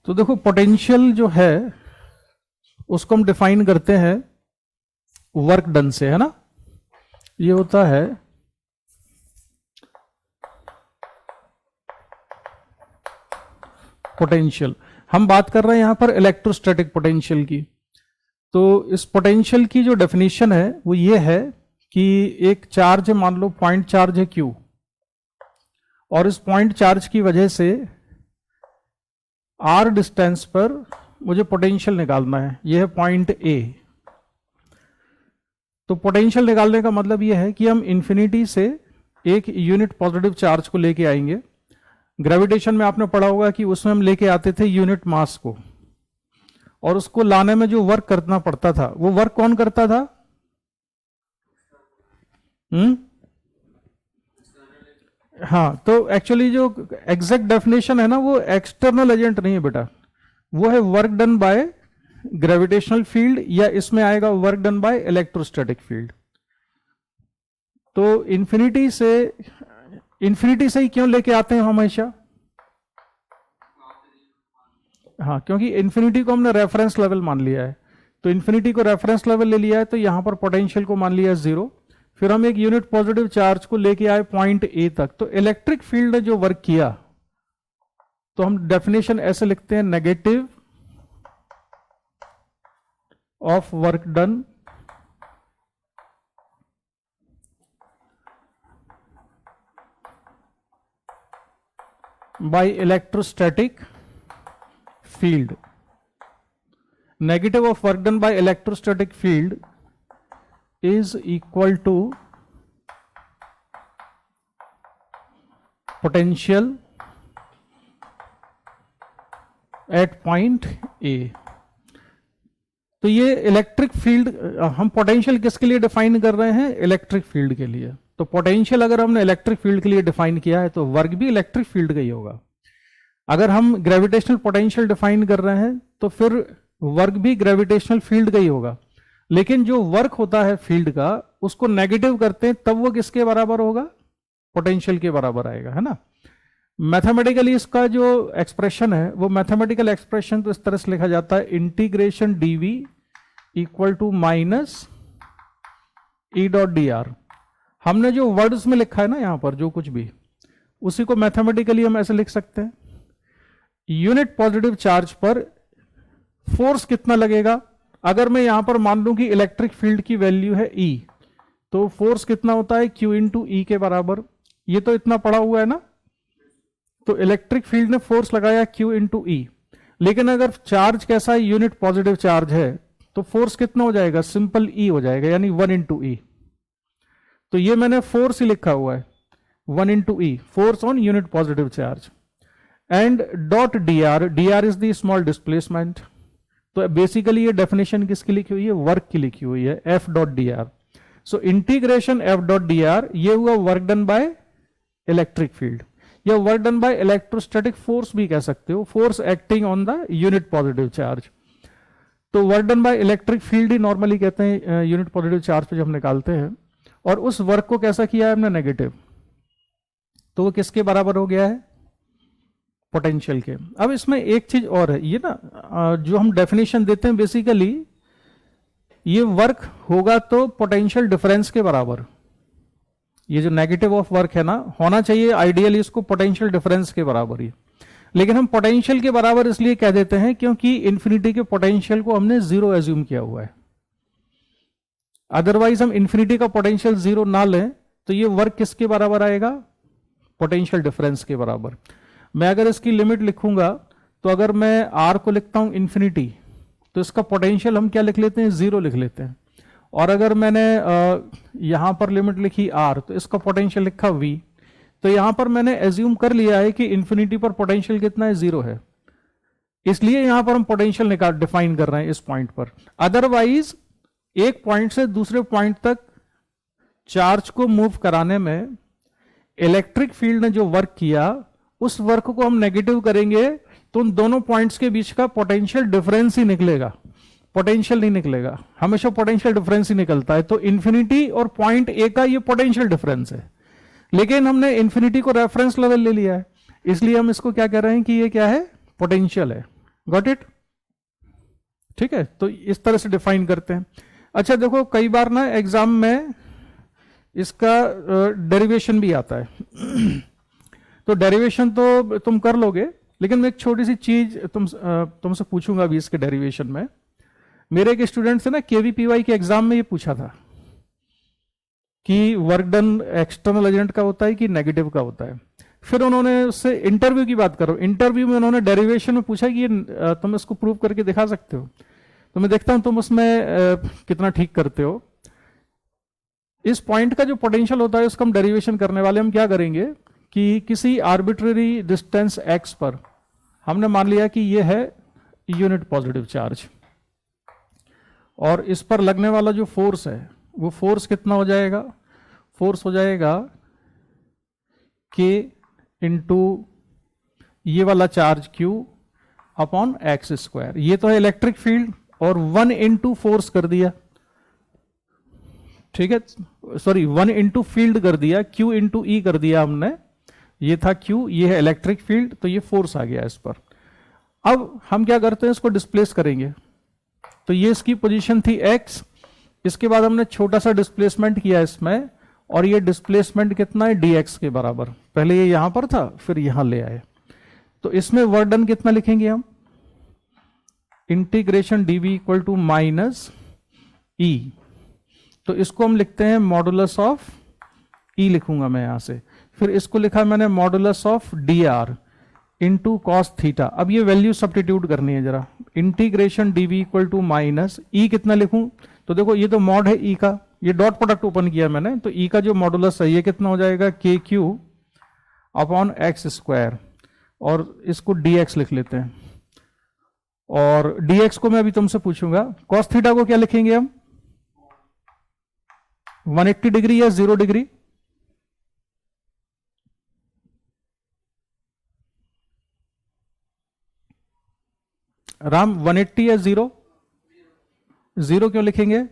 तो देखो पोटेंशियल जो है उसको हम डिफाइन करते हैं वर्क डन से, है ना। ये होता है पोटेंशियल। हम बात कर रहे हैं यहां पर इलेक्ट्रोस्टैटिक पोटेंशियल की। तो इस पोटेंशियल की जो डेफिनेशन है वो ये है कि एक चार्ज है, मान लो पॉइंट चार्ज है Q, और इस पॉइंट चार्ज की वजह से R डिस्टेंस पर मुझे पोटेंशियल निकालना है। यह है पॉइंट A। तो पोटेंशियल निकालने का मतलब यह है कि हम इंफिनिटी से एक यूनिट पॉजिटिव चार्ज को लेके आएंगे। ग्रेविटेशन में आपने पढ़ा होगा कि उसमें हम लेके आते थे यूनिट मास को, और उसको लाने में जो वर्क करना पड़ता था वो वर्क कौन करता था? हाँ, तो एक्चुअली जो एग्जैक्ट डेफिनेशन है ना वो एक्सटर्नल एजेंट नहीं है बेटा, वो है work done by gravitational field, या इसमें आएगा work done by electrostatic field. तो इन्फिनिटी से ही क्यों लेके आते हैं हमेशा? हाँ, क्योंकि इन्फिनिटी को हमने रेफरेंस लेवल मान लिया है। तो इन्फिनिटी को रेफरेंस लेवल ले लिया है, तो यहां पर पोटेंशियल को मान लिया है 0। फिर हम एक यूनिट पॉजिटिव चार्ज को लेके आए पॉइंट ए तक। तो इलेक्ट्रिक फील्ड ने जो वर्क किया, तो हम डेफिनेशन ऐसे लिखते हैं, negative of work done by electrostatic field. Negative of work done by electrostatic field is equal to potential at point A। तो ये इलेक्ट्रिक फील्ड, हम पोटेंशियल किसके लिए डिफाइन कर रहे हैं? इलेक्ट्रिक फील्ड के लिए। तो पोटेंशियल अगर हमने इलेक्ट्रिक फील्ड के लिए डिफाइन किया है तो वर्क भी इलेक्ट्रिक फील्ड का ही होगा। अगर हम ग्रेविटेशनल पोटेंशियल डिफाइन कर रहे हैं तो फिर वर्क भी ग्रेविटेशनल फील्ड का ही होगा। लेकिन जो वर्क होता है फील्ड का, उसको नेगेटिव करते हैं तब वो किसके बराबर होगा? पोटेंशियल के बराबर आएगा, है ना। मैथमेटिकली इसका जो एक्सप्रेशन है वो मैथमेटिकल एक्सप्रेशन तो इस तरह से लिखा जाता है, integration dv equal to minus E dot D R. हमने जो वर्ड्स में लिखा है ना यहां पर जो कुछ भी, उसी को मैथमेटिकली हम ऐसे लिख सकते हैं, यूनिट पॉजिटिव चार्ज पर फोर्स कितना लगेगा। अगर मैं यहां पर मान लूं कि इलेक्ट्रिक फील्ड की वैल्यू है E, तो फोर्स कितना होता है? Q इंटू E के बराबर। ये तो इतना पड़ा हुआ है ना। तो इलेक्ट्रिक फील्ड ने फोर्स लगाया Q इंटू E। लेकिन अगर चार्ज कैसा है? यूनिट पॉजिटिव चार्ज है, तो फोर्स कितना हो जाएगा? सिंपल E हो जाएगा, यानी 1 इंटू E। तो ये मैंने फोर्स ही लिखा हुआ है, 1 into E, force on unit positive charge. And dot D R is the small displacement. तो बेसिकली ये डेफिनेशन किसकी लिखी हुई है? वर्क की लिखी हुई है, F dot D R. So integration F dot D R, ये हुआ work done by electric field, या work done by electrostatic force भी कह सकते हो, force acting on the unit positive charge. तो work done by electric field he normally कहते हैं यूनिट पॉजिटिव चार्ज पे जब हम निकालते हैं। और उस वर्क को कैसा किया है हमने? नेगेटिव। तो वो किसके बराबर हो गया है? पोटेंशियल के। अब इसमें एक चीज और है, ये ना जो हम डेफिनेशन देते हैं बेसिकली, ये वर्क होगा तो पोटेंशियल डिफरेंस के बराबर। ये जो नेगेटिव ऑफ वर्क है ना, होना चाहिए आइडियली इसको पोटेंशियल डिफरेंस के बराबर ही। लेकिन हम पोटेंशियल के बराबर इसलिए कह देते हैं क्योंकि इंफिनिटी के पोटेंशियल को हमने 0 एज्यूम किया हुआ है। अदरवाइज हम इंफिनिटी का पोटेंशियल 0 ना लें तो ये वर्क किसके बराबर आएगा? पोटेंशियल डिफरेंस के बराबर। मैं अगर इसकी लिमिट लिखूंगा, तो अगर मैं R को लिखता हूं इंफिनिटी, तो इसका पोटेंशियल हम क्या लिख लेते हैं? 0 लिख लेते हैं। और अगर मैंने यहां पर लिमिट लिखी R, तो इसका पोटेंशियल लिखा V। तो यहां पर मैंने एज्यूम कर लिया है कि इंफिनिटी पर पोटेंशियल कितना है? 0 है। इसलिए यहां पर हम पोटेंशियल डिफाइन कर रहे हैं इस पॉइंट पर। अदरवाइज एक पॉइंट से दूसरे पॉइंट तक चार्ज को मूव कराने में इलेक्ट्रिक फील्ड ने जो वर्क किया, उस वर्क को हम नेगेटिव करेंगे तो उन दोनों पॉइंट्स के बीच का पोटेंशियल डिफरेंस ही निकलेगा, पोटेंशियल नहीं निकलेगा। हमेशा पोटेंशियल डिफरेंस ही निकलता है। तो इंफिनिटी और पॉइंट ए का ये पोटेंशियल डिफरेंस है। लेकिन हमने इंफिनिटी को रेफरेंस लेवल ले लिया है, इसलिए हम इसको क्या कह रहे हैं कि ये क्या है? पोटेंशियल है। Got it? ठीक है, तो इस तरह से डिफाइन करते हैं। अच्छा देखो, कई बार ना एग्जाम में इसका डेरिवेशन भी आता है तो डेरिवेशन तो तुम कर लोगे, लेकिन मैं एक छोटी सी चीज तुमसे पूछूंगा अभी इसके डेरिवेशन में। मेरे एक स्टूडेंट से ना केवीपीवाई के एग्जाम में ये पूछा था कि वर्क डन एक्सटर्नल एजेंट का होता है कि नेगेटिव का होता है। फिर उन्होंने उससे इंटरव्यू की बात करो, इंटरव्यू में उन्होंने डेरिवेशन में पूछा कि ये तुम इसको प्रूव करके दिखा सकते हो। तो मैं देखता हूं तुम उसमें कितना ठीक करते हो। इस पॉइंट का जो पोटेंशियल होता है उसका हम डेरिवेशन करने वाले हम क्या करेंगे कि किसी आर्बिट्रेरी डिस्टेंस x पर हमने मान लिया कि ये है यूनिट पॉजिटिव चार्ज, और इस पर लगने वाला जो फोर्स है वो फोर्स कितना हो जाएगा? फोर्स हो जाएगा k इंटू ये वाला charge q upon x square. ये तो है इलेक्ट्रिक फील्ड, और 1 इंटू फोर्स कर दिया, ठीक है, सॉरी 1 इंटू फील्ड कर दिया, q इंटू ई कर दिया हमने। ये था q, ये है इलेक्ट्रिक फील्ड, तो ये फोर्स आ गया इस पर। अब हम क्या करते हैं, इसको डिस्प्लेस करेंगे। तो ये इसकी पोजीशन थी x, इसके बाद हमने छोटा सा डिस्प्लेसमेंट किया इसमें, और ये डिस्प्लेसमेंट कितना है? dx के बराबर। पहले ये यहां पर था, फिर यहां ले आए। तो इसमें वर्क डन कितना लिखेंगे हम? Integration dv equal to minus E, तो इसको हम लिखते हैं मॉडुलस ऑफ ई, लिखूंगा मैं यहां से। फिर इसको लिखा मैंने modulus of D R into cos theta. अब ये वैल्यू सब्स्टिट्यूट करनी है जरा। Integration dv equal to minus E, कितना लिखूं? तो देखो ये तो मॉड है ई का, ये डॉट प्रोडक्ट ओपन किया मैंने, तो ई का जो मॉडुलस है ये कितना हो जाएगा? के क्यू अपॉन एक्स स्क्वायर, और इसको dx लिख लेते हैं। और dx को मैं अभी तुमसे पूछूंगा, कॉस थीटा को क्या लिखेंगे हम? 180 डिग्री या 0 डिग्री? राम 180 या 0? 0 क्यों लिखेंगे?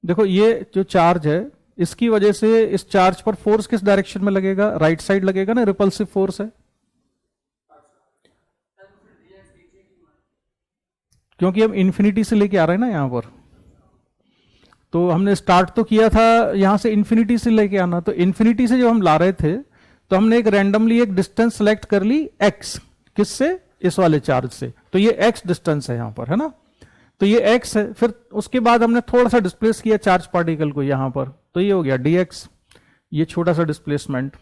देखो ये जो चार्ज है इसकी वजह से इस चार्ज पर फोर्स किस डायरेक्शन में लगेगा? राइट साइड लगेगा ना, रिपल्सिव फोर्स है, क्योंकि हम इंफिनिटी से लेके आ रहे हैं ना यहां पर। तो हमने स्टार्ट तो किया था यहां से इंफिनिटी से लेके आना, तो इंफिनिटी से जो हम ला रहे थे तो हमने एक रैंडमली एक डिस्टेंस सेलेक्ट कर ली x, किससे? इस वाले चार्ज से। तो ये x डिस्टेंस है यहां पर, है ना, तो ये x है। फिर उसके बाद हमने थोड़ा सा डिस्प्लेस किया चार्ज पार्टिकल को यहां पर, तो ये हो गया dx, ये छोटा सा डिस्प्लेसमेंट।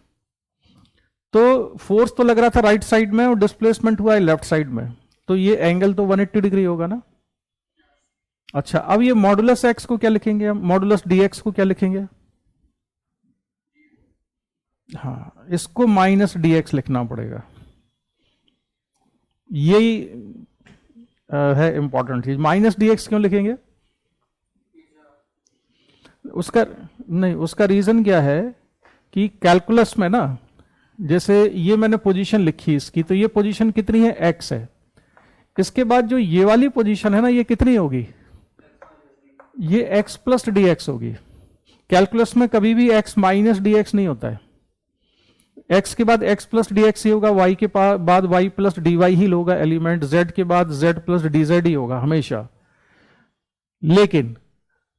तो फोर्स तो लग रहा था राइट साइड में और डिस्प्लेसमेंट हुआ है लेफ्ट साइड में, तो ये एंगल तो 180 डिग्री होगा ना। अच्छा, अब ये मॉडुलस x को क्या लिखेंगे हम? मॉडुलस dx को क्या लिखेंगे? हाँ, इसको माइनस dx लिखना पड़ेगा। यही है इंपॉर्टेंट चीज। माइनस dx क्यों लिखेंगे? उसका नहीं, उसका रीजन क्या है कि कैलकुलस में ना, जैसे ये मैंने पोजीशन लिखी इसकी, तो ये पोजीशन कितनी है? x है। इसके बाद जो ये वाली पोजीशन है ना, ये कितनी होगी? ये x प्लस dx होगी। कैलकुलस में कभी भी x माइनस dx नहीं होता है, x के बाद x प्लस dx ही होगा, y के बाद y प्लस dy ही होगा एलिमेंट, z के बाद z प्लस dz ही होगा हमेशा। लेकिन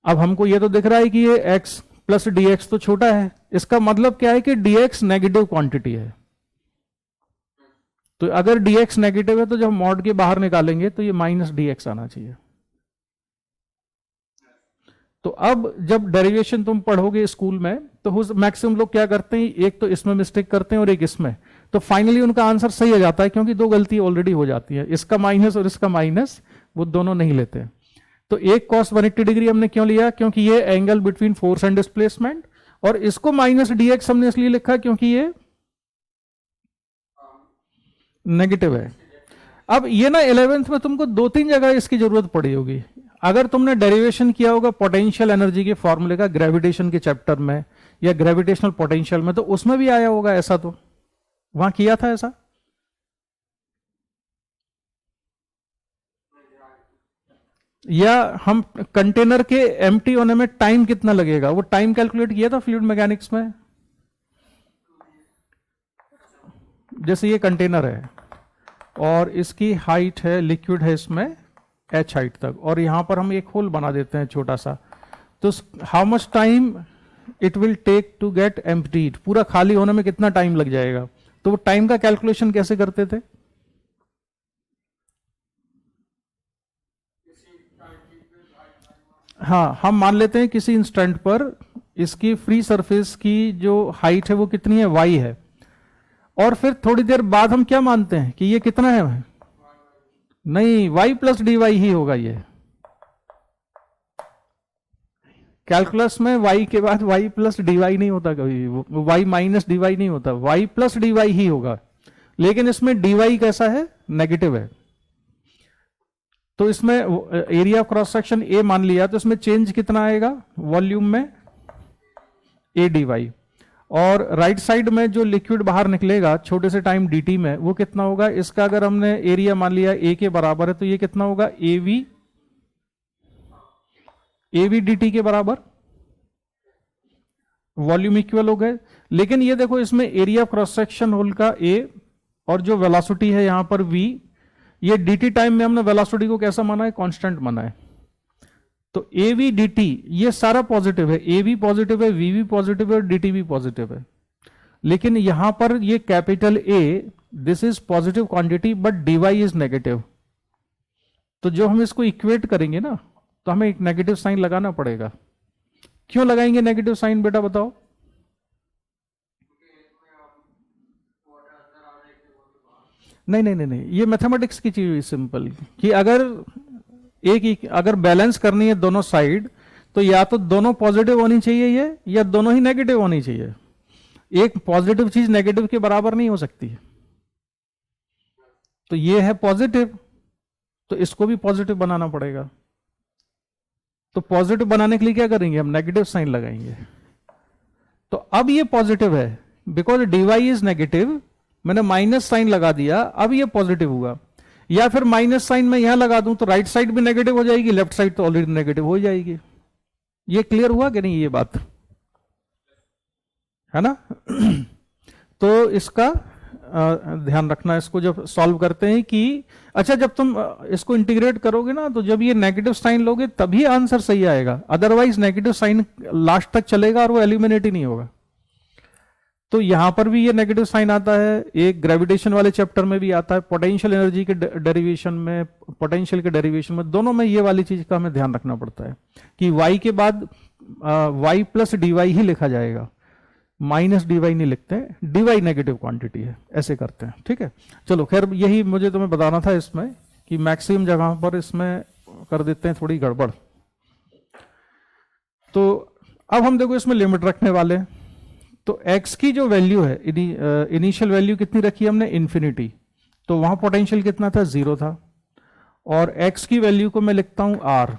अब हमको ये तो दिख रहा है कि ये x प्लस dx तो छोटा है, इसका मतलब क्या है कि dx नेगेटिव क्वांटिटी है। तो अगर dx नेगेटिव है तो जब मॉड के बाहर निकालेंगे तो ये माइनस dx आना चाहिए। तो अब जब डेरिवेशन तुम पढ़ोगे स्कूल में तो मैक्सिमम लोग क्या करते हैं, एक तो इसमें मिस्टेक करते हैं और एक इसमें, तो फाइनली उनका आंसर सही हो जाता है, क्योंकि दो गलती ऑलरेडी हो जाती है, इसका माइनस और इसका माइनस, वो दोनों नहीं लेते। तो एक कॉस 180 डिग्री हमने क्यों लिया? क्योंकि ये angle between force and displacement, और इसको माइनस dx हमने इसलिए लिखा क्योंकि ये नेगेटिव है। अब ये ना 11th में तुमको 2-3 जगह इसकी जरूरत पड़ी होगी। अगर तुमने डेरिवेशन किया होगा पोटेंशियल एनर्जी के फॉर्मूले का ग्रेविटेशन के चैप्टर में या ग्रेविटेशनल पोटेंशियल में, तो उसमें भी आया होगा ऐसा, तो वहां किया था ऐसा। या हम कंटेनर के एम्प्टी होने में टाइम कितना लगेगा, वो टाइम कैलकुलेट किया था फ्लूइड मैकेनिक्स में। जैसे ये कंटेनर है और इसकी हाइट है, लिक्विड है इसमें h हाइट तक, और यहां पर हम एक होल बना देते हैं छोटा सा, तो how much time it will take to get emptied, पूरा खाली होने में कितना टाइम लग जाएगा। तो वो टाइम का कैलकुलेशन कैसे करते थे? हाँ, हम मान लेते हैं किसी इंस्टेंट पर इसकी फ्री सरफेस की जो हाइट है वो कितनी है, y है, और फिर थोड़ी देर बाद हम क्या मानते हैं कि ये कितना है? नहीं, y plus D why he होगा। ये कैलकुलस में y के बाद y प्लस डी वाई नहीं होता कभी, y माइनस डी वाई नहीं होता, y plus D why he होगा। लेकिन इसमें डी वाई कैसा है? नेगेटिव है। तो इसमें area of cross section A मान लिया, तो इसमें चेंज कितना आएगा वॉल्यूम में? A D Y. और राइट साइड में जो लिक्विड बाहर निकलेगा छोटे से टाइम dt में, वो कितना होगा? इसका अगर हमने एरिया मान लिया a के बराबर है, तो ये कितना होगा? एवी dt के बराबर, वॉल्यूम इक्वल हो गए। लेकिन ये देखो, इसमें area of cross section whole का a और जो वेलोसिटी है यहां पर v, ये dt टाइम में हमने वेलोसिटी को कैसा माना है? कांस्टेंट माना है। तो एवी dt ये सारा पॉजिटिव है, एवी पॉजिटिव है, वी भी पॉजिटिव है और dt भी पॉजिटिव है। लेकिन यहां पर ये capital A, this is positive quantity but dy is negative. तो जो हम इसको इक्वेट करेंगे ना, तो हमें एक नेगेटिव साइन लगाना पड़ेगा। क्यों लगाएंगे नेगेटिव साइन बेटा, बताओ? नहीं नहीं नहीं नहीं, ये मैथमेटिक्स की चीज सिंपल, कि अगर बैलेंस करनी है दोनों साइड, तो या तो दोनों पॉजिटिव होनी चाहिए ये, या दोनों ही नेगेटिव होनी चाहिए। एक पॉजिटिव चीज नेगेटिव के बराबर नहीं हो सकती। तो ये है पॉजिटिव, तो इसको भी पॉजिटिव बनाना पड़ेगा। तो पॉजिटिव बनाने के लिए क्या करेंगे? हम नेगेटिव साइन लगाएंगे। तो अब ये पॉजिटिव है बिकॉज dy इज नेगेटिव, मैंने माइनस साइन लगा दिया, अब ये पॉजिटिव हुआ। या फिर माइनस साइन मैं यहां लगा दूं तो राइट साइड भी नेगेटिव हो जाएगी, लेफ्ट साइड तो ऑलरेडी नेगेटिव हो जाएगी। ये क्लियर हुआ कि नहीं? ये बात है ना? तो इसका ध्यान रखना, इसको जब सॉल्व करते हैं कि अच्छा, जब तुम इसको इंटीग्रेट करोगे ना, तो जब ये नेगेटिव साइन लोगे तभी आंसर सही आएगा, अदरवाइज नेगेटिव साइन लास्ट तक चलेगा और वो एलिमिनेट ही नहीं होगा। तो यहां पर भी ये नेगेटिव साइन आता है, एक ग्रेविटेशन वाले चैप्टर में भी आता है, पोटेंशियल एनर्जी के डेरिवेशन में, पोटेंशियल के डेरिवेशन में, दोनों में ये वाली चीज का हमें ध्यान रखना पड़ता है कि y के बाद y plus D why he लिखा जाएगा, माइनस डी वाई नहीं लिखते, डी वाई नेगेटिव क्वांटिटी है, ऐसे करते हैं। ठीक है, चलो खैर, यही मुझे तुम्हें बताना था इसमें कि मैक्सिमम जगह पर इसमें कर देते हैं थोड़ी गड़बड़। तो अब हम देखो इसमें लिमिट रखने वाले हैं। तो x की जो वैल्यू है, इनिशियल वैल्यू कितनी रखी हमने? इन्फिनिटी। तो वहां पोटेंशियल कितना था? 0 था। और x की वैल्यू को मैं लिखता हूं r।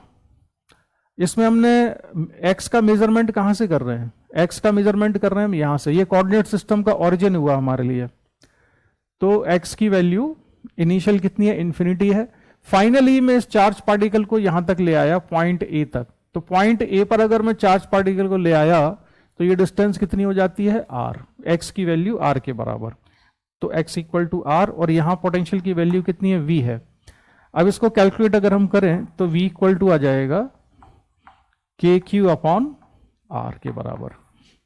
इसमें हमने x का मेजरमेंट कहां से कर रहे हैं? x का मेजरमेंट कर रहे हैं हम यहां से, ये कोऑर्डिनेट सिस्टम का ओरिजिन हुआ हमारे लिए। तो x की वैल्यू इनिशियल कितनी है? इन्फिनिटी है। फाइनली मैं इस चार्ज पार्टिकल को यहां तक ले आया, पॉइंट A तक। तो पॉइंट A पर अगर मैं चार्ज पार्टिकल को ले आया तो ये डिस्टेंस कितनी हो जाती है? r। x की वैल्यू r के बराबर, तो x इक्वल टू r, और यहां पोटेंशियल की वैल्यू कितनी है? v है। अब इसको कैलकुलेट अगर हम करें तो v इक्वल टू आ जाएगा kq अपॉन r के बराबर।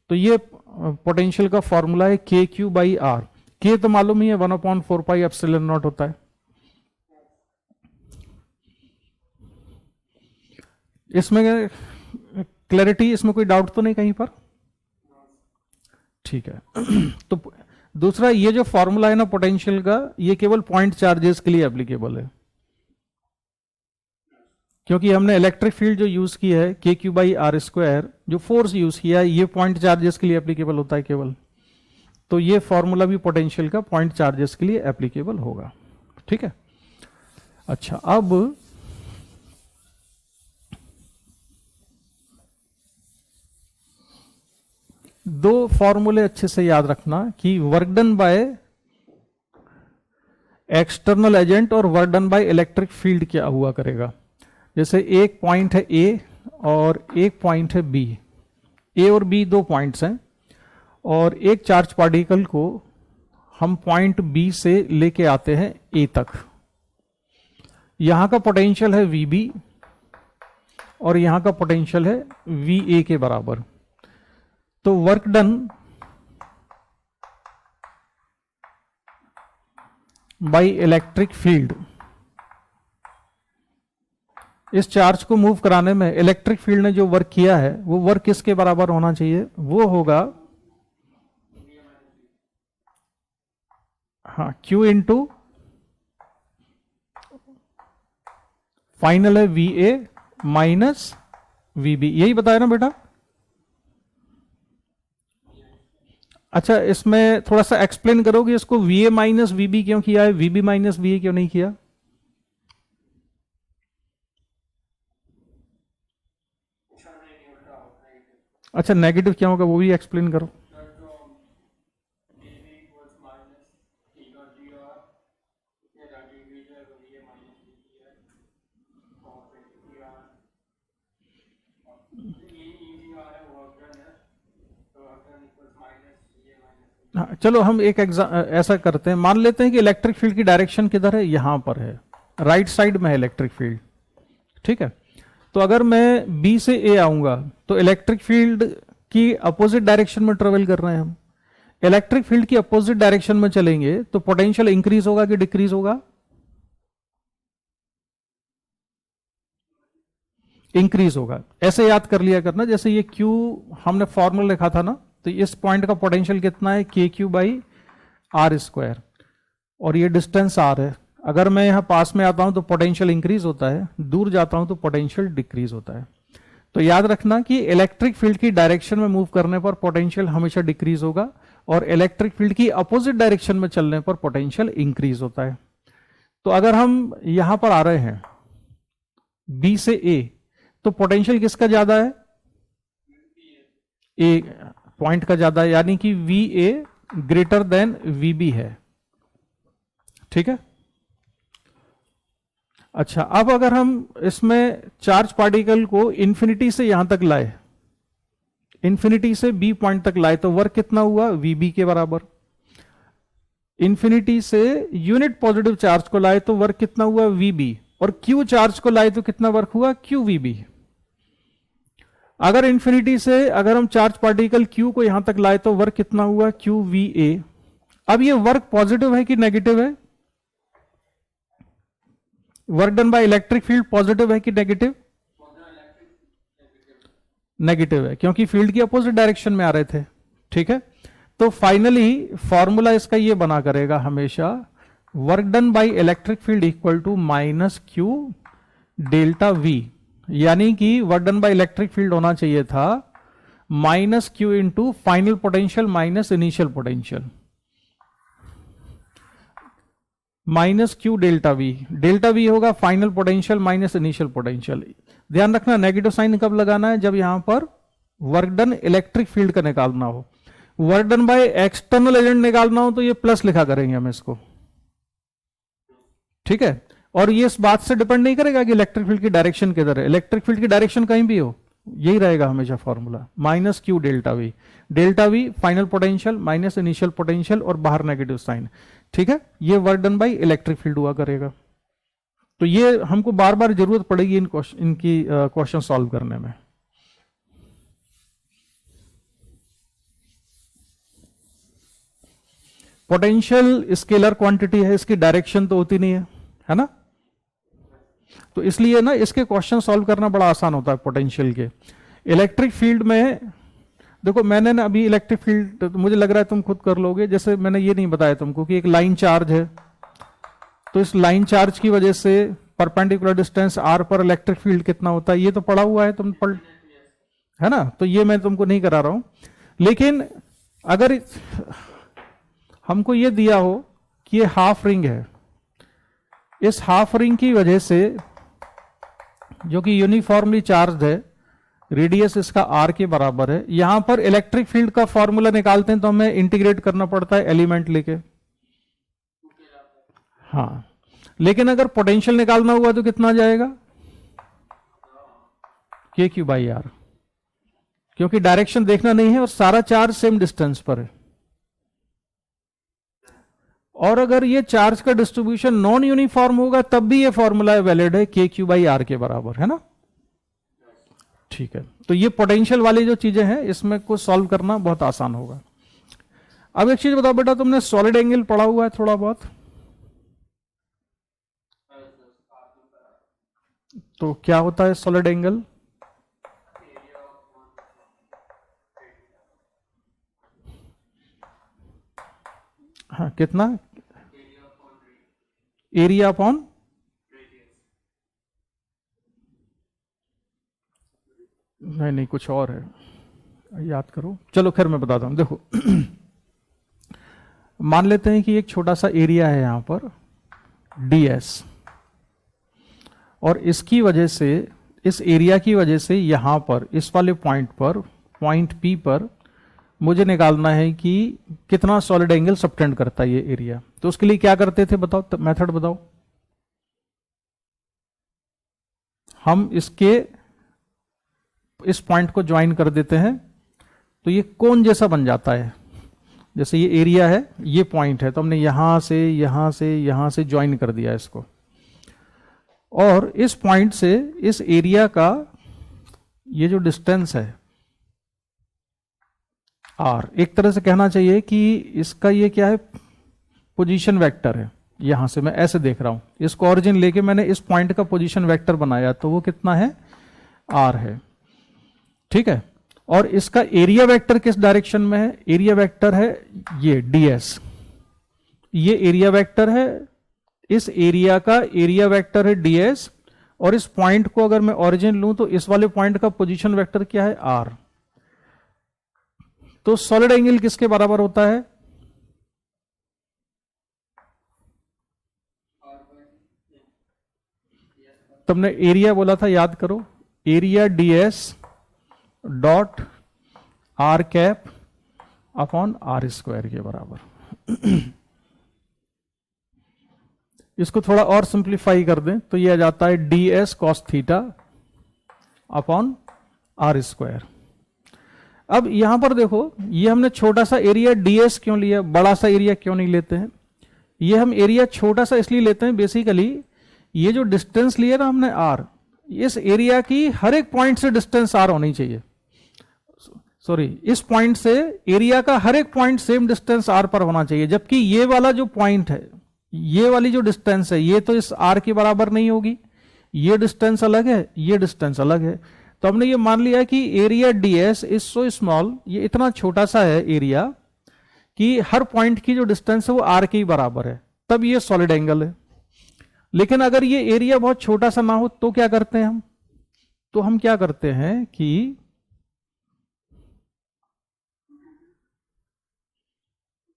तो ये पोटेंशियल का फॉर्मूला है kq बाई r। k तो मालूम ही है 1/4 पाई एप्सिलॉन नॉट होता है। इसमें क्लैरिटी, इसमें कोई डाउट तो नहीं कहीं पर? ठीक है। तो दूसरा, ये जो फॉर्मूला है ना पोटेंशियल का, ये केवल पॉइंट चार्जेस के लिए एप्लीकेबल है, क्योंकि हमने इलेक्ट्रिक फील्ड जो यूज की है के क्यू बाई आर स्क्वायर, जो फोर्स यूज किया है, ये पॉइंट चार्जेस के लिए एप्लीकेबल होता है केवल। तो ये फॉर्मूला भी पोटेंशियल का पॉइंट चार्जेस के लिए एप्लीकेबल होगा। ठीक है, अच्छा, अब दो फॉर्मूले अच्छे से याद रखना कि work done by external agent और work done by electric field क्या हुआ करेगा। जैसे एक पॉइंट है ए और एक पॉइंट है बी, ए और बी दो पॉइंट्स हैं, और एक चार्ज पार्टिकल को हम पॉइंट बी से लेके आते हैं ए तक। यहां का पोटेंशियल है वी बी और यहां का पोटेंशियल है वी ए के बराबर। तो work done by electric field, इस चार्ज को मूव कराने में इलेक्ट्रिक फील्ड ने जो वर्क किया है वो वर्क किसके बराबर होना चाहिए? वो होगा हाँ Q इंटू फाइनल है V A minus V B, यही बताया ना बेटा? अच्छा, इसमें थोड़ा सा एक्सप्लेन करोगे इसको, V A minus V B क्यों किया है, V B minus V A क्यों नहीं किया? अच्छा, नेगेटिव क्या होगा वो भी एक्सप्लेन करो। हाँ, चलो हम एक ऐसा करते हैं, मान लेते हैं कि इलेक्ट्रिक फील्ड की डायरेक्शन किधर है, यहां पर है, राइट साइड में है इलेक्ट्रिक फील्ड, ठीक है। तो अगर मैं बी से ए आऊंगा तो इलेक्ट्रिक फील्ड की अपोजिट डायरेक्शन में ट्रेवल कर रहे हैं हम। इलेक्ट्रिक फील्ड की अपोजिट डायरेक्शन में चलेंगे तो पोटेंशियल इंक्रीज होगा कि डिक्रीज होगा? इंक्रीज होगा। ऐसे याद कर लिया करना, जैसे ये Q हमने फॉर्मूला लिखा था ना, तो इस पॉइंट का पोटेंशियल कितना है? के क्यू बाई आर स्क्वायर, और ये डिस्टेंस आर है। अगर मैं यहां पास में आता हूं तो पोटेंशियल इंक्रीज होता है, दूर जाता हूं तो पोटेंशियल डिक्रीज होता है। तो याद रखना कि इलेक्ट्रिक फील्ड की डायरेक्शन में मूव करने पर पोटेंशियल हमेशा डिक्रीज होगा, और इलेक्ट्रिक फील्ड की अपोजिट डायरेक्शन में चलने पर पोटेंशियल इंक्रीज होता है। तो अगर हम यहां पर आ रहे हैं बी से ए, तो पोटेंशियल किसका ज्यादा है? ए पॉइंट का ज्यादा है, यानी कि V A greater than V B है, ठीक है। अच्छा, अब अगर हम इसमें चार्ज पार्टिकल को इंफिनिटी से यहां तक लाए, इंफिनिटी से बी पॉइंट तक लाए, तो वर्क कितना हुआ? वी बी के बराबर। इंफिनिटी से यूनिट पॉजिटिव चार्ज को लाए तो वर्क कितना हुआ? V B. और क्यू चार्ज को लाए तो कितना वर्क हुआ? Q V B. अगर इंफिनिटी से अगर हम चार्ज पार्टिकल क्यू को यहां तक लाए तो वर्क कितना हुआ? Q V A. अब ये वर्क पॉजिटिव है कि नेगेटिव है? Work done by electric field positive है कि नेगेटिव? नेगेटिव है, क्योंकि फील्ड की अपोजिट डायरेक्शन में आ रहे थे, ठीक है। तो फाइनली फॉर्मूला इसका ये बना करेगा हमेशा, work done by electric field equal to minus Q delta V, यानी कि work done by electric field होना चाहिए था minus Q into final potential minus initial potential, minus Q delta V. Delta V होगा final potential minus initial potential. ध्यान रखना, negative sign कब लगाना है? जब यहां पर वर्क डन इलेक्ट्रिक फील्ड का निकालना हो। Work done by external agent निकालना हो तो ये प्लस लिखा करेंगे हम इसको, ठीक है। और ये इस बात से डिपेंड नहीं करेगा कि इलेक्ट्रिक फील्ड की डायरेक्शन किधर है, इलेक्ट्रिक फील्ड की डायरेक्शन कहीं भी हो, यही रहेगा हमेशा formula, minus Q delta V. Delta we final potential minus initial potential और बाहर नेगेटिव साइन, ठीक है। ये work done by electric field हुआ करेगा। तो ये हमको बार बार जरूरत पड़ेगी इनकी क्वेश्चन सॉल्व करने में। पोटेंशियल स्केलर क्वांटिटी है, इसकी डायरेक्शन तो होती नहीं है ना। तो इसलिए ना इसके क्वेश्चन सॉल्व करना बड़ा आसान होता है पोटेंशियल के। इलेक्ट्रिक फील्ड में देखो, मैंने ना अभी इलेक्ट्रिक फील्ड, तो मुझे लग रहा है तुम खुद कर लोगे। जैसे मैंने ये नहीं बताया तुमको कि एक लाइन चार्ज है, तो इस लाइन चार्ज की वजह से परपेंडिकुलर डिस्टेंस आर पर इलेक्ट्रिक फील्ड कितना होता है, ये तो पढ़ा हुआ है, तुम पढ़, है ना। तो ये मैं तुमको नहीं करा रहा हूं। लेकिन अगर हमको ये दिया हो कि ये हाफ रिंग है, इस हाफ रिंग की वजह से जो कि यूनिफॉर्मली चार्ज है, रेडियस इसका आर के बराबर है, यहां पर इलेक्ट्रिक फील्ड का फॉर्मूला निकालते हैं तो हमें इंटीग्रेट करना पड़ता है एलिमेंट लेके, हाँ। लेकिन अगर पोटेंशियल निकालना हुआ तो कितना जाएगा? के क्यू बाई आर, क्योंकि डायरेक्शन देखना नहीं है और सारा चार्ज सेम डिस्टेंस पर है। और अगर ये चार्ज का डिस्ट्रीब्यूशन नॉन यूनिफॉर्म होगा तब भी ये फॉर्मूला वैलिड है, के क्यू बाई आर के बराबर, है ना। ठीक है, तो ये पोटेंशियल वाली जो चीजें हैं इसमें को सॉल्व करना बहुत आसान होगा। अब एक चीज बताओ बेटा, तुमने सॉलिड एंगल पढ़ा हुआ है थोड़ा बहुत? तो क्या होता है सॉलिड एंगल? हाँ, कितना? एरिया अपॉन नहीं, कुछ और है, याद करो। चलो खैर मैं बताता हूं, देखो मान लेते हैं कि एक छोटा सा एरिया है यहां पर ds, और इसकी वजह से, इस एरिया की वजह से यहां पर इस वाले पॉइंट पर, पॉइंट P पर मुझे निकालना है कि कितना सॉलिड एंगल सबटेंड करता है ये एरिया। तो उसके लिए क्या करते थे बताओ, मेथड बताओ। हम इस पॉइंट को ज्वाइन कर देते हैं तो ये कोन जैसा बन जाता है। जैसे ये एरिया है, ये पॉइंट है, तो हमने यहां से यहां से यहां से ज्वाइन कर दिया इसको, और इस पॉइंट से इस एरिया का ये जो डिस्टेंस है r, एक तरह से कहना चाहिए कि इसका ये क्या है, पोजीशन वेक्टर है। यहां से मैं ऐसे देख रहा हूं, इसको ऑरिजिन लेके मैंने इस पॉइंट का पोजीशन वेक्टर बनाया, तो वो कितना है, r है। ठीक है, और इसका एरिया वेक्टर किस डायरेक्शन में है? एरिया वेक्टर है ये ds, ये एरिया वेक्टर है, इस एरिया का एरिया वेक्टर है ds, और इस पॉइंट को अगर मैं ऑरिजिन लूं तो इस वाले पॉइंट का पोजीशन वेक्टर क्या है, r। तो सॉलिड एंगल किसके बराबर होता है? तुमने एरिया बोला था, याद करो, area ds dot r cap upon r square के बराबर। इसको थोड़ा और सिंप्लीफाई कर दें तो यह आ जाता है ds cos theta upon r square. अब यहां पर देखो, ये हमने छोटा सा एरिया ds क्यों लिया, बड़ा सा एरिया क्यों नहीं लेते हैं? ये हम एरिया छोटा सा इसलिए लेते हैं, बेसिकली ये जो डिस्टेंस लिया ना हमने r, इस एरिया की हर एक पॉइंट से डिस्टेंस r होनी चाहिए। सॉरी, इस पॉइंट से एरिया का हर एक पॉइंट सेम डिस्टेंस r पर होना चाहिए, जबकि ये वाला जो पॉइंट है, ये वाली जो डिस्टेंस है, ये तो इस r के बराबर नहीं होगी। ये डिस्टेंस अलग है, ये डिस्टेंस अलग है। तो हमने ये मान लिया कि area ds is so small, ये इतना छोटा सा है एरिया कि हर पॉइंट की जो डिस्टेंस है वो r के ही बराबर है, तब ये सॉलिड एंगल है। लेकिन अगर ये एरिया बहुत छोटा सा ना हो तो क्या करते हैं हम? तो हम क्या करते हैं कि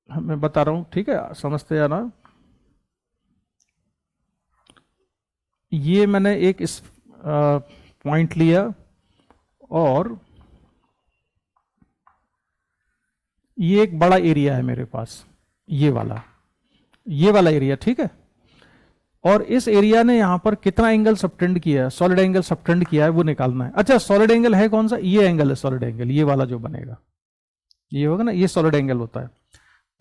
मैं बता रहा हूं, ठीक है, समझते जाना। ये मैंने एक इस पॉइंट लिया और ये एक बड़ा एरिया है मेरे पास, ये वाला एरिया, ठीक है। और इस एरिया ने यहां पर कितना एंगल सबटेंड किया है, सॉलिड एंगल सबटेंड किया है, वो निकालना है। अच्छा, सॉलिड एंगल है कौन सा? ये एंगल है सॉलिड एंगल, ये वाला जो बनेगा, ये होगा ना, ये सॉलिड एंगल होता है।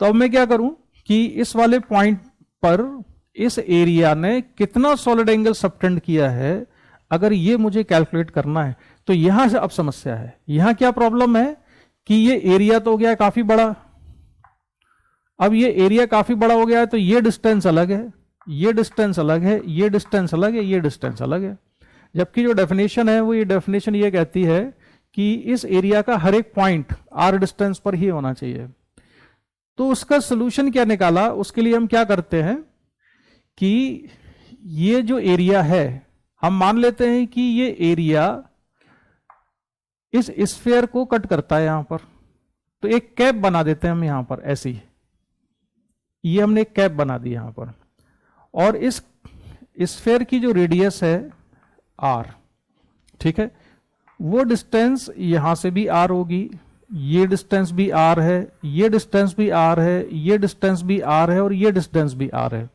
तो अब मैं क्या करूं कि इस वाले पॉइंट पर इस एरिया ने कितना सॉलिड एंगल सबटेंड किया है, अगर ये मुझे कैलकुलेट करना है तो यहां से अब समस्या है। यहां क्या प्रॉब्लम है कि ये एरिया तो हो गया काफी बड़ा, अब ये एरिया काफी बड़ा हो गया है तो ये डिस्टेंस अलग है, ये डिस्टेंस अलग है, ये डिस्टेंस अलग है, ये डिस्टेंस अलग है। जबकि जो डेफिनेशन है वो ये डेफिनेशन ये कहती है कि इस एरिया का हर एक पॉइंट r डिस्टेंस पर ही होना चाहिए। तो उसका सोल्यूशन क्या निकाला, उसके लिए हम क्या करते हैं कि ये जो एरिया है, हम मान लेते हैं कि ये एरिया इस स्फीयर को कट करता है यहां पर, तो एक कैप बना देते हैं हम यहां पर ऐसी, ये हमने एक कैप बना दी यहां पर, और इस स्फीयर की जो रेडियस है r, ठीक है, वो डिस्टेंस यहां से भी r होगी, ये डिस्टेंस भी r है, ये डिस्टेंस भी r है, ये डिस्टेंस भी r है, और ये डिस्टेंस भी r है।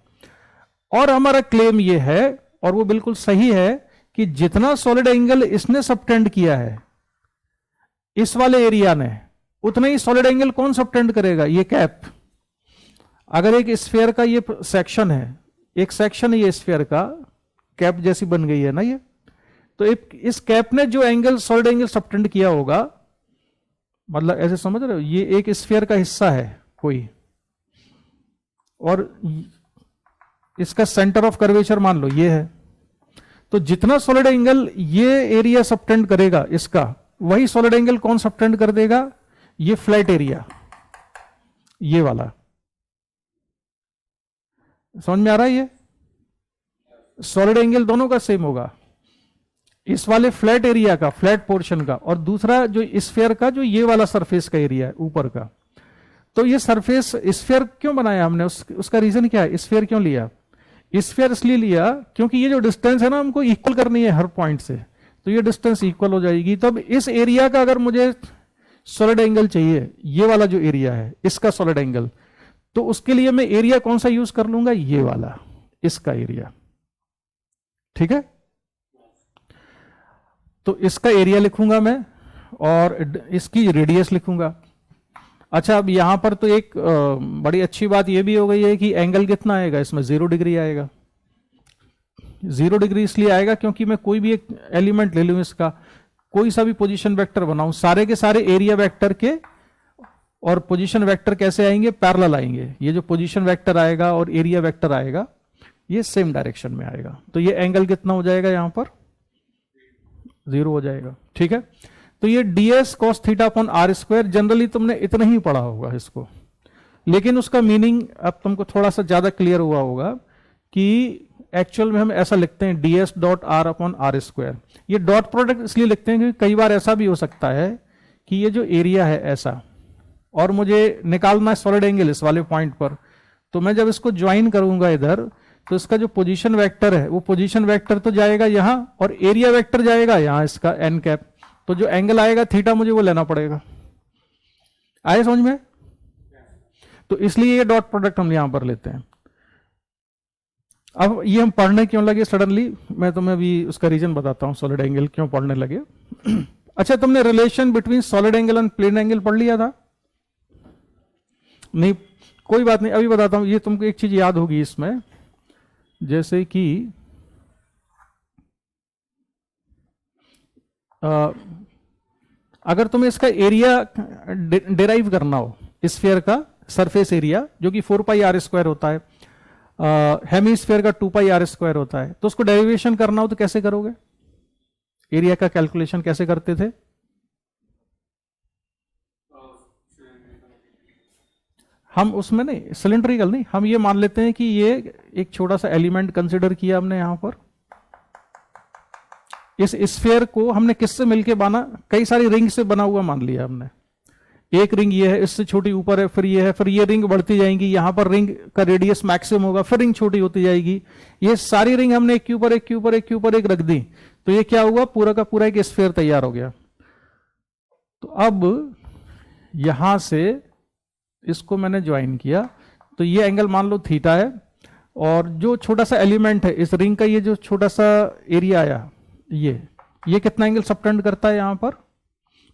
और हमारा क्लेम ये है, और वो बिल्कुल सही है, कि जितना सॉलिड एंगल इसने सबटेंड किया है इस वाले एरिया ने, उतना ही सॉलिड एंगल कौन सबटेंड करेगा, ये कैप। अगर एक स्फीयर का ये सेक्शन है, एक सेक्शन है ये स्फीयर का, कैप जैसी बन गई है ना ये, तो एक इस कैप ने जो एंगल सॉलिड एंगल सबटेंड किया होगा, मतलब ऐसे समझ रहे हो, ये एक स्फीयर का हिस्सा है कोई, और इसका सेंटर ऑफ कर्वेचर मान लो ये है, तो जितना सॉलिड एंगल ये एरिया सबटेंड करेगा इसका, वही सॉलिड एंगल कौन सबटेंड कर देगा, ये फ्लैट एरिया, ये वाला। समझ में आ रहा है? ये सॉलिड एंगल दोनों का सेम होगा, इस वाले फ्लैट एरिया का, फ्लैट पोर्शन का, और दूसरा जो स्फीयर का, जो ये वाला सरफेस का एरिया है ऊपर का। तो ये सरफेस स्फीयर क्यों बनाया हमने, उसका रीजन क्या है, स्फीयर क्यों लिया? स्फीयर इसलिए लिया क्योंकि ये जो डिस्टेंस है ना हमको इक्वल करनी है हर पॉइंट से, तो ये डिस्टेंस इक्वल हो जाएगी। तो अब इस एरिया का अगर मुझे सॉलिड एंगल चाहिए, ये वाला जो एरिया है इसका सॉलिड एंगल, तो उसके लिए मैं एरिया कौन सा यूज कर लूंगा, ये वाला, इसका एरिया। ठीक है, तो इसका एरिया लिखूंगा मैं और इसकी रेडियस लिखूंगा। अच्छा, अब यहां पर तो एक बड़ी अच्छी बात यह भी हो गई है कि एंगल कितना आएगा इसमें, 0 डिग्री आएगा। 0 डिग्री इसलिए आएगा क्योंकि मैं कोई भी एक एलिमेंट ले लूं, इसका कोई सा भी पोजीशन वेक्टर बनाऊं, सारे के सारे एरिया वेक्टर के और पोजीशन वेक्टर कैसे आएंगे, पैरेलल आएंगे। ये जो पोजीशन वेक्टर आएगा और एरिया वेक्टर आएगा ये सेम डायरेक्शन में आएगा, तो ये एंगल कितना हो जाएगा, यहां पर 0 हो जाएगा। ठीक है, तो ये ds cos theta upon R square, generally तुमने इतना ही पढ़ा होगा इसको, लेकिन उसका मीनिंग अब तुमको थोड़ा सा ज्यादा क्लियर हुआ होगा कि एक्चुअल में हम ऐसा लिखते हैं ds dot R upon R square. ये डॉट प्रोडक्ट इसलिए लिखते हैं क्योंकि कई बार ऐसा भी हो सकता है कि ये जो एरिया है ऐसा, और मुझे निकालना है सॉलिड एंगल इस वाले पॉइंट पर, तो मैं जब इसको ज्वाइन करूंगा इधर, तो इसका जो पोजीशन वेक्टर है वो पोजीशन वेक्टर तो जाएगा यहां और एरिया वेक्टर जाएगा यहां, इसका एन कैप, तो जो एंगल आएगा थीटा मुझे वो लेना पड़ेगा। आए समझ में? तो इसलिए ये डॉट प्रोडक्ट हम यहां पर लेते हैं। अब ये हम पढ़ने क्यों लगे सडनली, मैं तुम्हें अभी उसका रीजन बताता हूं, सॉलिड एंगल क्यों पढ़ने लगे। अच्छा, तुमने relation between solid angle and plane angle पढ़ लिया था? नहीं, कोई बात नहीं, अभी बताता हूं। ये तुमको एक चीज याद होगी इसमें, जैसे कि अगर तुम्हें इसका एरिया डिराइव करना हो, स्फीयर का सरफेस एरिया जो कि 4 पाई आर स्क्वायर होता है, हेमीस्फीयर का 2 पाई आर स्क्वायर होता है, तो उसको डेरिवेशन करना हो तो कैसे करोगे? एरिया का कैलकुलेशन कैसे करते थे? हम उसमें नहीं, सिलेंड्रिकल नहीं, हम ये मान लेते हैं कि ये एक छोटा सा एलिमेंट कंसिडर किया हमने यहां पर। इस स्फीयर को हमने किससे मिलके बना, कई सारी रिंग से बना हुआ मान लिया हमने। एक रिंग ये है, इससे छोटी ऊपर है, फिर ये है, फिर ये रिंग बढ़ती जाएंगी, यहां पर रिंग का रेडियस मैक्सिमम होगा, फिर रिंग छोटी होती जाएगी। ये सारी रिंग हमने एक के ऊपर एक के ऊपर एक के ऊपर एक रख दी, तो ये क्या हुआ, पूरा का पूरा एक स्फीयर तैयार हो गया। तो अब यहां से इसको मैंने ज्वाइन किया, तो ये एंगल मान लो थीटा है, और जो छोटा सा एलिमेंट है इस रिंग का, ये जो छोटा सा एरिया आया, ये कितना एंगल सबटेंड करता है यहां पर,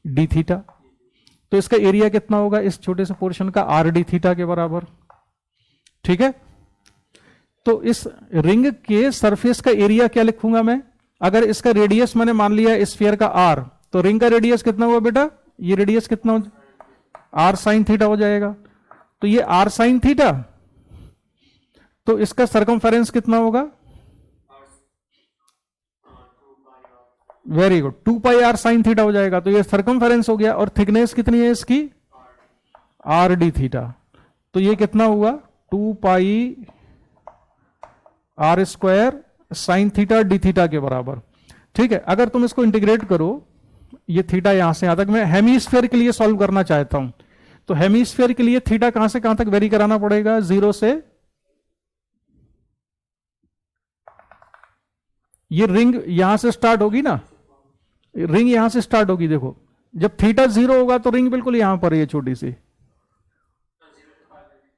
डी थीटा। तो इसका एरिया कितना होगा इस छोटे से पोर्शन का, आर डी थीटा के बराबर। ठीक है, तो इस रिंग के सरफेस का एरिया क्या लिखूंगा मैं, अगर इसका रेडियस मैंने मान लिया स्फीयर का आर, तो रिंग का रेडियस कितना हुआ बेटा, ये रेडियस कितना हो, आर साइन थीटा हो जाएगा। तो ये आर साइन थीटा, तो इसका सरकमफेरेंस कितना होगा, very good, 2 pi R sine theta हो जाएगा। तो ये सरकमफेरेंस हो गया, और थिकनेस कितनी है इसकी, आर डी थीटा। तो ये कितना हुआ, 2 pi R square sine theta D theta के बराबर। ठीक है, अगर तुम इसको इंटीग्रेट करो, ये थीटा यहां से यहां तक, मैं हेमीस्फीयर के लिए सॉल्व करना चाहता हूं, तो हेमीस्फीयर के लिए थीटा कहां से कहां तक वेरी कराना पड़ेगा, 0 से, ये रिंग यहां से स्टार्ट होगी ना, रिंग यहां से स्टार्ट होगी, देखो जब थीटा 0 होगा तो रिंग बिल्कुल यहां पर है छोटी सी,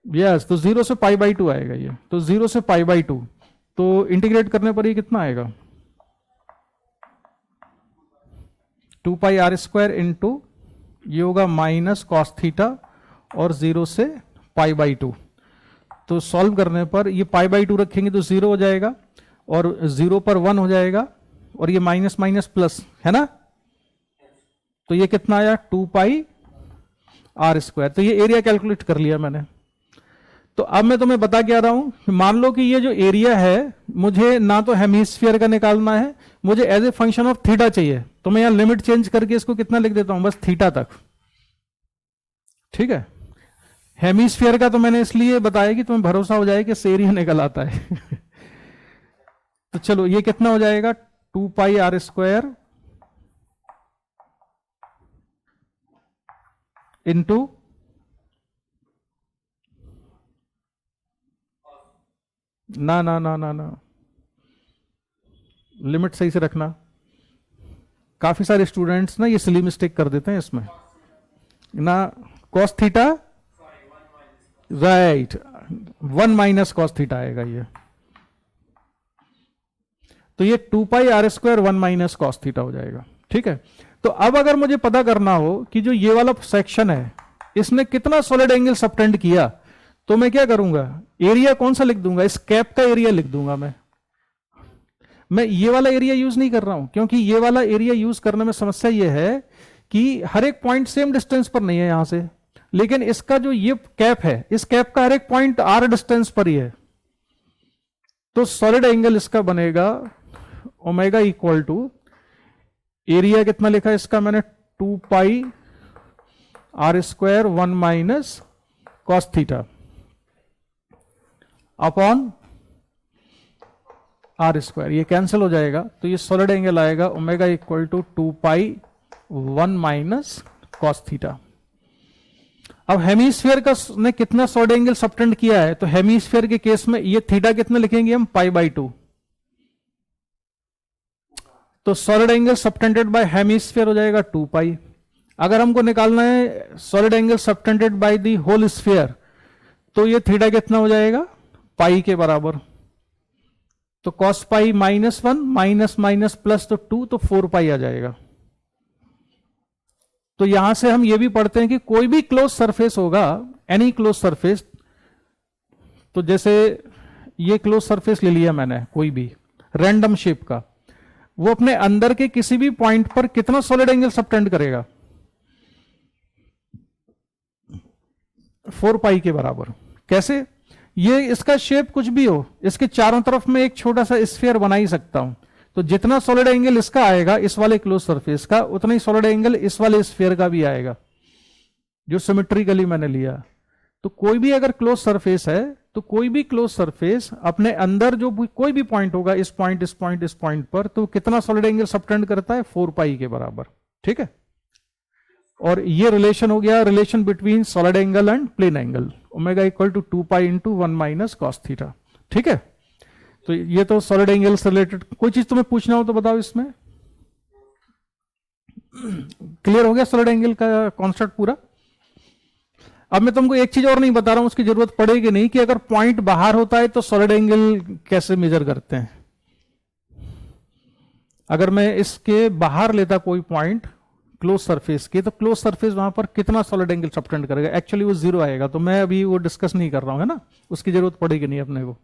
यस, तो 0 से पाई बाई 2 आएगा ये, तो 0 से पाई बाई 2, तो इंटीग्रेट करने पर ये कितना आएगा, 2 पाई आर स्क्वायर इंटू ये होगा माइनस कॉस थीटा, और 0 से पाई बाई 2, तो सॉल्व करने पर ये पाई बाई 2 रखेंगे तो 0 हो जाएगा, और 0 पर 1 हो जाएगा, और ये माइनस माइनस प्लस है ना, तो ये कितना आया 2 पाई आर स्क्वायर। तो ये एरिया कैलकुलेट कर लिया मैंने। तो अब मैं तुम्हें बता क्या रहा हूं, मान लो कि ये जो एरिया है मुझे ना तो हेमिस्फीयर का निकालना है, मुझे as a function of theta चाहिए। तो मैं यहां लिमिट चेंज करके इसको कितना लिख देता हूं, बस थीटा तक। ठीक है, हेमिस्फीयर का तो मैंने इसलिए बताया कि तुम्हें भरोसा हो जाए कि एरिया निकल आता है। तो चलो ये कितना हो जाएगा 2 पाई आर स्क्वायर इंटू ना ना ना ना ना लिमिट सही से रखना। काफी सारे स्टूडेंट्स ना ये सिली मिस्टेक कर देते हैं इसमें ना। Cos theta, right, 1 minus cos theta आएगा ये। तो ये 2 pi R square 1 minus cos theta हो जाएगा। ठीक है, तो अब अगर मुझे पता करना हो कि जो ये वाला सेक्शन है इसने कितना सॉलिड एंगल सबटेंड किया, तो मैं क्या करूंगा, एरिया कौन सा लिख दूंगा, इस कैप का एरिया लिख दूंगा। मैं ये वाला एरिया यूज नहीं कर रहा हूं, क्योंकि ये वाला एरिया यूज करने में समस्या ये है कि हर एक पॉइंट सेम डिस्टेंस पर नहीं है यहां से, लेकिन इसका जो ये कैप है, इस कैप का हर एक पॉइंट आर डिस्टेंस पर ही है। तो सॉलिड एंगल इसका बनेगा ओमेगा इक्वल टू, एरिया कितना लिखा है इसका मैंने 2 pi R square 1 minus cos theta upon R square, ये कैंसिल हो जाएगा। तो ये सॉलिड एंगल आएगा omega equal to 2 pi 1 minus cos theta. अब हेमिस्फीयर का ने कितना सॉलिड एंगल सबटेंड किया है, तो हेमिस्फीयर के केस में ये थीटा कितना लिखेंगे हम, पाई बाई 2। तो solid angle subtended by hemisphere हो जाएगा 2 पाई। अगर हमको निकालना है solid angle subtended by the whole sphere, तो ये थीटा कितना हो जाएगा, पाई के बराबर। तो cos pi -1 minus minus plus तो 2, तो 4 पाई आ जाएगा। तो यहां से हम ये भी पढ़ते हैं कि कोई भी क्लोज सरफेस होगा, एनी क्लोज सरफेस, तो जैसे ये क्लोज सरफेस ले लिया मैंने कोई भी रैंडम शेप का, वो अपने अंदर के किसी भी पॉइंट पर कितना सॉलिड एंगल सबटेंड करेगा, 4 पाई के बराबर। कैसे, ये इसका शेप कुछ भी हो, इसके चारों तरफ में एक छोटा सा स्फीयर बना ही सकता हूं, तो जितना सॉलिड एंगल इसका आएगा इस वाले क्लोज सरफेस का, उतना ही सॉलिड एंगल इस वाले स्फीयर का भी आएगा जो सिमेट्रिकली मैंने लिया। तो कोई भी अगर क्लोज सरफेस है, तो कोई भी क्लोज सरफेस अपने अंदर जो कोई भी पॉइंट होगा, इस पॉइंट इस पॉइंट इस पॉइंट पर, तो कितना सॉलिड एंगल सबटेंड करता है, 4 पाई के बराबर। ठीक है, और ये रिलेशन हो गया, relation between solid angle and plane angle, omega equal to 2 pi into 1 minus cos theta. ठीक है, तो ये तो सॉलिड एंगल से रिलेटेड। कोई चीज तुम्हें पूछना हो तो बताओ इसमें। क्लियर हो गया सॉलिड एंगल का कॉन्सेप्ट पूरा। अब मैं तुमको एक चीज और नहीं बता रहा हूं, उसकी जरूरत पड़ेगी नहीं, कि अगर पॉइंट बाहर होता है तो सॉलिड एंगल कैसे मेजर करते हैं। अगर मैं इसके बाहर लेता कोई पॉइंट क्लोज सरफेस के, तो क्लोज सरफेस वहां पर कितना सॉलिड एंगल सबटेंड करेगा, एक्चुअली वो 0 आएगा। तो मैं अभी वो डिस्कस नहीं कर रहा हूं, है ना, उसकी जरूरत पड़ेगी नहीं अपने को।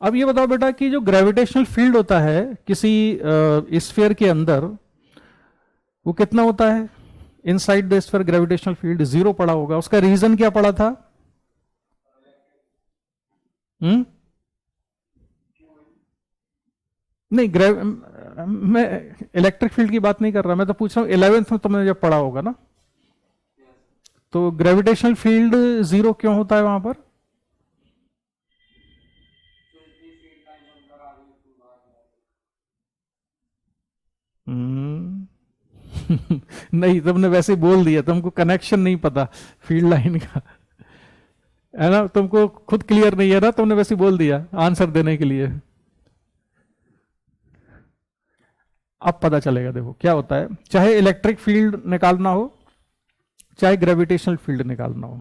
अब ये बताओ बेटा कि जो ग्रेविटेशनल फील्ड होता है किसी स्फीयर के अंदर, वो कितना होता है inside the sphere, gravitational field 0 पड़ा होगा। उसका रीजन क्या पड़ा था, नहीं मैं इलेक्ट्रिक फील्ड की बात नहीं कर रहा, मैं तो पूछ रहा हूं 11th में तुमने जब पढ़ा होगा ना, तो ग्रेविटेशनल फील्ड 0 क्यों होता है वहां पर। नहीं, तुमने वैसे ही बोल दिया, तुमको कनेक्शन नहीं पता फील्ड लाइन का, है ना, तुमको खुद क्लियर नहीं है ना, तुमने वैसे ही बोल दिया आंसर देने के लिए। अब पता चलेगा, देखो क्या होता है, चाहे इलेक्ट्रिक फील्ड निकालना हो चाहे ग्रेविटेशनल फील्ड निकालना हो।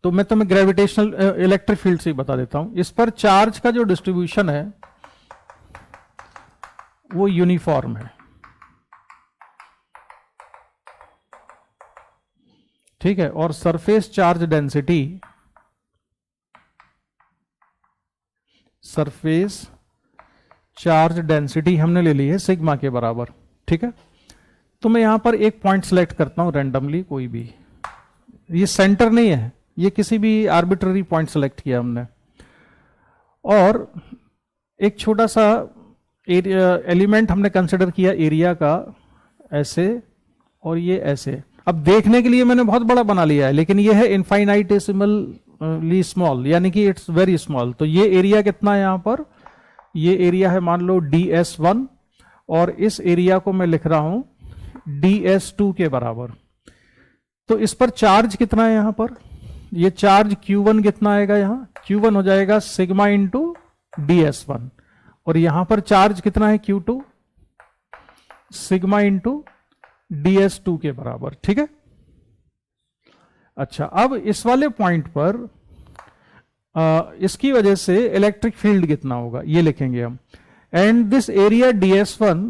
तो मैं तुम्हें ग्रेविटेशनल इलेक्ट्रिक फील्ड से ही बता देता हूं। इस पर चार्ज का जो डिस्ट्रीब्यूशन है वो यूनिफॉर्म है, ठीक है। और surface charge density, surface charge density हमने ले ली है सिग्मा के बराबर, ठीक है। तो मैं यहां पर एक पॉइंट सेलेक्ट करता हूं रैंडमली, कोई भी, ये सेंटर नहीं है, ये किसी भी आर्बिट्ररी पॉइंट सेलेक्ट किया हमने, और एक छोटा सा एलिमेंट हमने कंसिडर किया एरिया का, ऐसे, और ये ऐसे। अब देखने के लिए मैंने बहुत बड़ा बना लिया है, लेकिन ये है इनफाइनाइटेसिमली स्मॉल, यानी कि इट्स वेरी स्मॉल। तो ये एरिया कितना है यहां पर, ये एरिया है मान लो ds1, और इस एरिया को मैं लिख रहा हूं ds2 के बराबर। तो इस पर चार्ज कितना है यहां पर, ये चार्ज q1 कितना आएगा, यहां q1 हो जाएगा सिग्मा इंटू ds1, और यहां पर चार्ज कितना है q2, सिग्मा इंटू ds2 के बराबर, ठीक है। अच्छा, अब इस वाले पॉइंट पर इसकी वजह से इलेक्ट्रिक फील्ड कितना होगा ये लिखेंगे हम। And this area ds1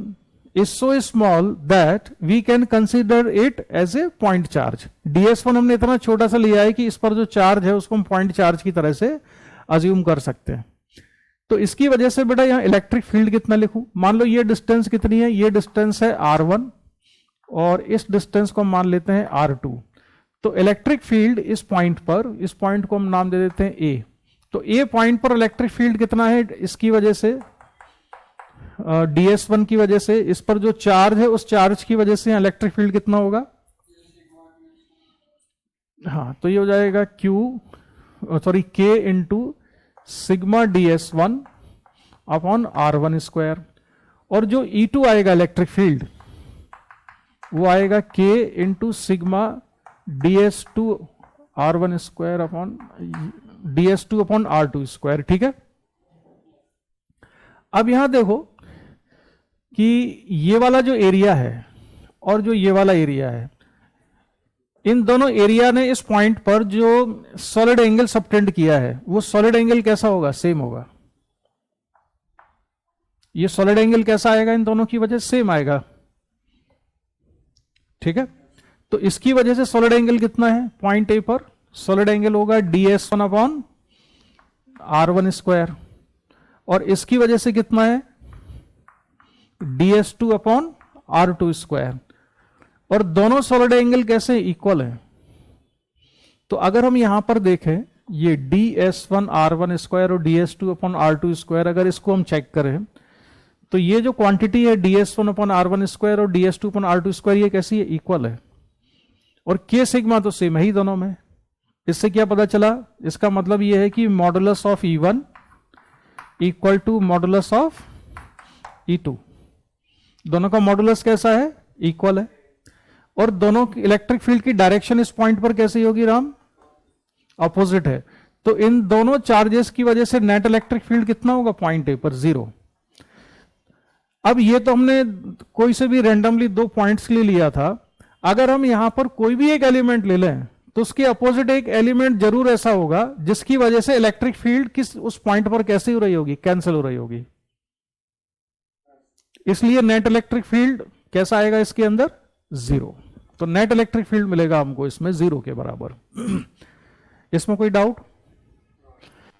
is so small that we can consider it as a point charge. ds1 हमने इतना छोटा सा लिया है कि इस पर जो चार्ज है उसको हम पॉइंट चार्ज की तरह से अज्यूम कर सकते हैं। तो इसकी वजह से बेटा यहां इलेक्ट्रिक फील्ड कितना लिखूं, मान लो ये डिस्टेंस कितनी है, ये डिस्टेंस है r1, और इस डिस्टेंस को हम मान लेते हैं r2। तो इलेक्ट्रिक फील्ड इस पॉइंट पर, इस पॉइंट को हम नाम दे देते हैं a। तो a पॉइंट पर इलेक्ट्रिक फील्ड कितना है, इसकी वजह से ds1 की वजह से, इस पर जो चार्ज है उस चार्ज की वजह से इलेक्ट्रिक फील्ड कितना होगा, हाँ, तो ये हो जाएगा k into sigma ds1 upon r1 square. और जो E2 आएगा इलेक्ट्रिक फील्ड, वो आएगा k into sigma ds2 r1 square upon ds2 upon r2 square, ठीक है। अब यहां देखो कि ये वाला जो एरिया है और जो ये वाला एरिया है, इन दोनों एरिया ने इस पॉइंट पर जो सॉलिड एंगल सबटेंड किया है, वो सॉलिड एंगल कैसा होगा, सेम होगा। ये सॉलिड एंगल कैसा आएगा, इन दोनों की वजह से सेम आएगा, ठीक है। तो इसकी वजह से सॉलिड एंगल कितना है पॉइंट ए पर, सॉलिड एंगल होगा ds1 अपॉन r1 स्क्वायर, और इसकी वजह से कितना है ds2 अपॉन r2 स्क्वायर। और दोनों सॉलिड एंगल कैसे इक्वल है, तो अगर हम यहां पर देखें ये ds1 r1 स्क्वायर और ds2 अपॉन r2 स्क्वायर, अगर इसको हम चेक करें तो ये जो क्वांटिटी है ds1 अपॉन r1 स्क्वायर और ds2 अपॉन r2 स्क्वायर, ये कैसी है, इक्वल है। और k सिग्मा तो सेम है ही दोनों में। इससे क्या पता चला, इसका मतलब ये है कि modulus of E1 equal to modulus of E2, दोनों का मॉडुलस कैसा है, इक्वल है। और दोनों इलेक्ट्रिक फील्ड की डायरेक्शन इस पॉइंट पर कैसी होगी राम, अपोजिट है। तो इन दोनों चार्जेस की वजह से नेट इलेक्ट्रिक फील्ड कितना होगा पॉइंट ए पर, 0। अब ये तो हमने कोई से भी रैंडमली दो पॉइंट्स के लिए लिया था। अगर हम यहां पर कोई भी एक एलिमेंट ले लें तो उसके अपोजिट एक एलिमेंट जरूर ऐसा होगा जिसकी वजह से इलेक्ट्रिक फील्ड किस उस पॉइंट पर कैसे हो रही होगी, कैंसिल हो रही होगी। इसलिए नेट इलेक्ट्रिक फील्ड कैसा आएगा इसके अंदर, 0। तो नेट इलेक्ट्रिक फील्ड मिलेगा हमको इसमें 0 के बराबर। इसमें कोई डाउट?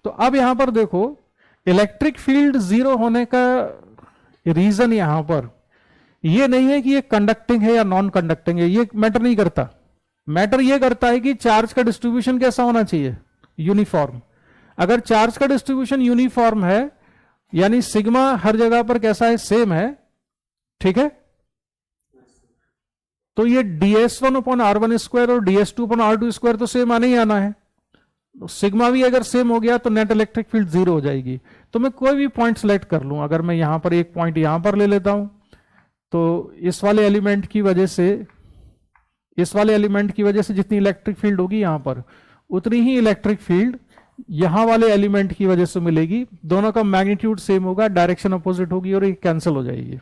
तो अब यहां पर देखो इलेक्ट्रिक फील्ड 0 होने का रीजन यहां पर यह नहीं है कि ये कंडक्टिंग है या नॉन कंडक्टिंग है, ये मैटर नहीं करता। मैटर ये करता है कि चार्ज का डिस्ट्रीब्यूशन कैसा होना चाहिए, यूनिफॉर्म। अगर चार्ज का डिस्ट्रीब्यूशन यूनिफॉर्म है यानी सिग्मा हर जगह पर कैसा है, सेम है, ठीक है, तो ये ds1 अपॉन r1 स्क्वायर और ds2 अपॉन r2 स्क्वायर तो सेम आने ही आना है। सिग्मा भी अगर सेम हो गया तो नेट इलेक्ट्रिक फील्ड 0 हो जाएगी। तो मैं कोई भी पॉइंट सेलेक्ट कर लूं, अगर मैं यहां पर एक पॉइंट यहां पर ले लेता हूं तो इस वाले एलिमेंट की वजह से, इस वाले एलिमेंट की वजह से जितनी इलेक्ट्रिक फील्ड होगी यहां पर, उतनी ही इलेक्ट्रिक फील्ड यहां वाले एलिमेंट की वजह से मिलेगी। दोनों का मैग्नीट्यूड सेम होगा, डायरेक्शन अपोजिट होगी और ये कैंसिल हो जाएगी।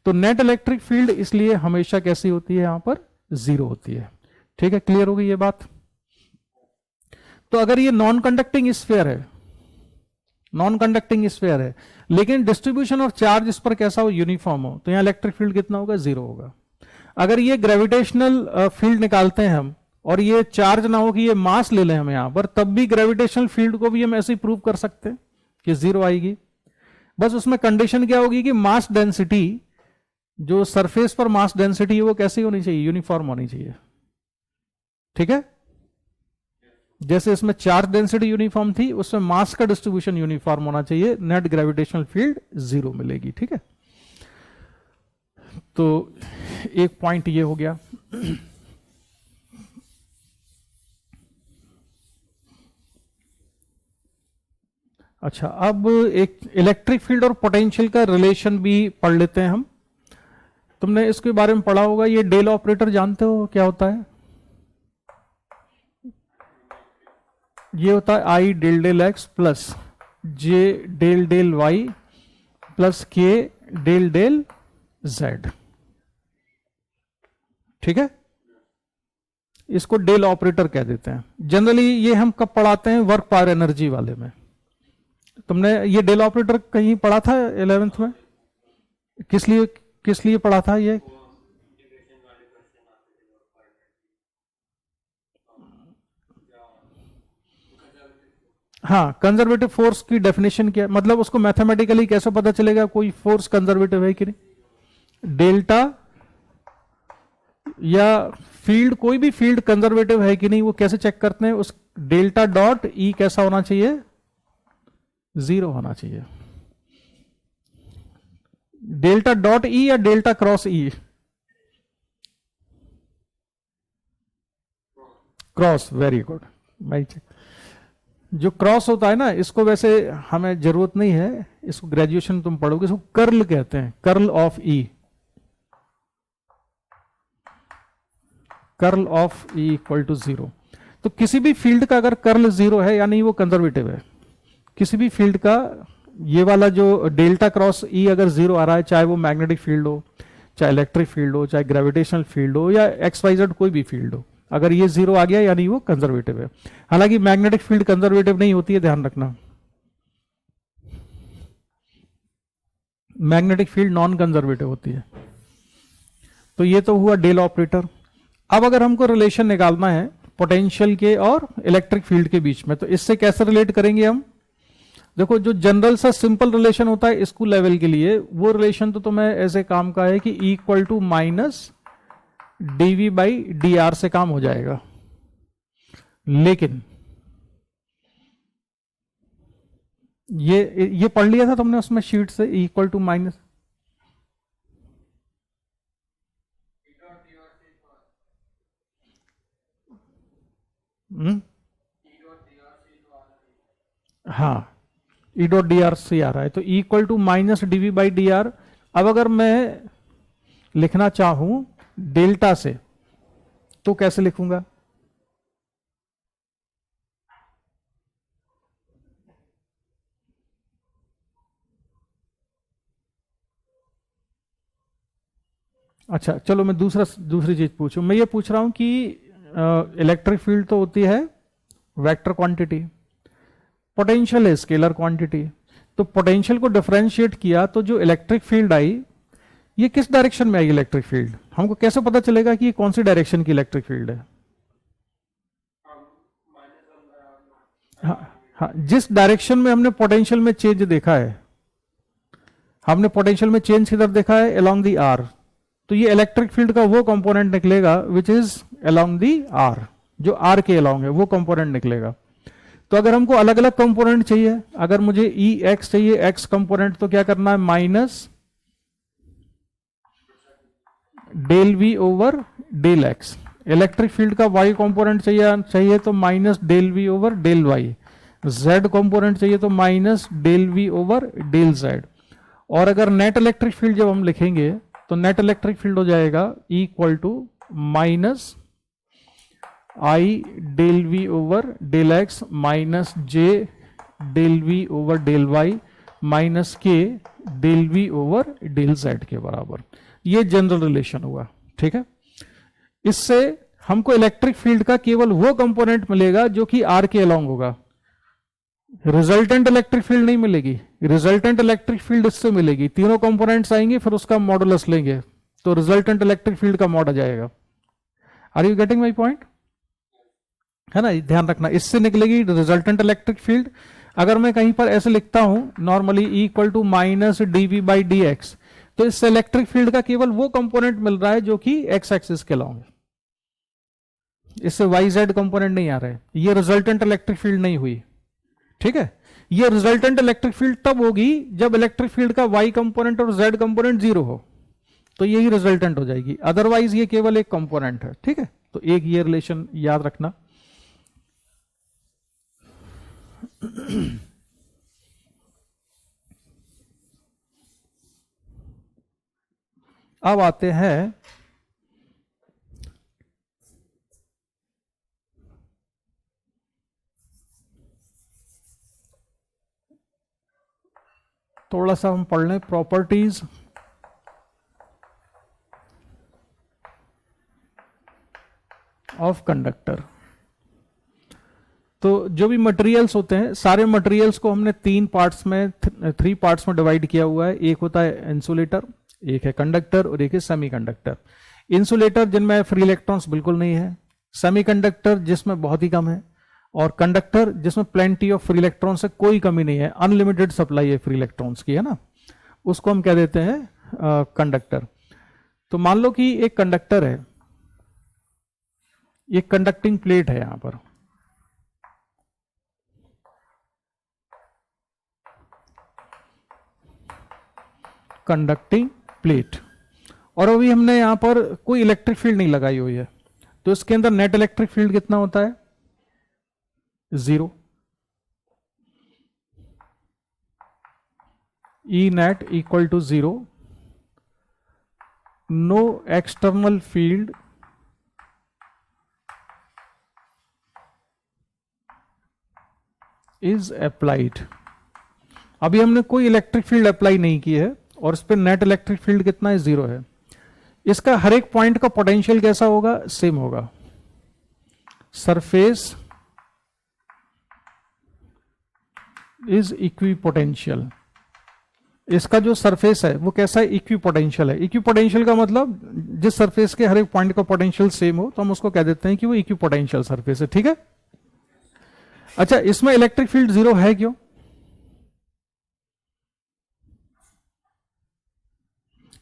तो नेट इलेक्ट्रिक फील्ड इसलिए हमेशा कैसी होती है, यहां पर 0 होती है। ठीक है, क्लियर हो गई ये बात? तो अगर ये नॉन कंडक्टिंग स्फीयर है, नॉन कंडक्टिंग स्फीयर है, लेकिन डिस्ट्रीब्यूशन ऑफ चार्ज इस पर कैसा हो, यूनिफॉर्म हो, तो यहाँ इलेक्ट्रिक फील्ड कितना होगा, जीरो होगा। अगर ये ग्रेविटेशनल फील्ड निकालते हैं हम और ये चार्ज ना हो कि ये मास ले लें हम यहां पर, तब भी ग्रेविटेशनल फील्ड को भी हम ऐसे ही प्रूव कर सकते हैं कि जीरो आएगी। बस उसमें कंडीशन क्या होगी कि मास डेंसिटी, जो सरफेस पर मास डेंसिटी है वो कैसी होनी चाहिए, यूनिफॉर्म होनी चाहिए। ठीक है, जैसे इसमें चार्ज डेंसिटी यूनिफॉर्म थी, उसमें मास का डिस्ट्रीब्यूशन यूनिफॉर्म होना चाहिए, नेट ग्रेविटेशनल फील्ड जीरो मिलेगी। ठीक है, तो एक पॉइंट ये हो गया। अच्छा, अब एक इलेक्ट्रिक फील्ड और पोटेंशियल का रिलेशन भी पढ़ लेते हैं हम। तुमने इसके बारे में पढ़ा होगा, ये डेल ऑपरेटर जानते हो क्या होता है? ये होता है आई डेल डेल एक्स प्लस जे डेल डेल वाई प्लस के डेल डेल जेड। ठीक है, इसको डेल ऑपरेटर कह देते हैं। जनरली ये हम कब पढ़ाते हैं, वर्क पावर एनर्जी वाले में। तुमने ये डेल ऑपरेटर कहीं पढ़ा था 11th में? किस लिए पढ़ा था ये? हाँ, कंजर्वेटिव फोर्स की डेफिनेशन क्या, मतलब उसको मैथमेटिकली कैसे पता चलेगा कोई फोर्स कंजर्वेटिव है कि नहीं? डेल्टा या फील्ड, कोई भी फील्ड कंजर्वेटिव है कि नहीं, वो कैसे चेक करते हैं? उस डेल्टा डॉट ई कैसा होना चाहिए, जीरो होना चाहिए। डेल्टा डॉट ई या डेल्टा क्रॉस ई? क्रॉस, वेरी गुड भाई। जो क्रॉस होता है ना, इसको वैसे हमें जरूरत नहीं है, इसको ग्रेजुएशन तुम पढ़ोगे, इसको कर्ल कहते हैं, curl of E. Curl of E equal to zero. तो किसी भी फील्ड का अगर कर्ल जीरो है यानी वो कंजर्वेटिव है। किसी भी फील्ड का ये वाला जो डेल्टा क्रॉस ई अगर जीरो आ रहा है, चाहे वो मैग्नेटिक फील्ड हो, चाहे इलेक्ट्रिक फील्ड हो, चाहे ग्रेविटेशनल फील्ड हो, या एक्स वाई जेड कोई भी फील्ड हो, अगर ये जीरो आ गया यानी वो कंजर्वेटिव है। हालांकि मैग्नेटिक फील्ड कंजर्वेटिव नहीं होती है, ध्यान रखना। मैग्नेटिक फील्ड नॉन कंजर्वेटिव होती है। तो ये तो हुआ डेल ऑपरेटर। अब अगर हमको रिलेशन निकालना है पोटेंशियल के और इलेक्ट्रिक फील्ड के बीच में, तो इससे कैसे रिलेट करेंगे हम? देखो, जो जनरल सा सिंपल रिलेशन होता है स्कूल लेवल के लिए, वो रिलेशन तो तुम्हें ऐसे काम का है कि E equal to minus DV by D R से काम हो जाएगा। लेकिन ये पढ़ लिया था तुमने उसमें शीट से, ई इक्वल टू माइनस, हाँ, ई डॉट डी आर से आ रहा है, तो E equal to minus DV by D R. अब अगर मैं लिखना चाहूं डेल्टा से, तो कैसे लिखूंगा? अच्छा चलो, मैं दूसरी चीज पूछूं। मैं ये पूछ रहा हूं कि इलेक्ट्रिक फील्ड तो होती है वेक्टर क्वांटिटी, पोटेंशियल है स्केलर क्वांटिटी। तो पोटेंशियल को डिफरेंशिएट किया तो जो इलेक्ट्रिक फील्ड आई, ये किस डायरेक्शन में आई इलेक्ट्रिक फील्ड? हमको कैसे पता चलेगा कि ये कौन सी डायरेक्शन की इलेक्ट्रिक फील्ड है? हाँ, हाँ, जिस डायरेक्शन में हमने पोटेंशियल में चेंज देखा है, हमने पोटेंशियल में चेंज किधर देखा है? Along the R. तो ये इलेक्ट्रिक फील्ड का वो कंपोनेंट निकलेगा which is along the R, जो आर के अलोंग है वो कंपोनेंट निकलेगा। तो अगर हमको अलग अलग कंपोनेंट चाहिए, अगर मुझे ई एक्स चाहिए एक्स कंपोनेंट, तो क्या करना है? Minus del V over del X. Electric field का वाई कंपोनेंट चाहिए तो minus del V over del Y. Z component चाहिए तो minus del V over del Z. और अगर नेट इलेक्ट्रिक फील्ड जब हम लिखेंगे तो नेट इलेक्ट्रिक फील्ड हो जाएगा E equal to minus I del V over del X minus J del V over del Y minus K del V over del Z के बराबर। ये जनरल रिलेशन हुआ। ठीक है, इससे हमको इलेक्ट्रिक फील्ड का केवल वो कंपोनेंट मिलेगा जो कि आर के अलोंग होगा। रिजल्टेंट इलेक्ट्रिक फील्ड नहीं मिलेगी, रिजल्टेंट इलेक्ट्रिक फील्ड इससे मिलेगी, तीनों कंपोनेंट्स आएंगे फिर उसका मॉडुलस लेंगे तो रिजल्टेंट इलेक्ट्रिक फील्ड का मॉड आ जाएगा। Are you getting my point? है ना, ध्यान रखना, इससे निकलेगी रिजल्टेंट इलेक्ट्रिक फील्ड। अगर मैं कहीं पर ऐसे लिखता हूं normally equal to minus DV by d x, तो इससे इलेक्ट्रिक फील्ड का केवल वो कंपोनेंट मिल रहा है जो कि एक्स एक्सिस के लॉन्ग है, इससे वाई जेड कंपोनेंट नहीं आ रहा है, ये रिजल्टेंट इलेक्ट्रिक फील्ड नहीं हुई। ठीक है, ये रिजल्टेंट इलेक्ट्रिक फील्ड तब होगी जब इलेक्ट्रिक फील्ड का वाई कंपोनेंट और जेड कंपोनेंट जीरो हो, तो यही रिजल्टेंट हो जाएगी, अदरवाइज ये केवल एक कंपोनेंट है। ठीक है, तो एक ये रिलेशन याद रखना। अब आते हैं थोड़ा सा हम पढ़ लें प्रॉपर्टीज ऑफ कंडक्टर। तो जो भी मटेरियल्स होते हैं, सारे मटेरियल्स को हमने तीन पार्ट्स में, थ्री पार्ट्स में डिवाइड किया हुआ है। एक होता है इंसुलेटर, एक है कंडक्टर और एक है सेमीकंडक्टर। इंसुलेटर जिनमें फ्री इलेक्ट्रॉन्स बिल्कुल नहीं है, सेमीकंडक्टर जिसमें बहुत ही कम है, और कंडक्टर जिसमें प्लेंटी ऑफ फ्री इलेक्ट्रॉन्स है, कोई कमी नहीं है, अनलिमिटेड सप्लाई है फ्री इलेक्ट्रॉन्स की, है ना, उसको हम कह देते हैं कंडक्टर। तो मान लो कि एक कंडक्टर है, एक कंडक्टिंग प्लेट है यहां पर, कंडक्टिंग प्लेट, और अभी हमने यहां पर कोई इलेक्ट्रिक फील्ड नहीं लगाई हुई है, तो इसके अंदर नेट इलेक्ट्रिक फील्ड कितना होता है? Zero. E net equal to zero, no external field is applied. अभी हमने कोई इलेक्ट्रिक फील्ड अप्लाई नहीं की है और इस पर नेट इलेक्ट्रिक फील्ड कितना है? जीरो है। इसका हर एक पॉइंट का पोटेंशियल कैसा होगा? सेम होगा। Surface is equipotential. इसका जो सरफेस है वो कैसा है? इक्विपोटेंशियल है। इक्विपोटेंशियल का मतलब जिस सरफेस के हर एक पॉइंट का पोटेंशियल सेम हो तो हम उसको कह देते हैं कि वो इक्विपोटेंशियल सरफेस है। ठीक है, अच्छा इसमें इलेक्ट्रिक फील्ड जीरो है क्यों?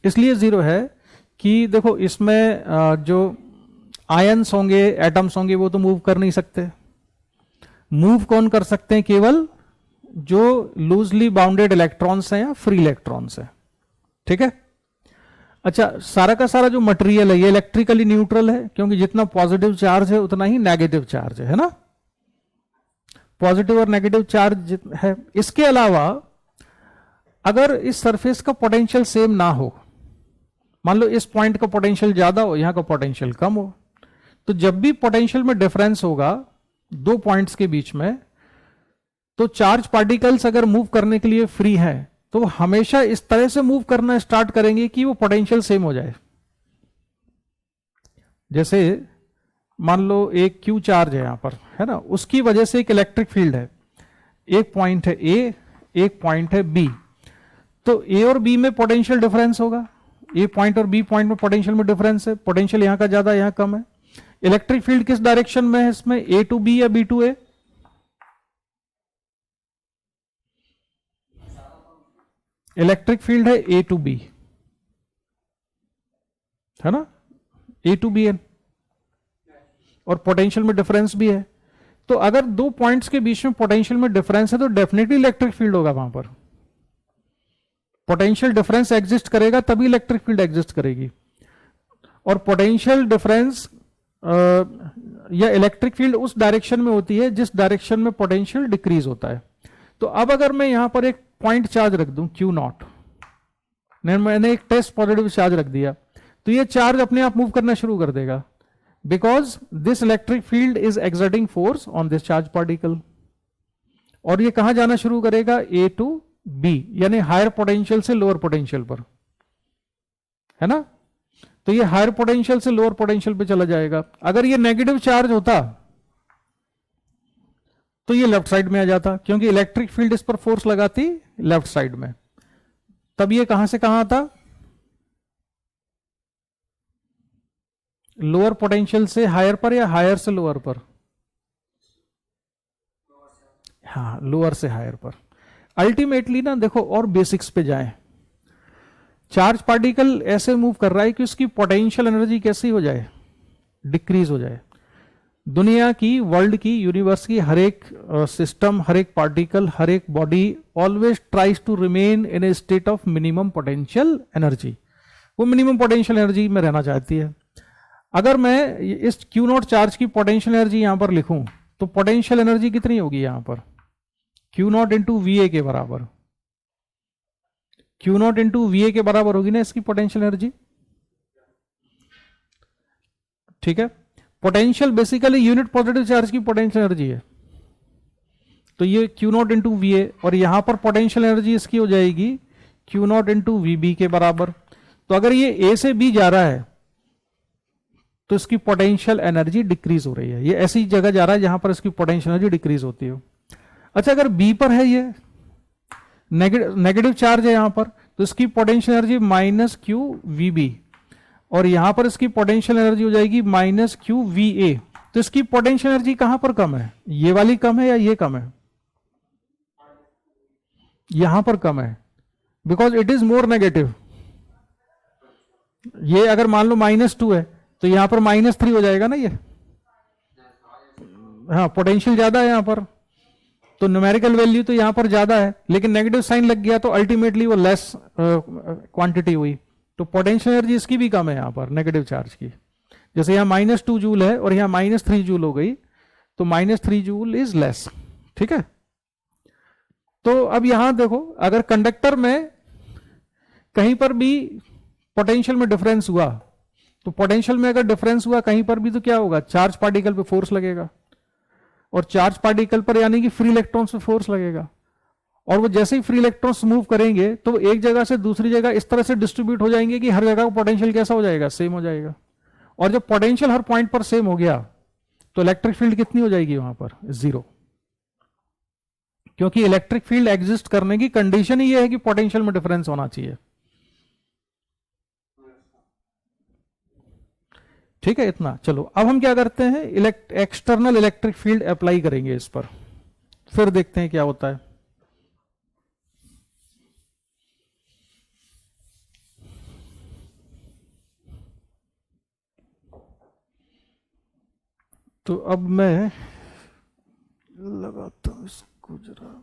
इसलिए जीरो है कि देखो इसमें जो आयन्स होंगे, एटम्स होंगे, वो तो मूव कर नहीं सकते। मूव कौन कर सकते हैं? केवल जो लूजली बाउंडेड इलेक्ट्रॉन्स हैं या फ्री इलेक्ट्रॉन्स हैं। ठीक है, अच्छा सारा का सारा जो मटेरियल है ये इलेक्ट्रिकली न्यूट्रल है, क्योंकि जितना पॉजिटिव चार्ज है उतना ही नेगेटिव चार्ज है ना, पॉजिटिव और नेगेटिव चार्ज है। इसके अलावा अगर इस सरफेस का पोटेंशियल सेम ना हो, मान लो इस पॉइंट का पोटेंशियल ज्यादा हो, यहां का पोटेंशियल कम हो, तो जब भी पोटेंशियल में डिफरेंस होगा दो पॉइंट्स के बीच में, तो चार्ज पार्टिकल्स अगर मूव करने के लिए फ्री हैं तो वो हमेशा इस तरह से मूव करना स्टार्ट करेंगे कि वो पोटेंशियल सेम हो जाए। जैसे मान लो एक क्यू चार्ज है यहां पर, है ना, उसकी वजह से एक इलेक्ट्रिक फील्ड है, एक पॉइंट है ए, एक पॉइंट है बी, तो ए और बी में पोटेंशियल डिफरेंस होगा, ए पॉइंट और बी पॉइंट में पोटेंशियल में डिफरेंस है, पोटेंशियल यहां का ज्यादा यहां कम है। इलेक्ट्रिक फील्ड किस डायरेक्शन में है इसमें? ए टू बी या B to A? Electric field है ए टू बी, है ना, ए टू बी एन, और पोटेंशियल में डिफरेंस भी है। तो अगर दो पॉइंट्स के बीच में पोटेंशियल में डिफरेंस है तो डेफिनेटली इलेक्ट्रिक फील्ड होगा वहां पर। पोटेंशियल डिफरेंस एग्जिस्ट करेगा तभी इलेक्ट्रिक फील्ड एग्जिस्ट करेगी, और पोटेंशियल डिफरेंस या इलेक्ट्रिक फील्ड उस डायरेक्शन में होती है जिस डायरेक्शन में पोटेंशियल डिक्रीज होता है। तो अब अगर मैं यहां पर एक पॉइंट चार्ज रख दूं क्यू नॉट, मैंने एक टेस्ट पॉजिटिव चार्ज रख दिया, तो ये चार्ज अपने आप मूव करना शुरू कर देगा, because this electric field is exerting force on this charge particle, और ये कहां जाना शुरू करेगा? ए टू बी, यानी हायर पोटेंशियल से लोअर पोटेंशियल पर, है ना, तो ये हायर पोटेंशियल से लोअर पोटेंशियल पे चला जाएगा। अगर ये नेगेटिव चार्ज होता तो ये लेफ्ट साइड में आ जाता, क्योंकि इलेक्ट्रिक फील्ड इस पर फोर्स लगाती लेफ्ट साइड में। तब ये कहां से कहां आता, लोअर पोटेंशियल से हायर पर या हायर से लोअर पर? हाँ, लोअर से हायर पर। अल्टीमेटली ना देखो, और बेसिक्स पे जाएं, चार्ज पार्टिकल ऐसे मूव कर रहा है कि उसकी पोटेंशियल एनर्जी कैसी हो जाए, डिक्रीज हो जाए। दुनिया की, वर्ल्ड की, यूनिवर्स की हर एक सिस्टम, हर एक पार्टिकल, हर एक body always tries to remain in a state of minimum potential energy. वो मिनिमम पोटेंशियल एनर्जी में रहना चाहती है। अगर मैं इस क्यू नॉट चार्ज की पोटेंशियल एनर्जी यहां पर लिखूं तो पोटेंशियल एनर्जी कितनी होगी यहां पर, Q naught into V A के बराबर। Q naught into V A के बराबर होगी ना इसकी पोटेंशियल एनर्जी, ठीक है। Potential basically unit positive charge की पोटेंशियल एनर्जी है, तो ये Q naught into V A, और यहां पर पोटेंशियल एनर्जी इसकी हो जाएगी Q naught into V B के बराबर। तो अगर ये ए से बी जा रहा है तो इसकी पोटेंशियल एनर्जी डिक्रीज हो रही है, ये ऐसी जगह जा रहा है जहां पर इसकी पोटेंशियल एनर्जी डिक्रीज होती हो। अच्छा, अगर बी पर है, ये नेगेटिव चार्ज है यहां पर, तो इसकी potential energy minus Q V B, और यहां पर इसकी पोटेंशियल एनर्जी हो जाएगी माइनस क्यू वी ए। तो इसकी पोटेंशियल एनर्जी कहां पर कम है, ये वाली कम है या ये कम है? यहां पर कम है, because it is more negative. ये अगर मान लो -2 है तो यहां पर -3 हो जाएगा ना ये, हाँ, पोटेंशियल ज्यादा है यहां पर, तो न्यूमेरिकल वैल्यू तो यहां पर ज्यादा है, लेकिन नेगेटिव साइन लग गया तो अल्टीमेटली वो लेस क्वांटिटी हुई। तो पोटेंशियल एनर्जी इसकी भी कम है यहां पर नेगेटिव चार्ज की। जैसे यहां -2 जूल है और यहां -3 जूल हो गई, तो -3 जूल इज लेस, ठीक है। तो अब यहां देखो, अगर कंडक्टर में कहीं पर भी पोटेंशियल में डिफरेंस हुआ, तो पोटेंशियल में अगर डिफरेंस हुआ कहीं पर भी, तो क्या होगा, चार्ज पार्टिकल पे फोर्स लगेगा, और चार्ज पार्टिकल पर यानी कि फ्री इलेक्ट्रॉन्स पे फोर्स लगेगा, और वो जैसे ही फ्री इलेक्ट्रॉन्स मूव करेंगे तो एक जगह से दूसरी जगह इस तरह से डिस्ट्रीब्यूट हो जाएंगे कि हर जगह का पोटेंशियल कैसा हो जाएगा, सेम हो जाएगा। और जब पोटेंशियल हर पॉइंट पर सेम हो गया तो इलेक्ट्रिक फील्ड कितनी हो जाएगी वहां पर, 0, क्योंकि इलेक्ट्रिक फील्ड एग्जिस्ट करने की कंडीशन ही यह है कि पोटेंशियल में डिफरेंस होना चाहिए, ठीक है। इतना चलो, अब हम क्या करते हैं, एक्सटर्नल इलेक्ट्रिक फील्ड अप्लाई करेंगे इस पर, फिर देखते हैं क्या होता है। तो अब मैं लगाता हूं इसको जरा,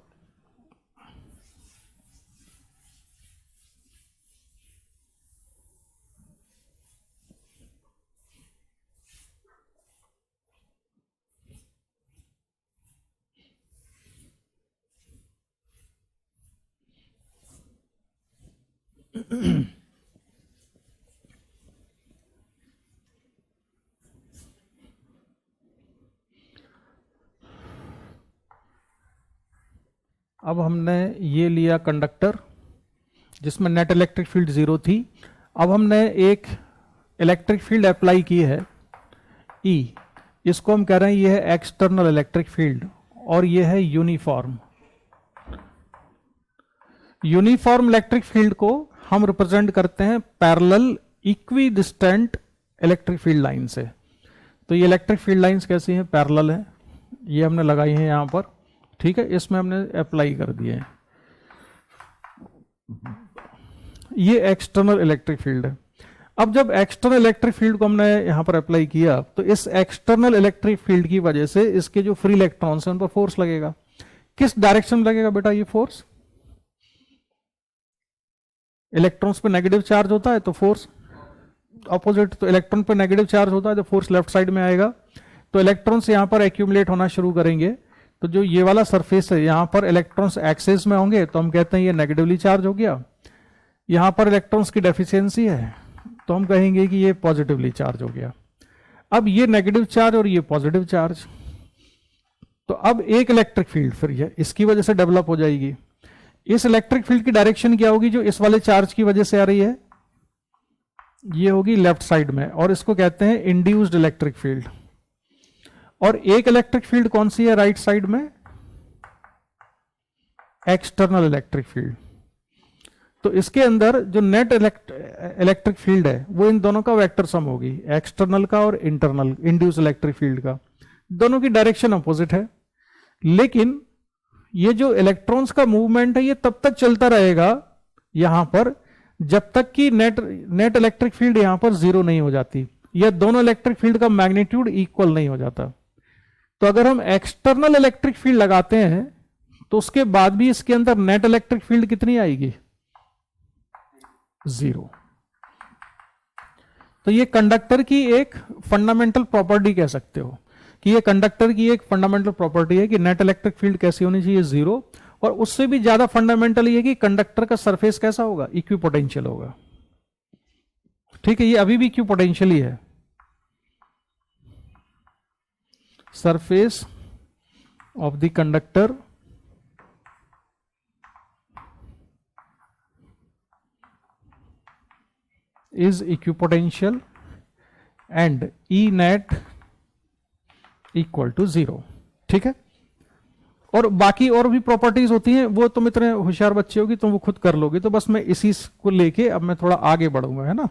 अब हमने ये लिया कंडक्टर जिसमें नेट इलेक्ट्रिक फील्ड 0 थी। अब हमने एक इलेक्ट्रिक फील्ड अप्लाई की है E, इसको हम कह रहे हैं ये है एक्सटर्नल इलेक्ट्रिक फील्ड, और ये है यूनिफॉर्म। यूनिफॉर्म इलेक्ट्रिक फील्ड को हम रिप्रेजेंट करते हैं parallel equi distant electric field line से। तो ये इलेक्ट्रिक फील्ड लाइंस कैसी हैं, पैरेलल है, ये हमने लगाई हैं यहां पर, ठीक है, इसमें हमने अप्लाई कर दिए हैं। ये एक्सटर्नल इलेक्ट्रिक फील्ड है। अब जब एक्सटर्नल इलेक्ट्रिक फील्ड को हमने यहां पर अप्लाई किया तो इस एक्सटर्नल इलेक्ट्रिक फील्ड की वजह से इसके जो फ्री इलेक्ट्रॉन्स हैं उन पर फोर्स लगेगा। किस डायरेक्शन में लगेगा बेटा ये फोर्स, इलेक्ट्रॉन्स पे नेगेटिव चार्ज होता है तो फोर्स ऑपोजिट, तो इलेक्ट्रॉन पे नेगेटिव चार्ज होता है तो फोर्स लेफ्ट साइड में आएगा। तो इलेक्ट्रॉन्स यहां पर एक्यूमुलेट होना शुरू करेंगे, तो जो ये वाला सरफेस है यहां पर इलेक्ट्रॉन्स एक्सेस में होंगे तो हम कहते हैं ये नेगेटिवली चार्ज हो गया। यहां पर इलेक्ट्रॉन्स की डेफिशिएंसी है तो हम कहेंगे कि ये पॉजिटिवली चार्ज हो गया। अब ये नेगेटिव चार्ज और ये पॉजिटिव चार्ज, तो अब एक इलेक्ट्रिक फील्ड फिर ये इसकी वजह से डेवलप हो जाएगी। इस इलेक्ट्रिक फील्ड की डायरेक्शन क्या होगी, जो इस वाले चार्ज की वजह से आ रही है, ये होगी लेफ्ट साइड में, और इसको कहते हैं इंड्यूस्ड इलेक्ट्रिक फील्ड। और एक इलेक्ट्रिक फील्ड कौन सी है राइट साइड में, एक्सटर्नल इलेक्ट्रिक फील्ड। तो इसके अंदर जो नेट इलेक्ट्रिक फील्ड है वो इन दोनों का वेक्टर सम होगी, एक्सटर्नल का और इंटरनल इंड्यूस इलेक्ट्रिक फील्ड का। दोनों की डायरेक्शन अपोजिट है, लेकिन ये जो इलेक्ट्रॉन्स का मूवमेंट है ये तब तक चलता रहेगा यहां पर जब तक कि नेट इलेक्ट्रिक फील्ड यहां पर जीरो नहीं हो जाती, या दोनों इलेक्ट्रिक फील्ड का मैग्नीट्यूड इक्वल नहीं हो जाता। तो अगर हम एक्सटर्नल इलेक्ट्रिक फील्ड लगाते हैं तो उसके बाद भी इसके अंदर नेट इलेक्ट्रिक फील्ड कितनी आएगी? जीरो। तो ये कंडक्टर की एक फंडामेंटल प्रॉपर्टी कह सकते हो कि ये कंडक्टर की एक फंडामेंटल प्रॉपर्टी है कि नेट इलेक्ट्रिक फील्ड कैसी होनी चाहिए? जीरो। और उससे भी ज्यादा फंडामेंटल ये कि कंडक्टर का सरफेस कैसा होगा? इक्विपोटेंशियल होगा। ठीक है, ये अभी भी इक्विपोटेंशियल ही है। Surface of the conductor is equipotential and E net equal to zero. ठीक है, और बाकी और भी प्रॉपर्टीज होती हैं, वो तुम इतने होशियार बच्चे होगी तुम वो खुद कर लोगे। तो बस मैं इसी को लेके अब मैं थोड़ा आगे बढ़ूंगा, है ना।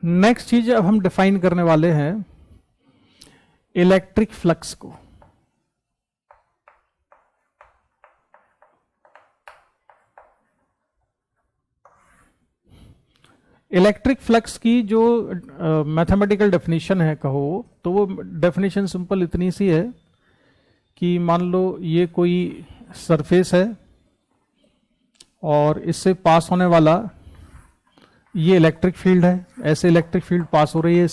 नेक्स्ट चीज अब हम डिफाइन करने वाले हैं इलेक्ट्रिक फ्लक्स को। इलेक्ट्रिक फ्लक्स की जो मैथमेटिकल डेफिनेशन है कहो तो वो डेफिनेशन सिंपल इतनी सी है कि मान लो ये कोई सरफेस है और इससे पास होने वाला ये इलेक्ट्रिक फील्ड है, ऐसे इलेक्ट्रिक फील्ड पास हो रही है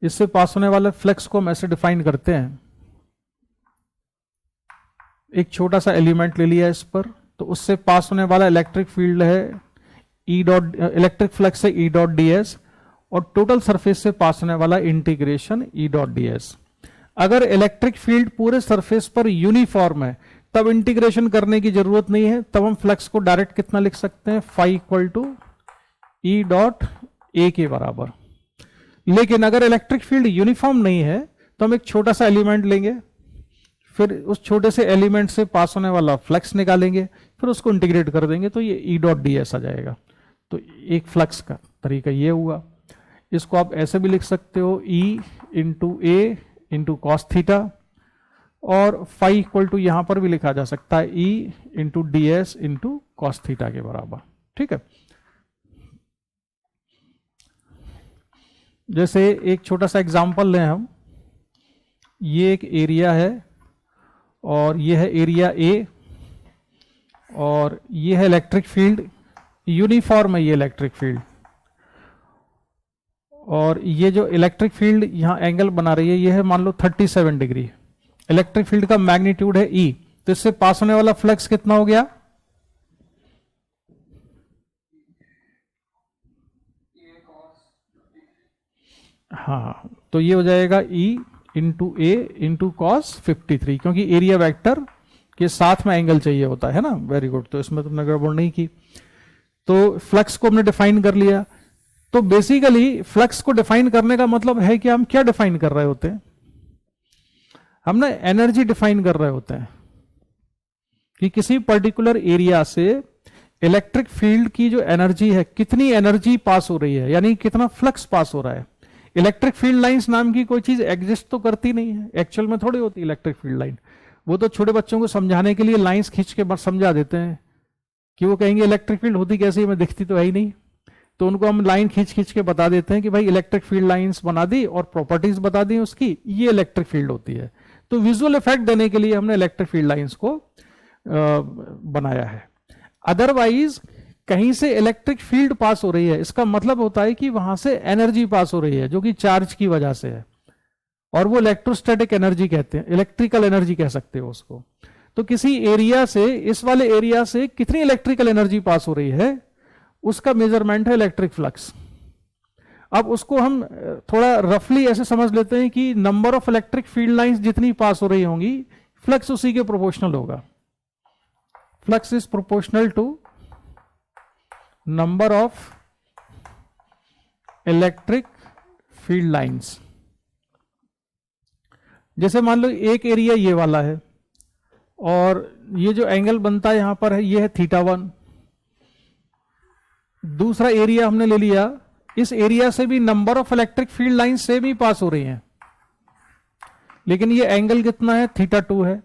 इससे पास होने वाले फ्लक्स को हम ऐसे डिफाइन करते हैं। एक छोटा सा एलिमेंट ले लिया इस पर, तो उससे पास होने वाला इलेक्ट्रिक फील्ड है ई डॉट, इलेक्ट्रिक फ्लक्स है ई डॉट डी एस, और टोटल सरफेस से पास होने वाला इंटीग्रेशन ई डॉट डी एस। अगर इलेक्ट्रिक फील्ड पूरे सरफेस पर यूनिफॉर्म है तब इंटीग्रेशन करने की जरूरत नहीं है, तब हम फ्लक्स को डायरेक्ट कितना लिख सकते हैं? Phi equal to E dot A के बराबर। लेकिन अगर इलेक्ट्रिक फील्ड यूनिफॉर्म नहीं है तो हम एक छोटा सा एलिमेंट लेंगे, फिर उस छोटे से एलिमेंट से पास होने वाला फ्लक्स निकालेंगे, फिर उसको इंटीग्रेट कर देंगे तो ये ई डॉट डी एस आ जाएगा। तो एक फ्लक्स का तरीका ये हुआ। इसको आप ऐसे भी लिख सकते हो ई इंटू ए इंटू कॉस थीटा, और फाई इक्वल टू यहां पर भी लिखा जा सकता है E into D S into cos theta के बराबर। ठीक है, जैसे एक छोटा सा एग्जांपल लें हम, ये एक एरिया है और ये है एरिया ए, और ये है इलेक्ट्रिक फील्ड, यूनिफॉर्म है ये इलेक्ट्रिक फील्ड, और ये जो इलेक्ट्रिक फील्ड यहां एंगल बना रही है ये है मान लो 37 डिग्री। इलेक्ट्रिक फील्ड का मैग्नीट्यूड है ई, तो इससे पास होने वाला फ्लक्स कितना हो गया? हाँ, तो ये हो जाएगा ई इंटू ए इंटू कॉस 53, क्योंकि एरिया वेक्टर के साथ में एंगल चाहिए होता है ना। वेरी गुड, तो इसमें तुमने गड़बड़ नहीं की। तो फ्लक्स को हमने डिफाइन कर लिया। तो बेसिकली फ्लक्स को डिफाइन करने का मतलब है कि हम क्या डिफाइन कर रहे होते हैं? हम ना एनर्जी डिफाइन कर रहे होते हैं कि किसी पर्टिकुलर एरिया से इलेक्ट्रिक फील्ड की जो एनर्जी है, कितनी एनर्जी पास हो रही है, यानी कितना फ्लक्स पास हो रहा है। इलेक्ट्रिक फील्ड लाइंस नाम की कोई चीज एग्जिस्ट तो करती नहीं है, एक्चुअल में थोड़ी होती इलेक्ट्रिक फील्ड लाइन। वो तो छोटे बच्चों को समझाने के लिए लाइंस खींच के बस समझा देते हैं कि वो कहेंगे इलेक्ट्रिक फील्ड होती कैसी है, मैं दिखती तो है ही नहीं। तो उनको हम लाइन खींच खींच के बता देते हैं कि भाई इलेक्ट्रिक फील्ड लाइंस बना दी और प्रॉपर्टीज बता दी उसकी, ये इलेक्ट्रिक फील्ड होती है। तो विजुअल इफेक्ट देने के लिए हमने इलेक्ट्रिक फील्ड लाइंस को बनाया है। अदरवाइज कहीं से इलेक्ट्रिक फील्ड पास हो रही है, इसका मतलब होता है कि वहां से एनर्जी पास हो रही है जो कि चार्ज की वजह से है, और वो इलेक्ट्रोस्टैटिक एनर्जी कहते हैं, इलेक्ट्रिकल एनर्जी कह सकते हो उसको। तो किसी एरिया से, इस वाले एरिया से कितनी इलेक्ट्रिकल एनर्जी पास हो रही है, उसका मेजरमेंट है इलेक्ट्रिक फ्लक्स। अब उसको हम थोड़ा रफली ऐसे समझ लेते हैं कि number of electric field lines जितनी पास हो रही होंगी, फ्लक्स उसी के प्रोपोर्शनल होगा. Flux is proportional to number of electric field lines. जैसे मान लो एक एरिया ये वाला है और ये जो एंगल बनता है यहां पर है, ये है θ1. दूसरा एरिया हमने ले लिया, इस एरिया से भी number of electric field line same ही पास हो रही हैं, लेकिन ये एंगल कितना है, θ2 है.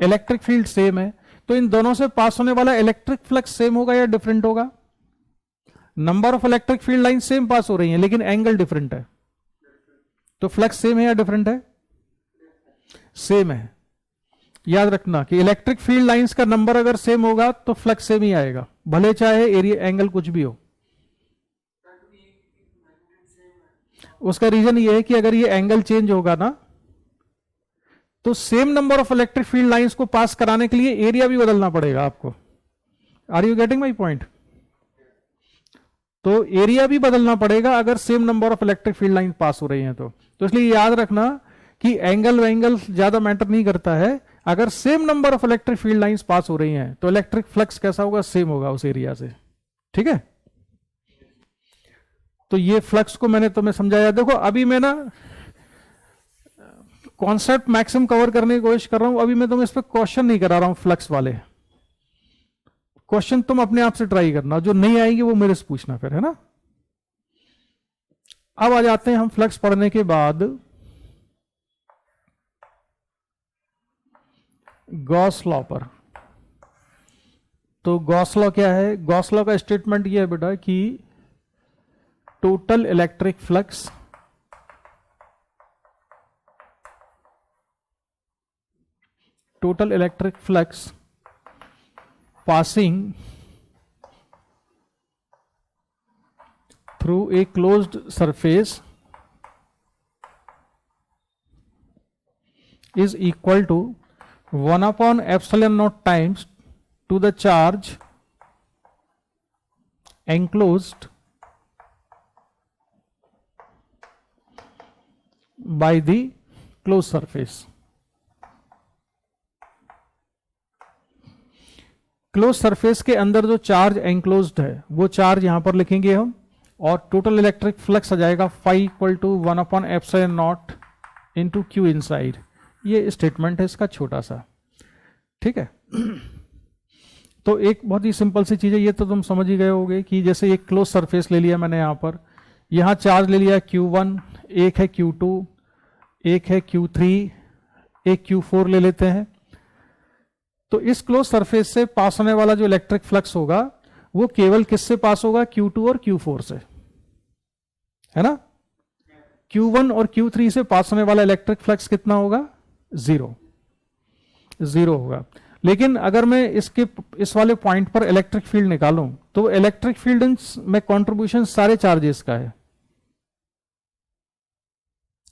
इलेक्ट्रिक फील्ड सेम है, तो इन दोनों से पास होने वाला इलेक्ट्रिक फ्लक्स सेम होगा या डिफरेंट होगा? Number of electric field line same पास हो रही हैं, लेकिन एंगल डिफरेंट है, तो फ्लक्स सेम है या डिफरेंट है? सेम है. याद रखना कि इलेक्ट्रिक फील्ड लाइंस का नंबर अगर सेम होगा तो फ्लक्स सेम ही आएगा, भले चाहे एरिया एंगल कुछ भी हो. उसका रीजन ये है कि अगर ये एंगल चेंज होगा ना, तो same number of electric field lines को पास कराने के लिए एरिया भी बदलना पड़ेगा आपको. Are you getting my point? तो एरिया भी बदलना पड़ेगा अगर same number of electric field line पास हो रही हैं तो इसलिए याद रखना कि एंगल ज्यादा मैटर नहीं करता है. अगर same number of electric field lines पास हो रही हैं तो इलेक्ट्रिक फ्लक्स कैसा होगा, सेम होगा उस एरिया से. ठीक है, तो ये फ्लक्स को मैंने तुम्हें समझाया. देखो अभी मैं ना कॉन्सेप्ट मैक्सिमम कवर करने की कोशिश कर रहा हूं, अभी मैं तुम्हें इस पर क्वेश्चन नहीं करा रहा हूं. फ्लक्स वाले क्वेश्चन तुम अपने आप से ट्राई करना, जो नहीं आएंगे वो मेरे से पूछना फिर, है ना. अब आ जाते हैं हम फ्लक्स पढ़ने के बाद गॉस लॉ पर. तो गॉस लॉ क्या है? गॉस लॉ का स्टेटमेंट ये है बेटा कि total electric flux passing through a closed surface is equal to 1 upon epsilon naught times to the charge enclosed by the closed surface. Close surface के अंदर जो चार्ज एंक्लोज्ड है वो चार्ज यहां पर लिखेंगे हम, और टोटल इलेक्ट्रिक फ्लक्स आ जाएगा phi equal to 1 upon epsilon naught into Q inside. ये स्टेटमेंट है इसका छोटा सा. ठीक है, तो एक बहुत ही सिंपल सी चीज है, ये तो तुम समझ ही गए होगे कि जैसे एक क्लोज सरफेस ले लिया मैंने, यहां चार्ज ले लिया Q1, एक है Q2, एक है Q3, एक Q4 ले लेते हैं. तो इस क्लोज सरफेस से पास होने वाला जो इलेक्ट्रिक फ्लक्स होगा वो केवल किससे पास होगा? Q2 और Q4 से, है ना. Q1 और Q3 से पास होने वाला इलेक्ट्रिक फ्लक्स कितना होगा? जीरो होगा. लेकिन अगर मैं इस वाले पॉइंट पर इलेक्ट्रिक फील्ड निकालूं तो इलेक्ट्रिक फील्ड में कंट्रीब्यूशन सारे चार्जेस का है.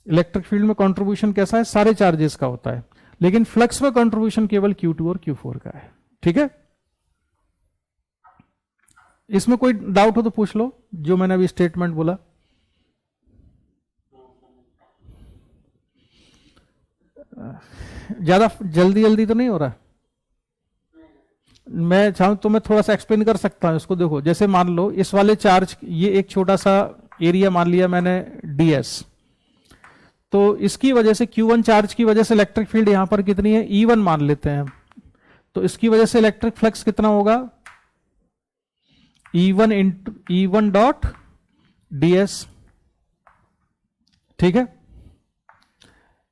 इलेक्ट्रिक फील्ड में कंट्रीब्यूशन कैसा है? सारे चार्जेस का होता है, लेकिन फ्लक्स में कंट्रीब्यूशन केवल Q2 और Q4 का है. ठीक है, इसमें कोई डाउट हो तो पूछ लो, जो मैंने अभी स्टेटमेंट बोला. ज्यादा जल्दी तो नहीं हो रहा? मैं चाहूं तो मैं थोड़ा सा एक्सप्लेन कर सकता हूं इसको. देखो, जैसे मान लो इस वाले चार्ज, ये एक छोटा सा एरिया मान लिया मैंने ds, तो इसकी वजह से Q1 चार्ज की वजह से इलेक्ट्रिक फील्ड यहां पर कितनी है? E1 मान लेते हैं. तो इसकी वजह से इलेक्ट्रिक फ्लक्स कितना होगा? E1 dot ds. ठीक है,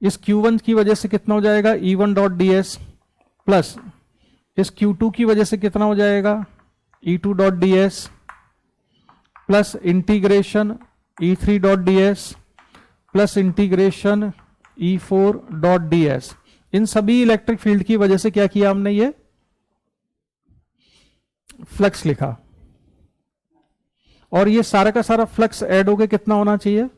इस Q1 की वजह से कितना हो जाएगा? E1 डॉट ds प्लस इस Q2 की वजह से कितना हो जाएगा? E2 dot ds plus integration E3 dot ds plus integration E4 dot ds. इन सभी इलेक्ट्रिक फील्ड की वजह से क्या किया हमने? ये फ्लक्स लिखा, और ये सारा का सारा फ्लक्स ऐड होके कितना होना चाहिए?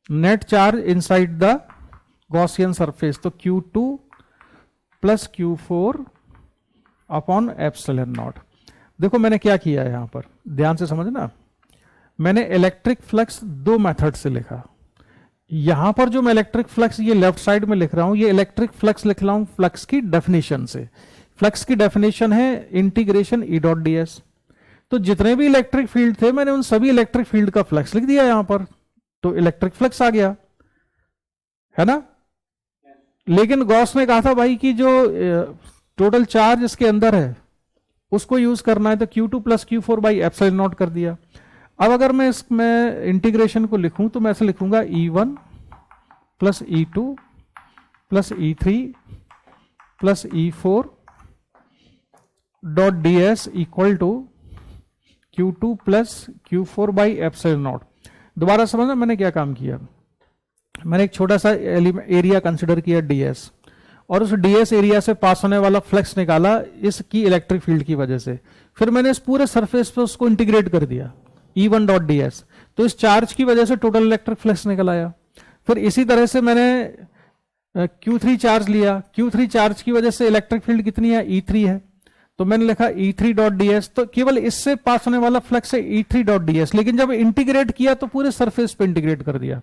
Net charge inside the Gaussian surface, तो Q2 plus Q4 upon epsilon not. देखो मैंने क्या किया है यहां पर, ध्यान से समझना. मैंने इलेक्ट्रिक फ्लक्स दो मेथड से लिखा। यहां पर जो मैं इलेक्ट्रिक फ्लक्स ये लेफ्ट साइड में लिख रहा हूं, ये इलेक्ट्रिक फ्लक्स लिख रहा हूं फ्लक्स की डेफिनेशन से। फ्लक्स की डेफिनेशन है इंटीग्रेशन ई डॉट डी एस। तो जितने भी इलेक्ट्रिक फील्ड थे मैंने उन सभी इलेक्ट्रिक फील्ड का फ्लक्स लिख दिया यहां पर, तो इलेक्ट्रिक फ्लक्स आ गया, है ना। लेकिन गॉस ने कहा था भाई कि जो टोटल चार्ज इसके अंदर है उसको यूज करना है, तो Q2 plus Q4 by epsilon not कर दिया। अब अगर मैं इसमें इंटीग्रेशन को लिखूं तो मैं ऐसे लिखूंगा E1 plus E2 plus E3 plus E4 dot d s equal to Q2 plus Q4 by epsilon naught. दोबारा समझना मैंने क्या काम किया। मैंने एक छोटा सा एरिया कंसिडर किया ds, और उस ds एरिया से पास होने वाला फ्लक्स निकाला इसकी इलेक्ट्रिक फील्ड की वजह से। फिर मैंने इस पूरे सरफेस पे उसको इंटीग्रेट कर दिया E1 डॉट ds, तो इस चार्ज की वजह से टोटल इलेक्ट्रिक फ्लक्स निकल आया। फिर इसी तरह से मैंने Q3 चार्ज लिया, Q3 चार्ज की वजह से इलेक्ट्रिक फील्ड कितनी है, E3 है, तो मैंने लिखा E3 डॉट ds, तो केवल इससे पास होने वाला फ्लक्स है E3 डॉट ds, लेकिन जब इंटीग्रेट किया तो पूरे सरफेस पे इंटीग्रेट कर दिया,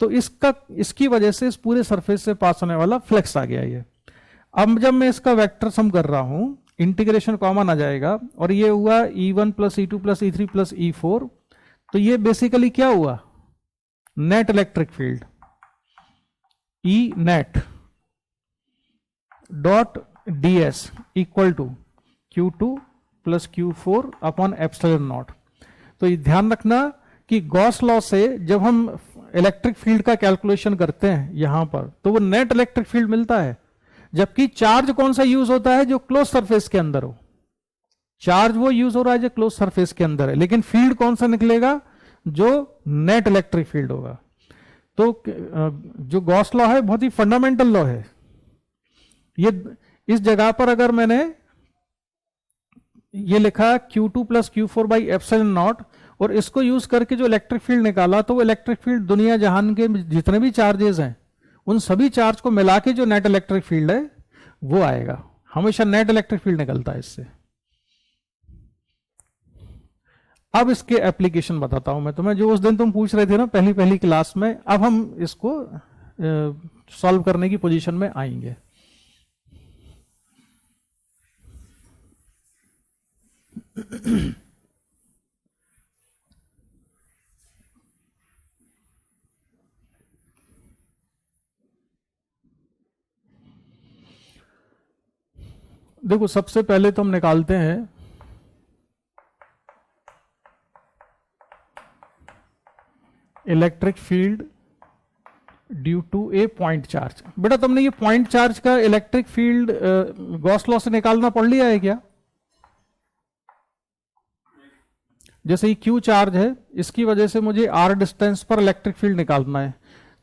तो इसकी वजह से इस पूरे सरफेस से पास होने वाला फ्लक्स आ गया ये। अब जब मैं इसका वेक्टर सम कर रहा हूं, इंटीग्रेशन कॉमन आ जाएगा, और ये हुआ E1 plus E2 plus E3 plus E4, तो ये बेसिकली क्या हुआ, net electric field E net dot ds equal to Q2 plus Q4 upon epsilon naught. तो ये ध्यान रखना कि गॉस लॉ से जब हम इलेक्ट्रिक फील्ड का कैलकुलेशन करते हैं यहां पर, तो वो नेट इलेक्ट्रिक फील्ड मिलता है, जबकि चार्ज कौन सा यूज होता है, जो क्लोज सरफेस के अंदर हो। चार्ज वो यूज हो रहा है जो क्लोज सरफेस के अंदर है, लेकिन फील्ड कौन सा निकलेगा, जो नेट इलेक्ट्रिक फील्ड होगा। तो जो गॉस लॉ है बहुत ही फंडामेंटल लॉ है ये। इस जगह पर अगर मैंने ये लिखा Q2 plus Q4 by epsilon not, और इसको यूज करके जो इलेक्ट्रिक फील्ड निकाला, तो वो इलेक्ट्रिक फील्ड दुनिया जहान के जितने भी चार्जेस हैं उन सभी चार्ज को मिला के जो नेट इलेक्ट्रिक फील्ड है वो आएगा। हमेशा नेट इलेक्ट्रिक फील्ड निकलता है इससे। अब इसके एप्लीकेशन बताता हूं मैं तुम्हें, जो उस दिन तुम पूछ रहे थे ना पहली पहली क्लास में। अब हम इसको सॉल्व करने की पोजीशन में आएंगे। देखो सबसे पहले तो हम निकालते हैं electric field due to a point charge. बेटा तुमने ये पॉइंट चार्ज का इलेक्ट्रिक फील्ड गॉस लॉ से निकालना पढ़ लिया है क्या? जैसे ये क्यू चार्ज है, इसकी वजह से मुझे आर डिस्टेंस पर इलेक्ट्रिक फील्ड निकालना है,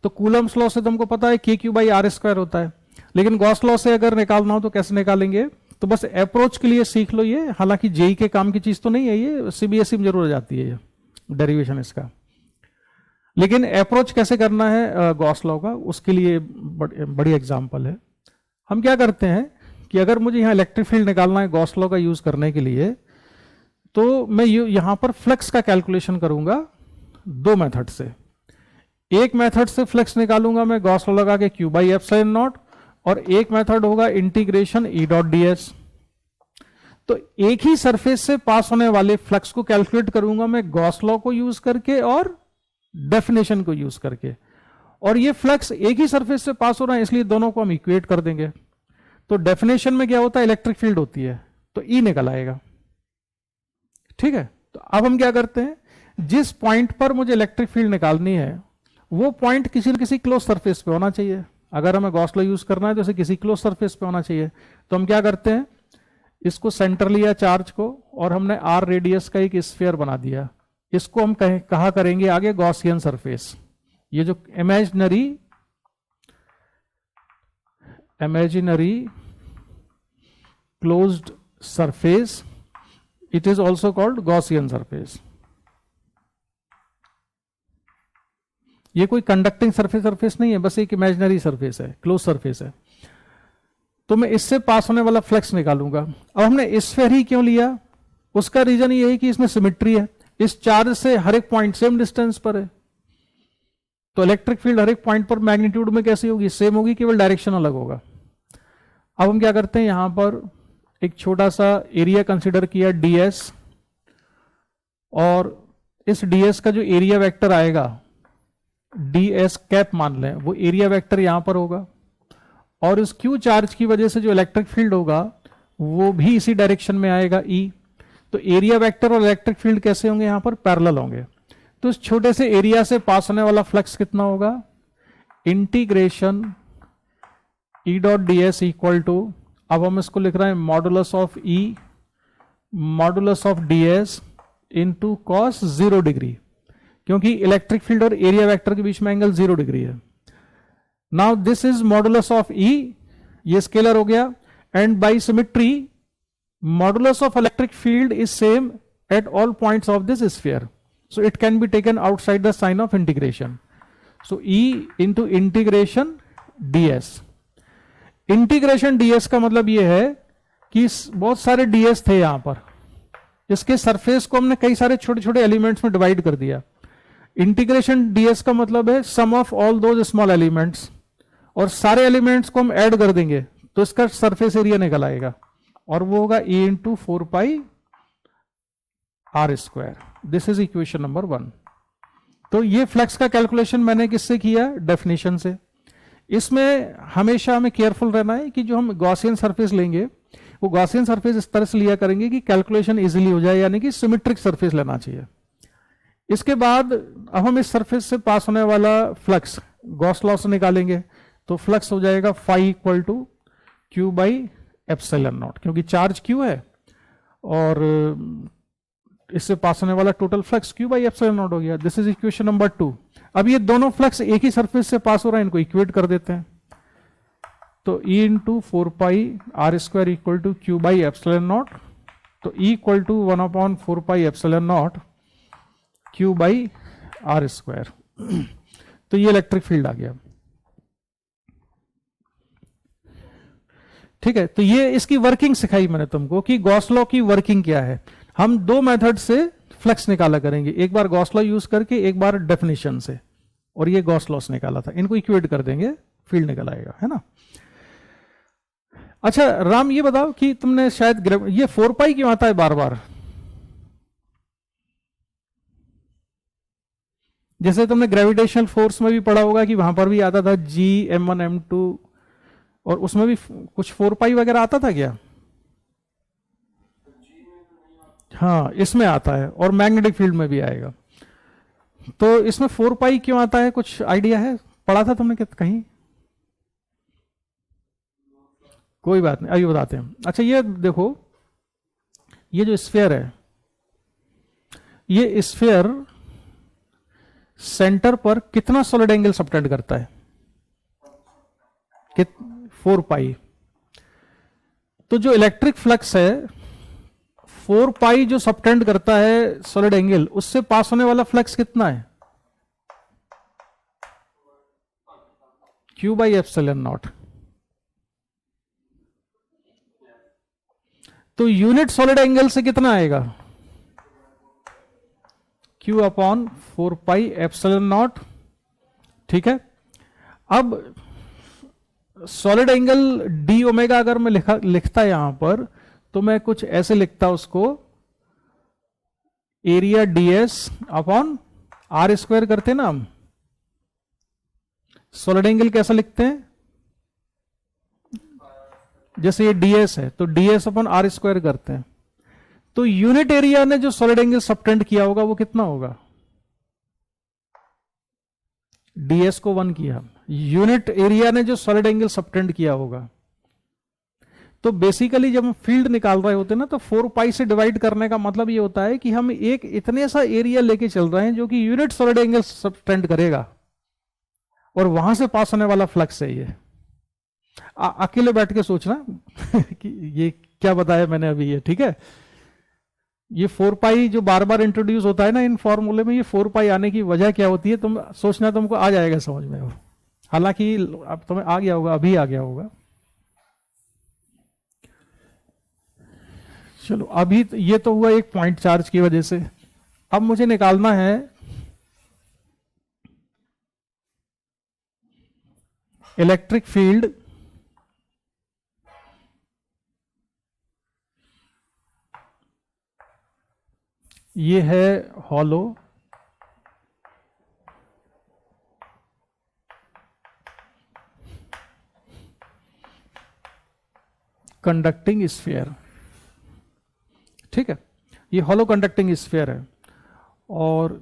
तो कूलम्स लॉ से तुमको पता है के क्यू बाई आर स्क्वायर होता है। लेकिन गॉस लॉ से अगर निकालना हो तो कैसे निकालेंगे, तो बस अप्रोच के लिए सीख लो ये। हालांकि जेई के काम की चीज तो नहीं है ये, सीबीएसई में जरूर हो जाती है ये डेरिवेशन इसका। लेकिन अप्रोच कैसे करना है गॉस लॉ का, उसके लिए बड़ी एग्जांपल है। हम क्या करते हैं कि अगर मुझे यहाँ इलेक्ट्रिक फील्ड निकालना है गॉस लॉ का यूज करने के लिए, तो मैं यहां पर फ्लक्स का कैलकुलेशन करूंगा दो मेथड से। एक मेथड से फ्लक्स निकालूंगा मैं गॉस लॉ लगा के क्यू बाई एप्सिलॉन नॉट, और एक मेथड होगा इंटीग्रेशन ई डॉट डीएस। तो एक ही सरफेस से पास होने वाले फ्लक्स को कैलकुलेट करूंगा मैं गॉस लॉ को यूज करके और डेफिनेशन को यूज करके। और ये फ्लक्स एक ही सरफेस से पास हो रहा है, इसलिए दोनों को हम इक्वेट कर देंगे। तो डेफिनेशन में क्या होता है, इलेक्ट्रिक फील्ड होती है, तो ई निकल आएगा। ठीक है, तो अब हम क्या करते हैं, जिस पॉइंट पर मुझे इलेक्ट्रिक फील्ड निकालनी है वो पॉइंट किसी न किसी क्लोज सरफेस पे होना चाहिए। अगर हमें गॉस लॉ यूज करना है तो इसे किसी क्लोज सरफेस पे होना चाहिए। तो हम क्या करते हैं, इसको सेंटर लिया चार्ज को, और हमने आर रेडियस का एक स्फीयर बना दिया। इसको हम कहा करेंगे आगे गॉसियन सरफेस। ये जो imaginary closed surface, it is also called Gaussian surface. ये कोई कंडक्टिंग सरफेस नहीं है, बस एक इमेजिनरी सरफेस है, क्लोज सरफेस है। तो मैं इससे पास होने वाला फ्लक्स निकालूंगा। अब हमने स्फीयर ही क्यों लिया, उसका रीजन ये है कि इसमें सिमेट्री है। इस चार्ज से हर एक पॉइंट सेम डिस्टेंस पर है, तो इलेक्ट्रिक फील्ड हर एक पॉइंट पर मैग्नीट्यूड में कैसी होगी, सेम होगी, केवल डायरेक्शन अलग होगा। अब हम क्या करते हैं, यहां पर एक छोटा सा एरिया कंसीडर किया ds, और इस ds का जो एरिया वेक्टर आएगा ds कैप मान लें, वो एरिया वेक्टर यहां पर होगा, और इस q चार्ज की वजह से जो इलेक्ट्रिक फील्ड होगा वो भी इसी डायरेक्शन में आएगा E। तो एरिया वेक्टर और इलेक्ट्रिक फील्ड कैसे होंगे, यहां पर पैरेलल होंगे। तो इस छोटे से एरिया से पास होने वाला फ्लक्स कितना होगा, integration E dot ds equal to, अब हम इसको लिख रहे हैं modulus of E modulus of ds into cos 0 degree, क्योंकि इलेक्ट्रिक फील्ड और एरिया वेक्टर के बीच में एंगल 0 डिग्री है। Now this is modulus of E, ये स्केलर हो गया, and by symmetry modulus of electric field is same at all points of this sphere, so it can be taken outside the sign of integration, so E into integration ds। Integration ds का मतलब यह है कि बहुत सारे ds थे यहां पर, इसके सरफेस को हमने कई सारे छोटे छोटे एलिमेंट्स में डिवाइड कर दिया। इंटीग्रेशन ds का मतलब है sum of all those small elements, और सारे एलिमेंट्स को हम ऐड कर देंगे तो इसका सरफेस एरिया निकल आएगा, और वो होगा E into 4 pi r²। This is equation number 1। तो ये फ्लक्स का कैलकुलेशन मैंने किससे किया, डेफिनेशन से। इसमें हमेशा हमें केयरफुल रहना है कि जो हम गॉसियन सरफेस लेंगे वो गॉसियन सरफेस इस तरह से लिया करेंगे कि कैलकुलेशन इजीली हो जाए, यानी कि सिमेट्रिक सरफेस लेना चाहिए। इसके बाद अब हम इस सरफेस से पास होने वाला फ्लक्स गॉस लॉ से निकालेंगे, तो फ्लक्स हो जाएगा phi equal to Q by epsilon naught, क्योंकि चार्ज क्यू है और इससे पास होने वाला total flux Q by epsilon naught हो गया। This is equation number 2। अब ये दोनों फ्लक्स एक ही सरफेस से पास हो रहा है, इनको इक्वेट कर देते हैं, तो E into 4 pi r² equal to Q by epsilon naught, तो E equal to 1/4 pi epsilon naught Q by r²। तो ये इलेक्ट्रिक फील्ड आ गया। ठीक है, तो ये इसकी वर्किंग सिखाई मैंने तुमको कि गॉस लॉ की वर्किंग क्या है। हम दो मेथड से फ्लक्स निकाला करेंगे, एक बार गॉस लॉ यूज करके, एक बार डेफिनेशन से, और ये गॉस लॉ से निकाला था, इनको इक्वेट कर देंगे, फील्ड निकल आएगा, है ना। अच्छा राम, ये बताओ कि तुमने शायद ये 4 पाई क्यों आता है बार बार, जैसे तुमने ग्रेविटेशनल फोर्स में भी पढ़ा होगा कि वहां पर भी आता था G m1 m2, और उसमें भी कुछ 4 पाई वगैरह आता था क्या? हाँ, इसमें आता है, और मैग्नेटिक फील्ड में भी आएगा। तो इसमें 4 पाई क्यों आता है, कुछ आइडिया है, पढ़ा था तुमने कहीं? कोई बात नहीं, अभी बताते हैं। अच्छा ये देखो, ये जो स्फीयर है, ये स्फीयर सेंटर पर कितना सॉलिड एंगल सबटेंड करता है? 4 पाई। तो जो इलेक्ट्रिक फ्लक्स है 4 पाई जो सबटेंड करता है सॉलिड एंगल, उससे पास होने वाला फ्लक्स कितना है? Q by epsilon naught. तो यूनिट सॉलिड एंगल से कितना आएगा? Q upon 4 pi epsilon not. ठीक है, अब सॉलिड एंगल डी ओमेगा अगर मैं लिखता यहां पर, तो मैं कुछ ऐसे लिखता उसको, एरिया ds अपॉन r² करते ना हम। सॉलिड एंगल कैसा लिखते हैं? जैसे ये ds है तो ds अपॉन r² करते हैं। तो यूनिट एरिया ने जो सॉलिड एंगल सबटेंड किया होगा वो कितना होगा? ds को 1 किया, यूनिट एरिया ने जो सॉलिड एंगल सबटेंड किया होगा। तो बेसिकली जब हम फील्ड निकाल रहे होते हैं ना, तो 4 पाई से डिवाइड करने का मतलब ये होता है कि हम एक इतने सा एरिया लेके चल रहे हैं जो कि यूनिट सॉलिड एंगल सबटेंड करेगा, और वहां से पास होने वाला फ्लक्स है ये। अकेले बैठ के सोचना कि ये क्या बताया मैंने अभी ये, ठीक है। ये 4 पाई जो बार बार इंट्रोड्यूस होता है ना इन फॉर्मूले में, ये 4 पाई आने की वजह क्या होती है, तुम सोचना, तुमको आ जाएगा समझ में। हालांकि अब तुम्हें आ गया होगा, अभी आ गया होगा। चलो, अभी ये तो हुआ एक पॉइंट चार्ज की वजह से। अब मुझे निकालना है इलेक्ट्रिक फील्ड ये है हॉलो कंडक्टिंग स्फीयर। ठीक है, ये हॉलो कंडक्टिंग स्फीयर है और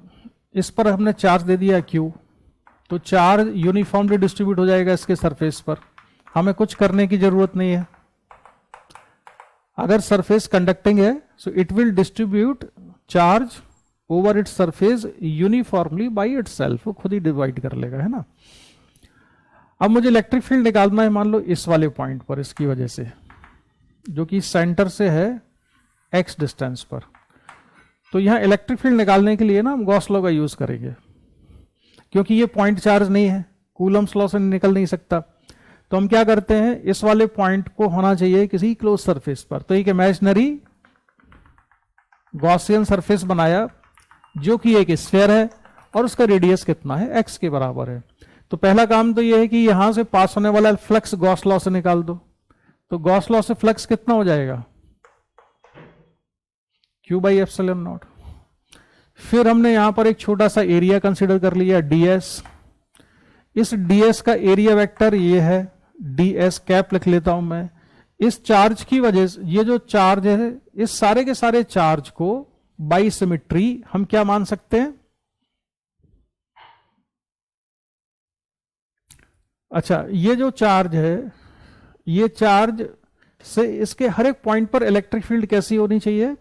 इस पर हमने चार्ज दे दिया Q, तो चार्ज यूनिफॉर्मली डिस्ट्रीब्यूट हो जाएगा इसके सरफेस पर, हमें कुछ करने की जरूरत नहीं है। अगर सरफेस कंडक्टिंग है so it will distribute charge over its surface uniformly by itself, वो खुद ही डिवाइड कर लेगा, है ना। अब मुझे इलेक्ट्रिक फील्ड निकालना है, मान लो इस वाले पॉइंट पर, इसकी वजह से जो कि सेंटर से है x डिस्टेंस पर। तो यहां इलेक्ट्रिक फील्ड निकालने के लिए ना हम गॉस लॉ का यूज करेंगे, क्योंकि ये पॉइंट चार्ज नहीं है, कूलम्स लॉ से निकल नहीं सकता। तो हम क्या करते हैं, इस वाले पॉइंट को होना चाहिए किसी क्लोज सरफेस पर, तो एक इमेजिनरी गॉसियन सरफेस बनाया जो कि एक स्फीयर है और उसका रेडियस कितना है, x के बराबर है। तो पहला काम तो यह है कि यहां से पास होने वाला फ्लक्स गॉस लॉ से निकाल दो। तो गॉस लॉ से फ्लक्स कितना हो जाएगा, Q/ε0। फिर हमने यहां पर एक छोटा सा एरिया कंसिडर कर लिया ds। इस ds का एरिया वेक्टर ये है, ds कैप लिख लेता हूं मैं। इस चार्ज की वजह से ये जो चार्ज है, इस सारे के सारे चार्ज को बाई सिमेट्री हम क्या मान सकते हैं, अच्छा ये जो चार्ज है, ये चार्ज से इसके हर एक पॉइंट पर इलेक्ट्रिक फील्ड कैसी होनी चाहिए,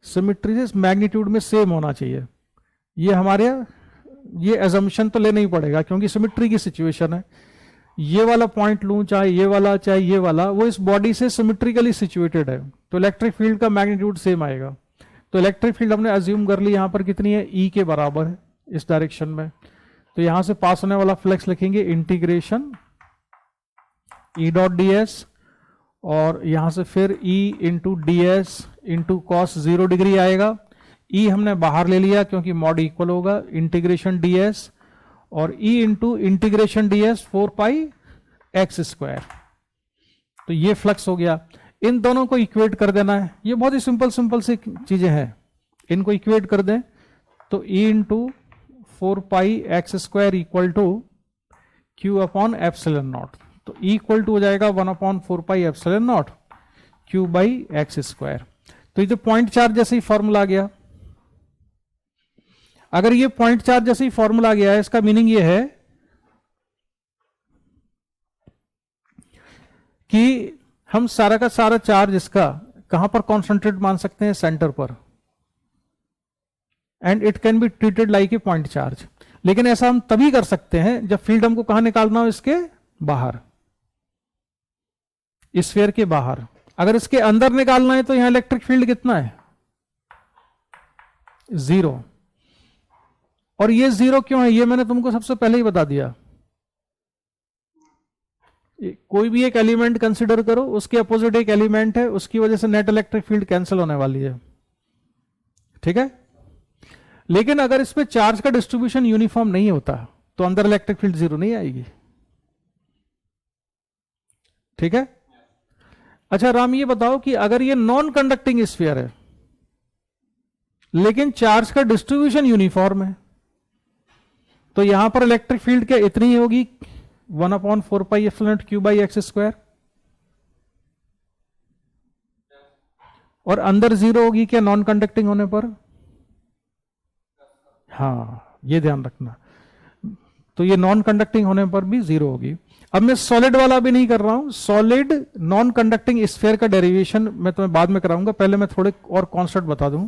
सिमेट्री से मैग्नीट्यूड में सेम होना चाहिए। ये हमारे ये एजम्पशन तो लेना ही पड़ेगा क्योंकि सिमेट्री की सिचुएशन है। ये वाला पॉइंट लूं चाहे ये वाला चाहे ये वाला, वो इस बॉडी से सिमेट्रिकली सिचुएटेड है, तो इलेक्ट्रिक फील्ड का मैग्नीट्यूड सेम आएगा। तो इलेक्ट्रिक फील्ड हमने अज्यूम कर ली यहां पर कितनी है, E के बराबर है इस डायरेक्शन में। तो यहां से पास होने वाला फ्लक्स लिखेंगे इंटीग्रेशन E डॉट ds, और यहां से फिर E into ds into cos 0 degree आएगा। E हमने बाहर ले लिया क्योंकि मॉड इक्वल होगा इंटीग्रेशन ds, और E into integration ds 4π(x²). तो ये फ्लक्स हो गया। इन दोनों को इक्वेट कर देना है, ये बहुत ही सिंपल सी चीजें हैं, इनको इक्वेट कर दें तो E into 4π(x² equal to Q/ε0। तो E इक्वल टू हो जाएगा 1/4πε0 Q/x²। तो ये जो पॉइंट चार्ज जैसे ही फॉर्मूला आ गया, अगर ये पॉइंट चार्ज जैसे ही फॉर्मूला आ गया है, इसका मीनिंग ये है कि हम सारा का सारा चार्ज इसका कहां पर कॉन्सेंट्रेट मान सकते हैं, सेंटर पर, and it can be treated like a point charge. लेकिन ऐसा हम तभी कर सकते हैं जब फील्ड हमको कहां निकालना हो, इसके बाहर, स्फीयर के बाहर। अगर इसके अंदर निकालना है तो यहां इलेक्ट्रिक फील्ड कितना है, 0। और ये 0 क्यों है, ये मैंने तुमको सबसे पहले ही बता दिया। कोई भी एक एलिमेंट कंसिडर करो, उसके अपोजिट एक एलिमेंट है, उसकी वजह से नेट इलेक्ट्रिक फील्ड कैंसिल होने वाली है, ठीक है। लेकिन अगर इस पे चार्ज का डिस्ट्रीब्यूशन यूनिफॉर्म नहीं होता तो अंदर इलेक्ट्रिक फील्ड 0 नहीं आएगी, ठीक है। अच्छा राम, ये बताओ कि अगर ये नॉन कंडक्टिंग स्फीयर है लेकिन चार्ज का डिस्ट्रीब्यूशन यूनिफॉर्म है, तो यहां पर इलेक्ट्रिक फील्ड क्या इतनी ही होगी, 1/4πε0 Q/x², और अंदर 0 होगी क्या नॉन कंडक्टिंग होने पर, हाँ ये ध्यान रखना। तो ये नॉन कंडक्टिंग होने पर भी 0 होगी। अब मैं सॉलिड वाला भी नहीं कर रहा हूं, सॉलिड नॉन कंडक्टिंग स्फीयर का डेरिवेशन मैं तुम्हें बाद में कराऊंगा, पहले मैं थोड़े और कॉन्सेप्ट बता दूं।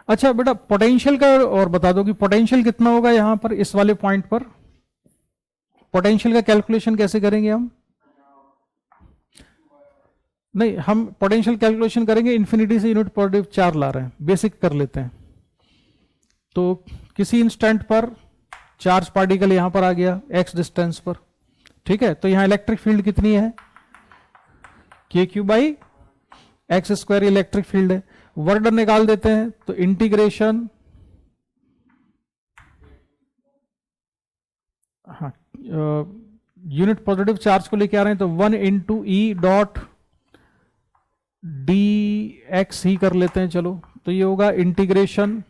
अच्छा बेटा, पोटेंशियल का और बता दो कि पोटेंशियल कितना होगा यहां पर इस वाले पॉइंट पर। पोटेंशियल का कैलकुलेशन कैसे करेंगे हम, नहीं हम पोटेंशियल कैलकुलेशन करेंगे इन्फिनिटी से यूनिट पर डिव 4 ला रहे हैं, बेसिक कर लेते हैं। तो किसी इंस्टेंट पर चार्ज पार्टिकल यहां पर आ गया x डिस्टेंस पर, ठीक है। तो यहां इलेक्ट्रिक फील्ड कितनी है, KQ/x²। X square electric field है, वर्क डन निकाल देते हैं तो इंटीग्रेशन, हाँ यूनिट पॉजिटिव चार्ज को लेके आ रहे हैं तो 1 into E dot D X ही कर लेते हैं, चलो तो ये होगा इंटीग्रेशन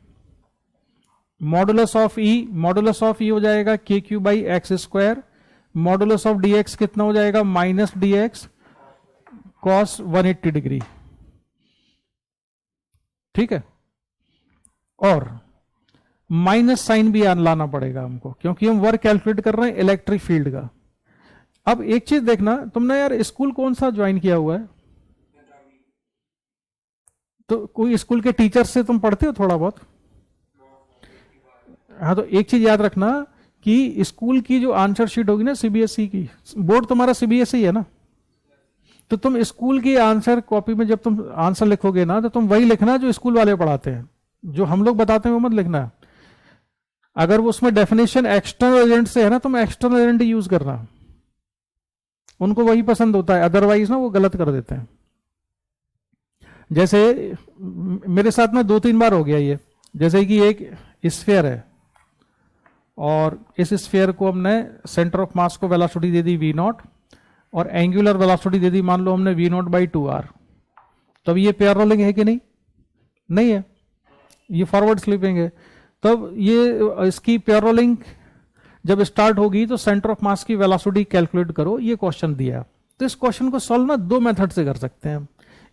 मॉडुलस ऑफ ई हो जाएगा के Q by x square, modulus of D x कितना हो जाएगा minus D x cos 180 degree, ठीक है। और माइनस साइन भी लाना पड़ेगा हमको क्योंकि हम वर्क कैलकुलेट कर रहे हैं इलेक्ट्रिक फील्ड का। अब एक चीज देखना, तुमने यार स्कूल कौन सा ज्वाइन किया हुआ है? तो कोई स्कूल के टीचर से तुम पढ़ते हो थोड़ा बहुत? हाँ, तो एक चीज याद रखना कि स्कूल की जो आंसर शीट होगी ना सीबीएसई की, बोर्ड तुम्हारा सीबीएसई है ना, तो तुम स्कूल की आंसर कॉपी में जब तुम आंसर लिखोगे ना तो तुम वही लिखना जो स्कूल वाले पढ़ाते हैं, जो हम लोग बताते हैं वो मत लिखना। अगर वो उसमें डेफिनेशन एक्सटर्नल एजेंट से है ना, तुम एक्सटर्नल एजेंट यूज करना, उनको वही पसंद होता है, अदरवाइज ना वो गलत कर देते हैं। जैसे मेरे साथ में 2-3 बार हो गया ये, जैसे कि एक स्फीयर है और इस स्फीयर को हमने सेंटर ऑफ मास को velocity they the v not और एंगुलर वेलोसिटी दे दी मान लो हमने v नॉट बाई 2r, तब ये पेयर रोलिंग है कि नहीं? नहीं है, ये फॉरवर्ड स्लिपिंग है। तब ये इसकी पेयर रोलिंग जब स्टार्ट होगी तो सेंटर ऑफ मास की वेलोसिटी कैलकुलेट करो, ये क्वेश्चन दिया। तो इस क्वेश्चन को सॉल्व ना 2 मेथड से कर सकते हैं हम।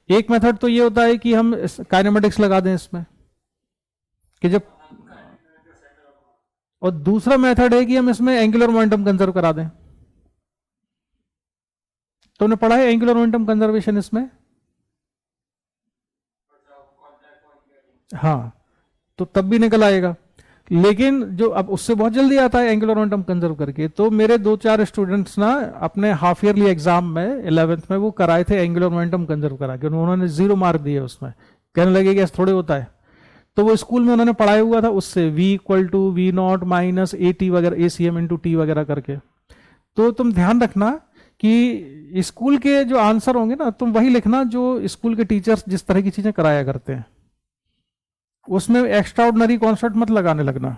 एक मेथड तो ये होता है कि हम काइनेमेटिक्स लगा दें इसमें कि जब, और दूसरा मेथड है कि हम इसमें एंगुलर मोमेंटम कंजर्व करा दें। तुमने पढ़ा है एंगुलर मोमेंटम कंजर्वेशन इसमें? हाँ, तो तब भी निकल आएगा, लेकिन जो अब उससे बहुत जल्दी आता है एंगुलर मोमेंटम कंजर्व करके। तो मेरे 2-4 स्टूडेंट्स ना अपने हाफ ईयरली एग्जाम में 11th में वो कराए थे एंगुलर मोमेंटम कंजर्व करा के, उन्होंने 0 मार्क दिए उसमें, कहने लगे कि ऐसा थोड़े होता है। तो वो स्कूल में उन्होंने पढ़ाया हुआ था उससे v equal to V naught minus A T वगैरह ACM इंटू टी वगैरह करके। तो तुम ध्यान रखना कि स्कूल के जो आंसर होंगे ना तुम वही लिखना जो स्कूल के टीचर्स जिस तरह की चीजें कराया करते हैं, उसमें एक्स्ट्रा ऑर्डिनरी कॉन्सेप्ट मत लगाने लगना।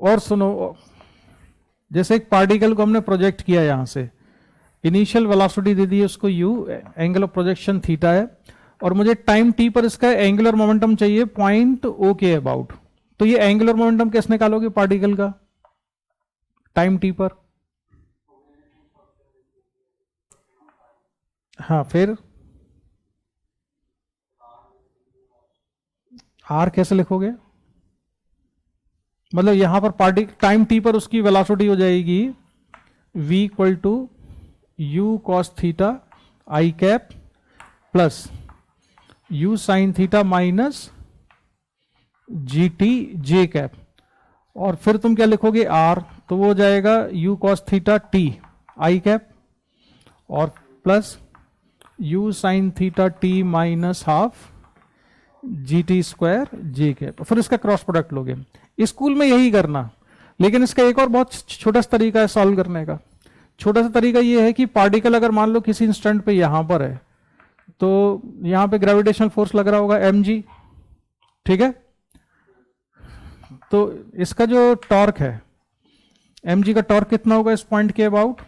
और सुनो, जैसे एक पार्टिकल को हमने प्रोजेक्ट किया यहां से, इनिशियल वेलोसिटी दे दी है उसको u, angle of projection theta है, और मुझे टाइम t पर इसका एंगुलर मोमेंटम चाहिए पॉइंट o के अबाउट। तो ये एंगुलर मोमेंटम कैसे निकालोगे पार्टिकल का टाइम t पर? हाँ, फिर r कैसे लिखोगे? मतलब यहां पर पार्टिकल टाइम t पर उसकी वेलोसिटी हो जाएगी v equal to u cos theta I cap plus u sine theta minus G T J cap, और फिर तुम क्या लिखोगे r, तो वो हो जाएगा u cos theta t I cap और plus u sine theta t minus half G T square J cap, फिर इसका क्रॉस प्रोडक्ट लोगे। स्कूल में यही करना, लेकिन इसका एक और बहुत छोटा सा तरीका है सॉल्व करने का। छोटा सा तरीका ये है कि पार्टिकल अगर मान लो किसी इंस्टेंट पे यहां पर है, तो यहां पे ग्रेविटेशनल फोर्स लग रहा होगा mg, ठीक है। तो इसका जो टॉर्क है mg का टॉर्क कितना होगा इस पॉइंट के about?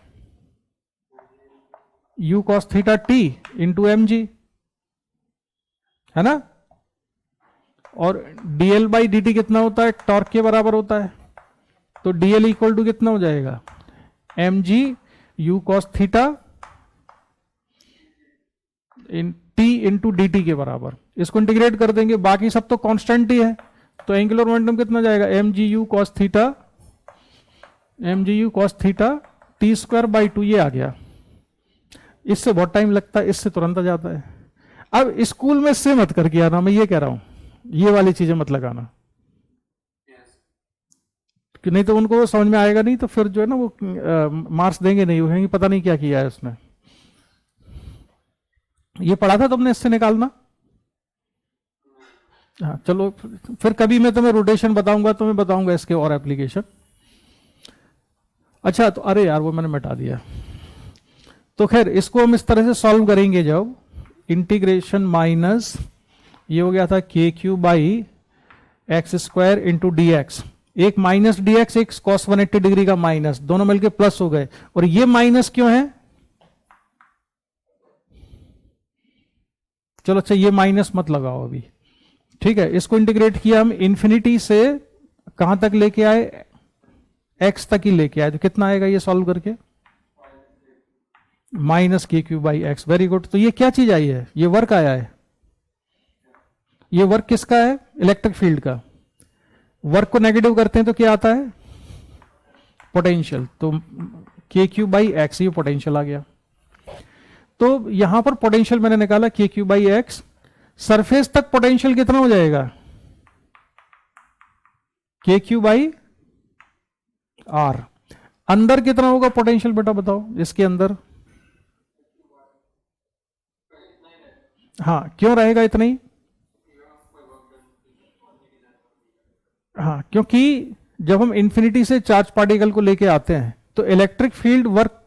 u cos theta t into mg, है ना। और dl बाई dt कितना होता है? टॉर्क के बराबर होता है। तो dl इक्वल टू कितना हो जाएगा? mg u cos theta in t into dt के बराबर। इसको इंटीग्रेट कर देंगे, बाकी सब तो कांस्टेंट ही है। तो एंगुलर मोमेंटम कितना जाएगा? mg u cos theta t square by 2, ये आ गया। इससे बहुत टाइम लगता है, इससे तुरंत आ जाता है। अब स्कूल में इससे मत करके आना, मैं ये कह रहा हूं, ये वाली चीजें मत लगाना, कि नहीं तो उनको समझ में आएगा नहीं, तो फिर जो है ना वो मार्क्स देंगे नहीं, वो पता नहीं क्या किया है उसने। ये पढ़ा था तुमने इससे निकालना? हाँ, चलो फिर कभी मैं तुम्हें रोटेशन बताऊंगा, तुम्हें बताऊंगा इसके और एप्लीकेशन। अच्छा तो अरे यार वो मैंने मिटा दिया। तो खैर इसको हम इस तरह से सॉल्व करेंगे, जब इंटीग्रेशन माइनस ये हो गया था के Q by x square into D x, एक माइनस डी एक्स एक कॉस 180 डिग्री का माइनस, दोनों मिलके प्लस हो गए। और ये माइनस क्यों है? चलो अच्छा ये माइनस मत लगाओ अभी, ठीक है। इसको इंटीग्रेट किया हम इन्फिनिटी से कहां तक लेके आए, एक्स तक ही लेके आए, तो कितना आएगा ये सॉल्व करके? माइनस के Q by x. Very good. तो ये क्या चीज आई है? ये वर्क आया है। ये वर्क किसका है? इलेक्ट्रिक फील्ड का। वर्क को नेगेटिव करते हैं तो क्या आता है? पोटेंशियल। तो के क्यू बाई एक्स, ये पोटेंशियल आ गया। तो यहां पर पोटेंशियल मैंने निकाला के क्यू बाई एक्स। सरफेस तक पोटेंशियल कितना हो जाएगा? के क्यू बाई आर। अंदर कितना होगा पोटेंशियल बेटा बताओ इसके अंदर? हाँ क्यों रहेगा इतना ही? हाँ क्योंकि जब हम इंफिनिटी से चार्ज पार्टिकल को लेके आते हैं तो इलेक्ट्रिक फील्ड वर्क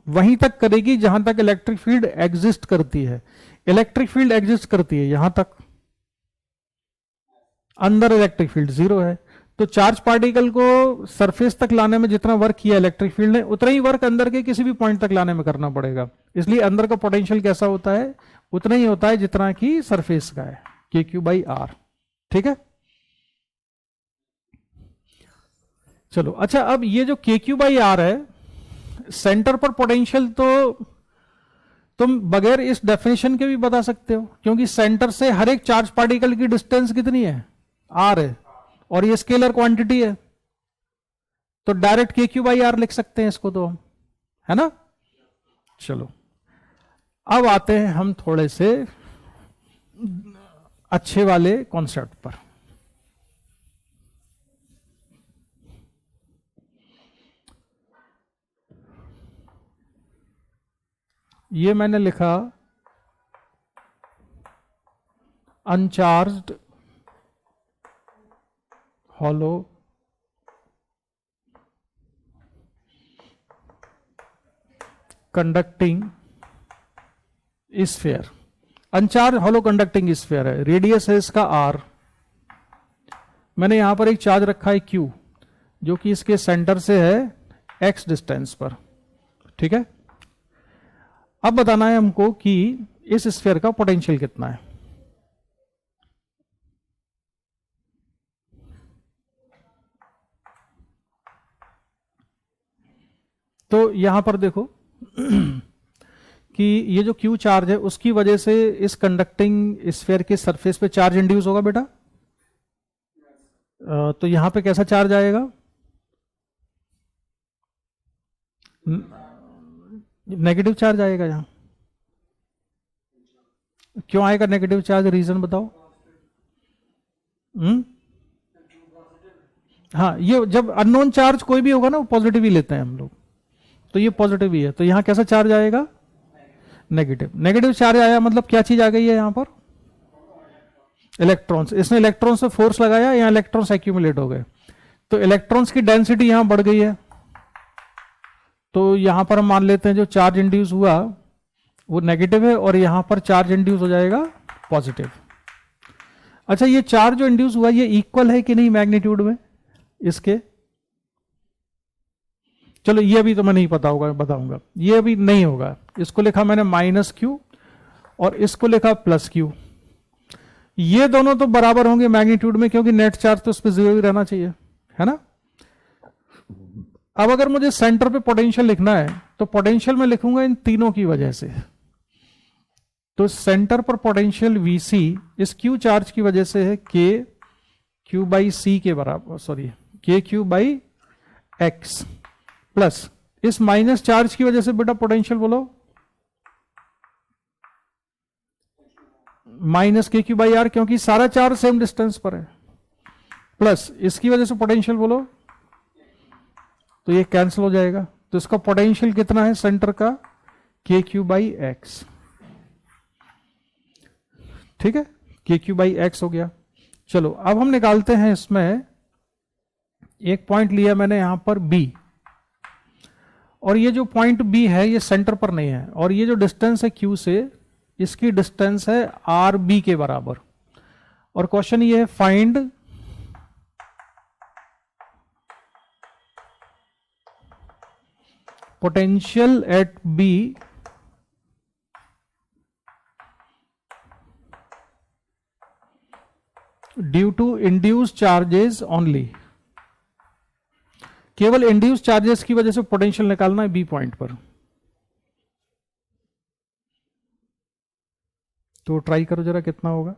वहीं तक करेगी जहां तक इलेक्ट्रिक फील्ड एग्जिस्ट करती है। इलेक्ट्रिक फील्ड एग्जिस्ट करती है यहां तक, अंदर इलेक्ट्रिक फील्ड जीरो है। तो चार्ज पार्टिकल को सरफेस तक लाने में जितना वर्क किया इलेक्ट्रिक फील्ड ने, उतना ही वर्क अंदर के किसी भी पॉइंट तक लाने में करना पड़ेगा। इसलिए अंदर का पोटेंशियल कैसा होता है? उतना ही होता है जितना कि सरफेस का है, के क्यू बाई आर। ठीक है, चलो अच्छा। अब ये जो के क्यू बाई आर है, सेंटर पर पोटेंशियल तो तुम बगैर इस डेफिनेशन के भी बता सकते हो, क्योंकि सेंटर से हर एक चार्ज पार्टिकल की डिस्टेंस कितनी है? आर है, और ये स्केलर क्वांटिटी है, तो डायरेक्ट के क्यू बाई आर लिख सकते हैं इसको तो हम, है ना। चलो अब आते हैं हम थोड़े से अच्छे वाले कॉन्सेप्ट पर। ये मैंने लिखा uncharged hollow conducting sphere. अनचार्ज hollow conducting sphere है, रेडियस है इसका आर। मैंने यहां पर एक चार्ज रखा है क्यू, जो कि इसके सेंटर से है एक्स डिस्टेंस पर। ठीक है, अब बताना है हमको कि इस स्फीयर का पोटेंशियल कितना है। तो यहां पर देखो कि ये जो क्यू चार्ज है उसकी वजह से इस कंडक्टिंग स्फीयर के सरफेस पे चार्ज इंड्यूस होगा बेटा। तो यहां पे कैसा चार्ज आएगा? नेगेटिव चार्ज आएगा यहां। क्यों आएगा नेगेटिव चार्ज? रीजन बताओ। हाँ, ये जब अननोन चार्ज कोई भी होगा ना वो पॉजिटिव ही लेते हैं हम लोग, तो ये पॉजिटिव ही है, तो यहां कैसा चार्ज आएगा? नेगेटिव। नेगेटिव चार्ज आया मतलब क्या चीज आ गई है यहां पर? इलेक्ट्रॉन्स। इसने इलेक्ट्रॉन्स से फोर्स लगाया, यहां इलेक्ट्रॉन्स एक्यूमुलेट हो गए, तो इलेक्ट्रॉन्स की डेंसिटी यहां बढ़ गई है। तो यहां पर हम मान लेते हैं जो चार्ज इंड्यूस हुआ वो नेगेटिव है, और यहां पर चार्ज इंड्यूस हो जाएगा पॉजिटिव। अच्छा, ये चार्ज जो इंड्यूस हुआ ये इक्वल है कि नहीं मैग्नीट्यूड में इसके? चलो ये अभी तो मैं नहीं पता होगा, बताऊंगा। ये अभी नहीं होगा। इसको लिखा मैंने माइनस क्यू और इसको लिखा प्लस क्यू। ये दोनों तो बराबर होंगे मैग्नीट्यूड में, क्योंकि नेट चार्ज तो उस पर जीरो ही रहना चाहिए, है ना। अब अगर मुझे सेंटर पे पोटेंशियल लिखना है तो पोटेंशियल मैं लिखूंगा इन तीनों की वजह से। तो सेंटर पर पोटेंशियल Vc इस क्यू चार्ज की वजह से है के क्यू बाई सी के बराबर, सॉरी के क्यू बाई एक्स, प्लस इस माइनस चार्ज की वजह से बेटा पोटेंशियल बोलो माइनस के क्यू बाई आर, क्योंकि सारा चार्ज सेम डिस्टेंस पर है, प्लस इसकी वजह से पोटेंशियल बोलो, तो ये कैंसिल हो जाएगा। तो इसका पोटेंशियल कितना है सेंटर का? के क्यू बाई एक्स। ठीक है, के क्यू बाई एक्स हो गया। चलो अब हम निकालते हैं इसमें एक पॉइंट लिया मैंने यहां पर बी। और ये जो पॉइंट बी है ये सेंटर पर नहीं है, और ये जो डिस्टेंस है क्यू से, इसकी डिस्टेंस है आर बी के बराबर। और क्वेश्चन ये है find potential at B due to induce charges only. केवल इंड्यूस चार्जेस की वजह से पोटेंशियल निकालना है बी पॉइंट पर। तो ट्राई करो जरा कितना होगा।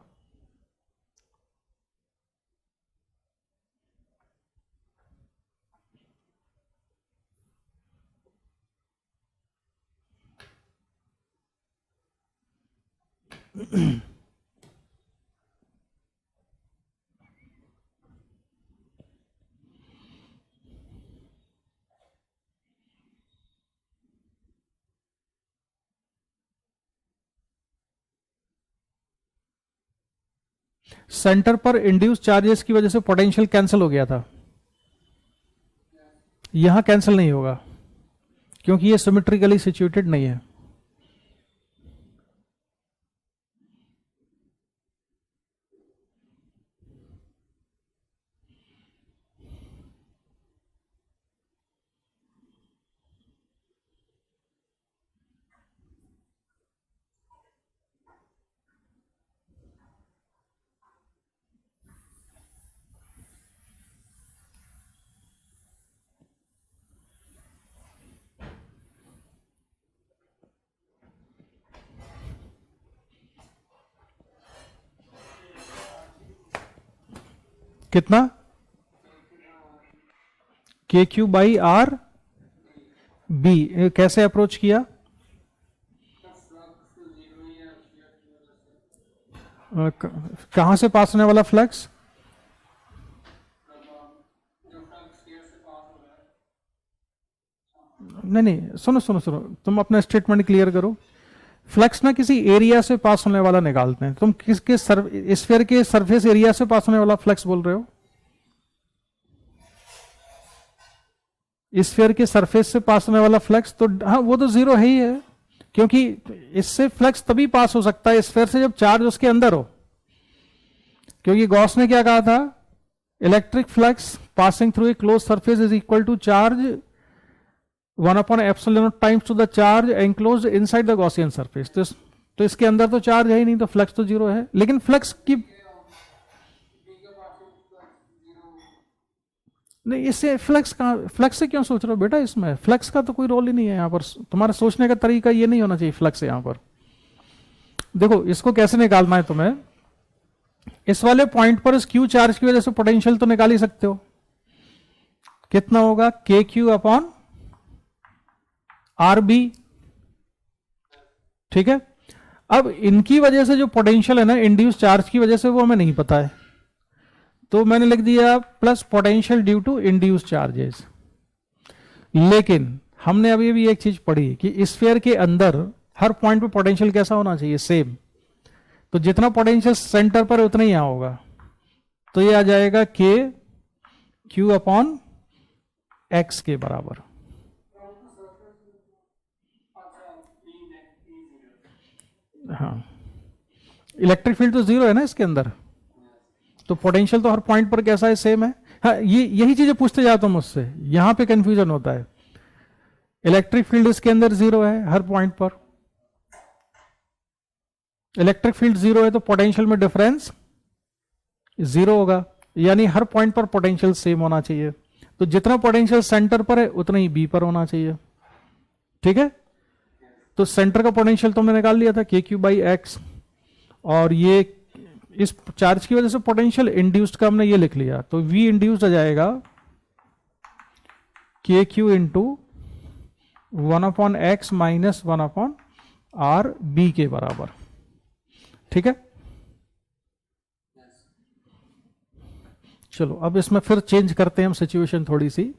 सेंटर पर इंड्यूस चार्जेस की वजह से पोटेंशियल कैंसिल हो गया था, यहां कैंसिल नहीं होगा क्योंकि ये सिमेट्रिकली सिचुएटेड नहीं है। कितना? के क्यू बाई आर बी। कैसे अप्रोच किया? कहां से पास होने वाला फ्लक्स? नहीं नहीं, सुनो सुनो सुनो, तुम अपना स्टेटमेंट क्लियर करो। फ्लक्स ना किसी एरिया से पास होने वाला निकालते हैं। तुम किसके स्फीयर के सरफेस एरिया से पास होने वाला फ्लक्स बोल रहे हो? स्फीयर के सरफेस से पास होने वाला फ्लक्स तो हाँ, वो तो जीरो है ही है, क्योंकि इससे फ्लक्स तभी पास हो सकता है स्फीयर से जब चार्ज उसके अंदर हो। क्योंकि गॉस ने क्या कहा था? Electric flux passing through a close surface is equal to charge 1/ε times to the charge enclosed inside the Gaussian surface. तो इसके अंदर तो चार्ज है ही नहीं, तो फ्लक्स तो जीरो है। लेकिन फ्लक्स की नहीं, इससे फ्लक्स का, फ्लक्स से क्यों सोच रहे हो बेटा? इसमें फ्लक्स का तो कोई रोल ही नहीं है यहां पर। तुम्हारा सोचने का तरीका ये नहीं होना चाहिए फ्लक्स यहां पर। देखो इसको कैसे निकालना है तुम्हें। इस वाले पॉइंट पर इस क्यू चार्ज की वजह से पोटेंशियल तो निकाल ही सकते हो। कितना होगा? के क्यू अपॉन आर बी। ठीक है। अब इनकी वजह से जो पोटेंशियल है ना इंड्यूस चार्ज की वजह से, वो हमें नहीं पता है, तो मैंने लिख दिया plus potential due to induce charges. लेकिन हमने अभी भी एक चीज पढ़ी कि स्फीयर के अंदर हर पॉइंट पे पोटेंशियल कैसा होना चाहिए? सेम। तो जितना पोटेंशियल सेंटर पर है उतना ही यहां होगा। तो ये आ जाएगा के क्यू अपॉन एक्स के बराबर। हाँ, इलेक्ट्रिक फील्ड तो जीरो है ना इसके अंदर, तो पोटेंशियल तो हर पॉइंट पर कैसा है? सेम है। हाँ, ये यही चीजें पूछते जाता हूं मुझसे, यहां पे कंफ्यूजन होता है। इलेक्ट्रिक फील्ड इसके अंदर जीरो है हर पॉइंट पर। इलेक्ट्रिक फील्ड जीरो है तो पोटेंशियल में डिफरेंस जीरो होगा, यानी हर पॉइंट पर पोटेंशियल सेम होना चाहिए। तो जितना पोटेंशियल सेंटर पर है उतना ही बी पर होना चाहिए। ठीक है। तो सेंटर का पोटेंशियल तो हमने निकाल लिया था, के क्यू बाई एक्स, और ये इस चार्ज की वजह से पोटेंशियल इंड्यूस्ड का हमने ये लिख लिया, तो वी इंड्यूस्ड आ जाएगा के Q into 1/x minus 1/r B के बराबर। ठीक है। चलो अब इसमें फिर चेंज करते हैं हम सिचुएशन थोड़ी सी।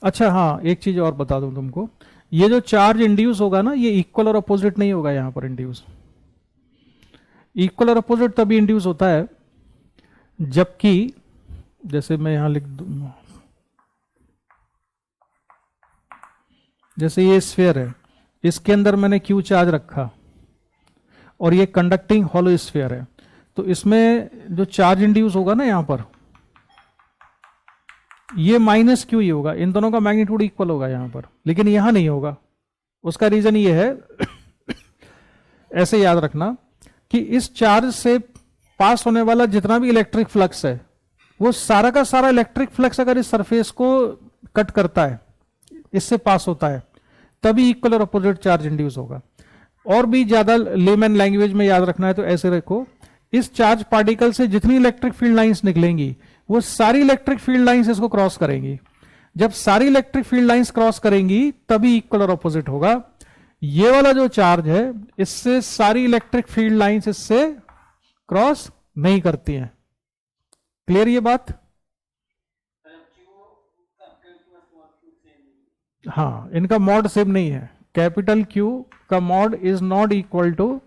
अच्छा हाँ, एक चीज और बता दूं तुमको, ये जो चार्ज इंड्यूस होगा ना, ये इक्वल और अपोजिट नहीं होगा यहां पर इंड्यूस। इक्वल और अपोजिट तभी इंड्यूस होता है जबकि, जैसे मैं यहां लिख दूं, जैसे ये स्फीयर है, इसके अंदर मैंने क्यू चार्ज रखा और ये कंडक्टिंग हॉलो स्फीयर है, तो इसमें जो चार्ज इंड्यूस होगा ना यहां पर, ये माइनस क्यू ही होगा, इन दोनों का मैग्नीट्यूड इक्वल होगा यहां पर, लेकिन यहां नहीं होगा। उसका रीजन ये है ऐसे याद रखना कि इस चार्ज से पास होने वाला जितना भी इलेक्ट्रिक फ्लक्स है, वो सारा का सारा इलेक्ट्रिक फ्लक्स अगर इस सरफेस को कट करता है, इससे पास होता है, तभी इक्वल और अपोजिट चार्ज इंड्यूस होगा। और भी ज्यादा लेमन लैंग्वेज में याद रखना है तो ऐसे रखो, इस चार्ज पार्टिकल से जितनी इलेक्ट्रिक फील्ड लाइंस निकलेंगी वो सारी इलेक्ट्रिक फील्ड लाइंस इसको क्रॉस करेंगी। जब सारी इलेक्ट्रिक फील्ड लाइंस क्रॉस करेंगी तभी इक्वल और अपोजिट होगा। ये वाला जो चार्ज है, इससे सारी इलेक्ट्रिक फील्ड लाइंस इससे क्रॉस नहीं करती हैं। क्लियर ये बात? हाँ, इनका मॉड सेम नहीं है। कैपिटल क्यू का mod is not equal to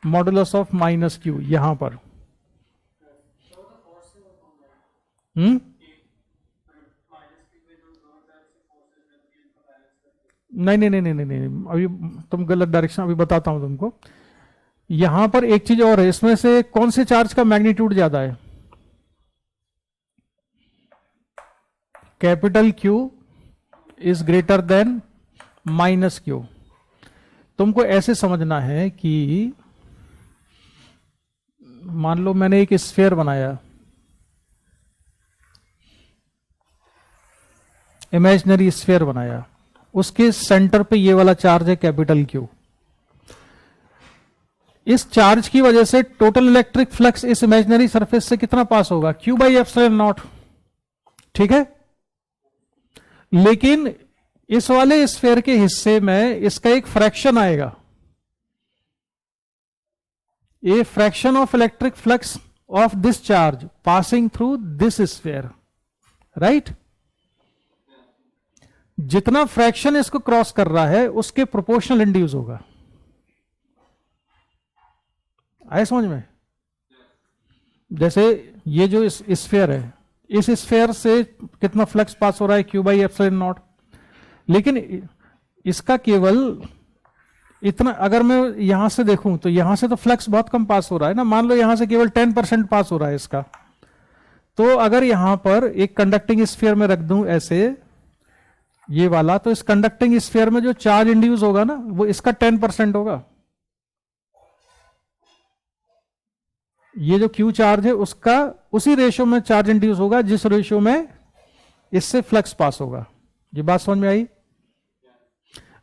modulus of minus Q यहां पर। नहीं नहीं नहीं नहीं नहीं नहीं, अभी तुम गलत डायरेक्शन, अभी बताता हूं तुमको। यहां पर एक चीज और है, इसमें से कौन से चार्ज का मैग्नीट्यूड ज्यादा है? Capital Q is greater than minus Q. तुमको ऐसे समझना है कि मान लो मैंने एक स्फीयर बनाया, इमेजिनरी स्फीयर बनाया, उसके सेंटर पे ये वाला चार्ज है कैपिटल क्यू। इस चार्ज की वजह से टोटल इलेक्ट्रिक फ्लक्स इस इमेजिनरी सरफेस से कितना पास होगा? Q by epsilon not. ठीक है, लेकिन इस वाले स्फीयर के हिस्से में इसका एक फ्रैक्शन आएगा, a fraction of electric flux of this charge passing through this sphere, right? जितना फ्रैक्शन इसको क्रॉस कर रहा है उसके प्रोपोर्शनल इंड्यूस होगा। आए समझ में? जैसे ये जो स्फीयर है, इस स्फीयर से कितना फ्लक्स पास हो रहा है? Q by epsilon not. लेकिन इसका केवल इतना, अगर मैं यहां से देखूं तो यहां से तो फ्लक्स बहुत कम पास हो रहा है ना, मान लो यहां से केवल 10% पास हो रहा है इसका। तो अगर यहां पर एक कंडक्टिंग स्फीयर में रख दूं ऐसे, ये वाला, तो इस कंडक्टिंग स्फीयर में जो चार्ज इंड्यूस होगा ना, वो इसका 10% होगा। ये जो क्यू चार्ज है उसका उसी रेशियो में चार्ज इंड्यूस होगा जिस रेशियो में इससे फ्लक्स पास होगा। ये बात समझ में आई?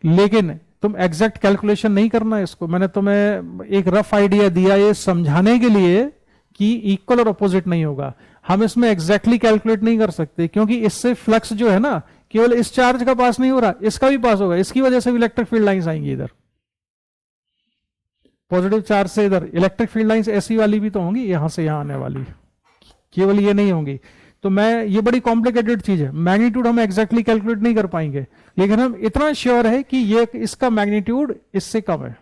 लेकिन तुम एग्जैक्ट कैलकुलेशन नहीं करना इसको, मैंने तुम्हें एक रफ आइडिया दिया ये समझाने के लिए कि इक्वल और अपोजिट नहीं होगा। हम इसमें एग्जैक्टली कैलकुलेट नहीं कर सकते क्योंकि इससे फ्लक्स जो है ना, केवल इस चार्ज का पास नहीं हो रहा, इसका भी पास होगा, इसकी वजह से भी इलेक्ट्रिक फील्ड लाइंस आएंगी इधर। पॉजिटिव चार्ज से इधर इलेक्ट्रिक फील्ड लाइंस ऐसी वाली भी तो होंगी, यहां से यहां आने वाली, केवल ये नहीं होंगी। तो मैं, ये बड़ी कॉम्प्लिकेटेड चीज है, मैग्नीट्यूड हम एग्जैक्टली कैलकुलेट नहीं कर पाएंगे, लेकिन हम इतना श्योर है कि ये इसका मैग्नीट्यूड इससे कम है,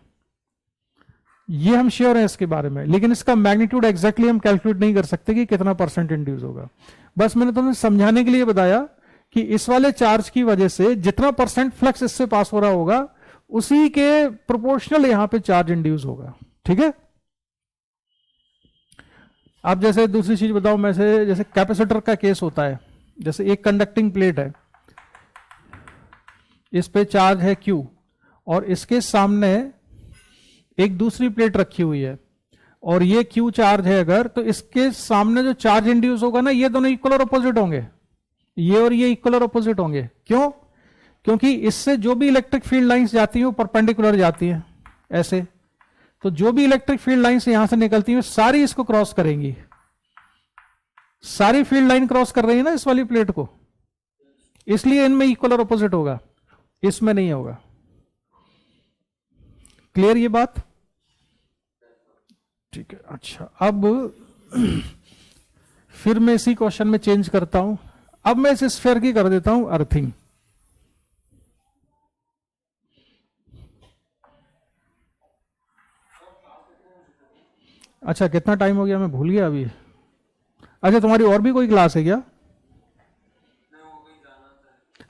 ये हम श्योर है इसके बारे में। लेकिन इसका मैग्नीट्यूड एग्जैक्टली हम कैलकुलेट नहीं कर सकते कि कितना परसेंट इंड्यूस होगा। बस मैंने तुम्हें समझाने के लिए बताया कि इस वाले चार्ज की वजह से जितना परसेंट फ्लक्स इससे पास हो रहा होगा उसी के प्रोपोर्शनल यहां पे चार्ज इंड्यूस होगा। ठीक है, अब जैसे दूसरी चीज बताऊं मैं से, जैसे कैपेसिटर का केस होता है, जैसे एक कंडक्टिंग प्लेट है, इस पे चार्ज है Q और इसके सामने एक दूसरी प्लेट रखी हुई है और ये Q चार्ज है अगर, तो इसके सामने जो चार्ज इंड्यूस होगा ना, ये दोनों इक्वल और अपोजिट होंगे, ये और ये इक्वल और अपोजिट होंगे। क्यों? क्योंकि इससे जो भी इलेक्ट्रिक फील्ड लाइंस जाती हैं वो परपेंडिकुलर जाती हैं ऐसे, तो जो भी इलेक्ट्रिक फील्ड लाइंस यहां से निकलती हैं सारी इसको क्रॉस करेंगी। सारी फील्ड लाइन क्रॉस कर रही है ना इस वाली प्लेट को, इसलिए इनमें इक्वल और अपोजिट होगा, इसमें नहीं होगा। क्लियर ये बात? ठीक है, अच्छा अब फिर मैं इसी क्वेश्चन में चेंज करता हूं। अब मैं इस स्फीयर की कर देता हूं अर्थिंग। अच्छा कितना टाइम हो गया, मैं भूल गया अभी। अच्छा तुम्हारी और भी कोई क्लास है क्या?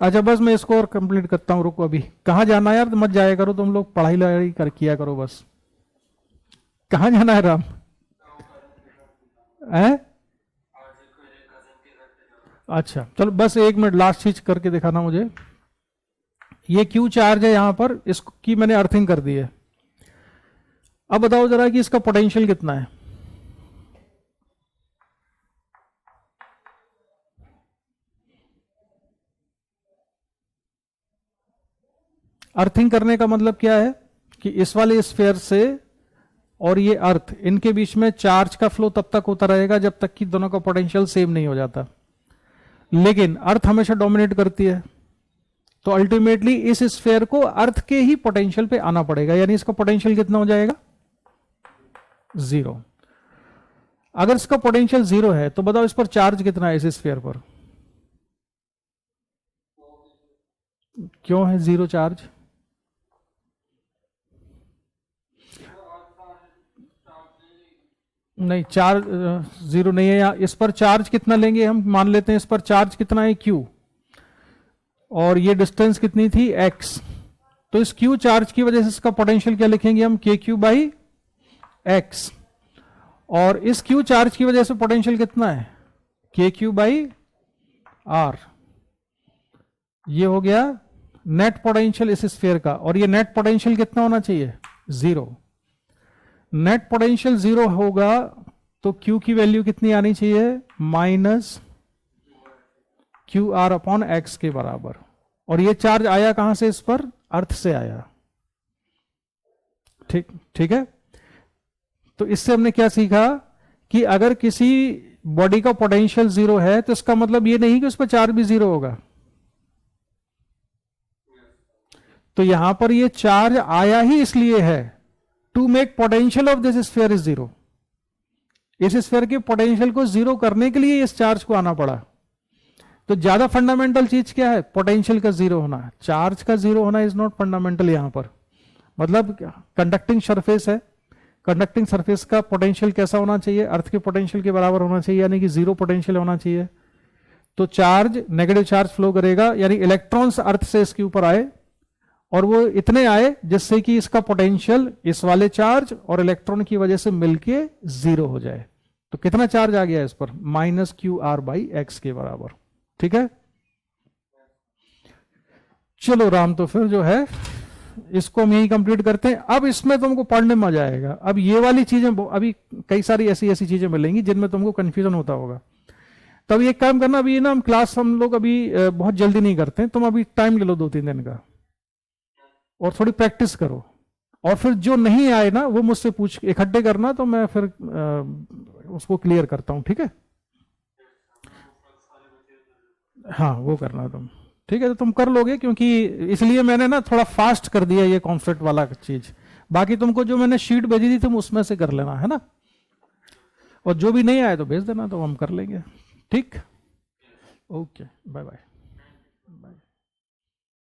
अच्छा बस मैं इसको और कंप्लीट करता हूँ, रुको। अभी कहाँ जाना है यार, मत जाया करो तुम लोग, पढ़ाई लड़ाई कर किया करो बस। कहाँ जाना है राम? है? अच्छा चलो बस 1 मिनट, लास्ट चीज करके दिखाना मुझे। ये क्यू चार्ज है यहां पर, इसकी मैंने अर्थिंग कर दी है। अब बताओ जरा कि इसका पोटेंशियल कितना है। अर्थिंग करने का मतलब क्या है कि इस वाले स्फीयर से और ये अर्थ, इनके बीच में चार्ज का फ्लो तब तक होता रहेगा जब तक कि दोनों का पोटेंशियल सेम नहीं हो जाता। लेकिन अर्थ हमेशा डोमिनेट करती है, तो अल्टीमेटली इस स्फीयर को अर्थ के ही पोटेंशियल पे आना पड़ेगा, यानी इसका पोटेंशियल कितना हो जाएगा? 0। अगर इसका पोटेंशियल 0 है तो बताओ इस पर चार्ज कितना है, इस स्फीयर पर? क्यों है 0 चार्ज? नहीं, चार्ज 0 नहीं है यहाँ। इस पर चार्ज कितना लेंगे हम, मान लेते हैं इस पर चार्ज कितना है Q, और ये डिस्टेंस कितनी थी x। तो इस Q चार्ज की वजह से इसका पोटेंशियल क्या लिखेंगे हम, KQ बाई एक्स। और इस Q चार्ज की वजह से पोटेंशियल कितना है, KQ बाई आर। ये हो गया नेट पोटेंशियल इस स्फीयर का, और ये नेट पोटेंशियल कितना होना चाहिए, 0। नेट पोटेंशियल 0 होगा तो Q की वैल्यू कितनी आनी चाहिए, minus Q R upon x के बराबर। और ये चार्ज आया कहां से, इस पर अर्थ से आया। ठीक ठीक है। तो इससे हमने क्या सीखा कि अगर किसी बॉडी का पोटेंशियल 0 है तो इसका मतलब ये नहीं कि उस पर चार्ज भी 0 होगा। तो यहां पर ये चार्ज आया ही इसलिए है to make potential of this sphere is 0। इस स्फीयर के पोटेंशियल को 0 करने के लिए इस चार्ज को आना पड़ा। तो ज्यादा फंडामेंटल चीज क्या है, पोटेंशियल का 0 होना। चार्ज का 0 होना इज नॉट फंडामेंटल यहां पर। मतलब कंडक्टिंग सरफेस है, कंडक्टिंग सरफेस का पोटेंशियल कैसा होना चाहिए, अर्थ के पोटेंशियल के बराबर होना चाहिए, यानी कि 0 पोटेंशियल होना चाहिए। तो चार्ज, नेगेटिव चार्ज फ्लो करेगा, यानी इलेक्ट्रॉन्स अर्थ से इसके ऊपर आए, और वो इतने आए जिससे कि इसका पोटेंशियल इस वाले चार्ज और इलेक्ट्रॉन की वजह से मिलके 0 हो जाए। तो कितना चार्ज आ गया इस पर, minus Q R by x के बराबर। ठीक है, चलो राम, तो फिर जो है इसको हम यही कंप्लीट करते हैं। अब इसमें तुमको पढ़ने में मजा आएगा। अब ये वाली चीजें, अभी कई सारी ऐसी ऐसी चीजें मिलेंगी जिनमें तुमको कंफ्यूजन होता होगा। तो अभी एक काम करना, अभी ना हम क्लास हम लोग अभी बहुत जल्दी नहीं करते, तुम अभी टाइम ले लो 2-3 दिन का, और थोड़ी प्रैक्टिस करो। और फिर जो नहीं आए ना वो मुझसे पूछ इकट्ठे करना, तो मैं फिर उसको क्लियर करता हूं। ठीक है, हाँ वो करना तुम। ठीक है, तो तुम कर लोगे, क्योंकि इसलिए मैंने ना थोड़ा फास्ट कर दिया ये कॉन्सेप्ट वाला चीज। बाकी तुमको जो मैंने शीट भेजी थी तुम उसमें से कर लेना, है ना। और जो भी नहीं आए तो भेज देना, तो हम कर लेंगे। ठीक, ओके, बाय बाय।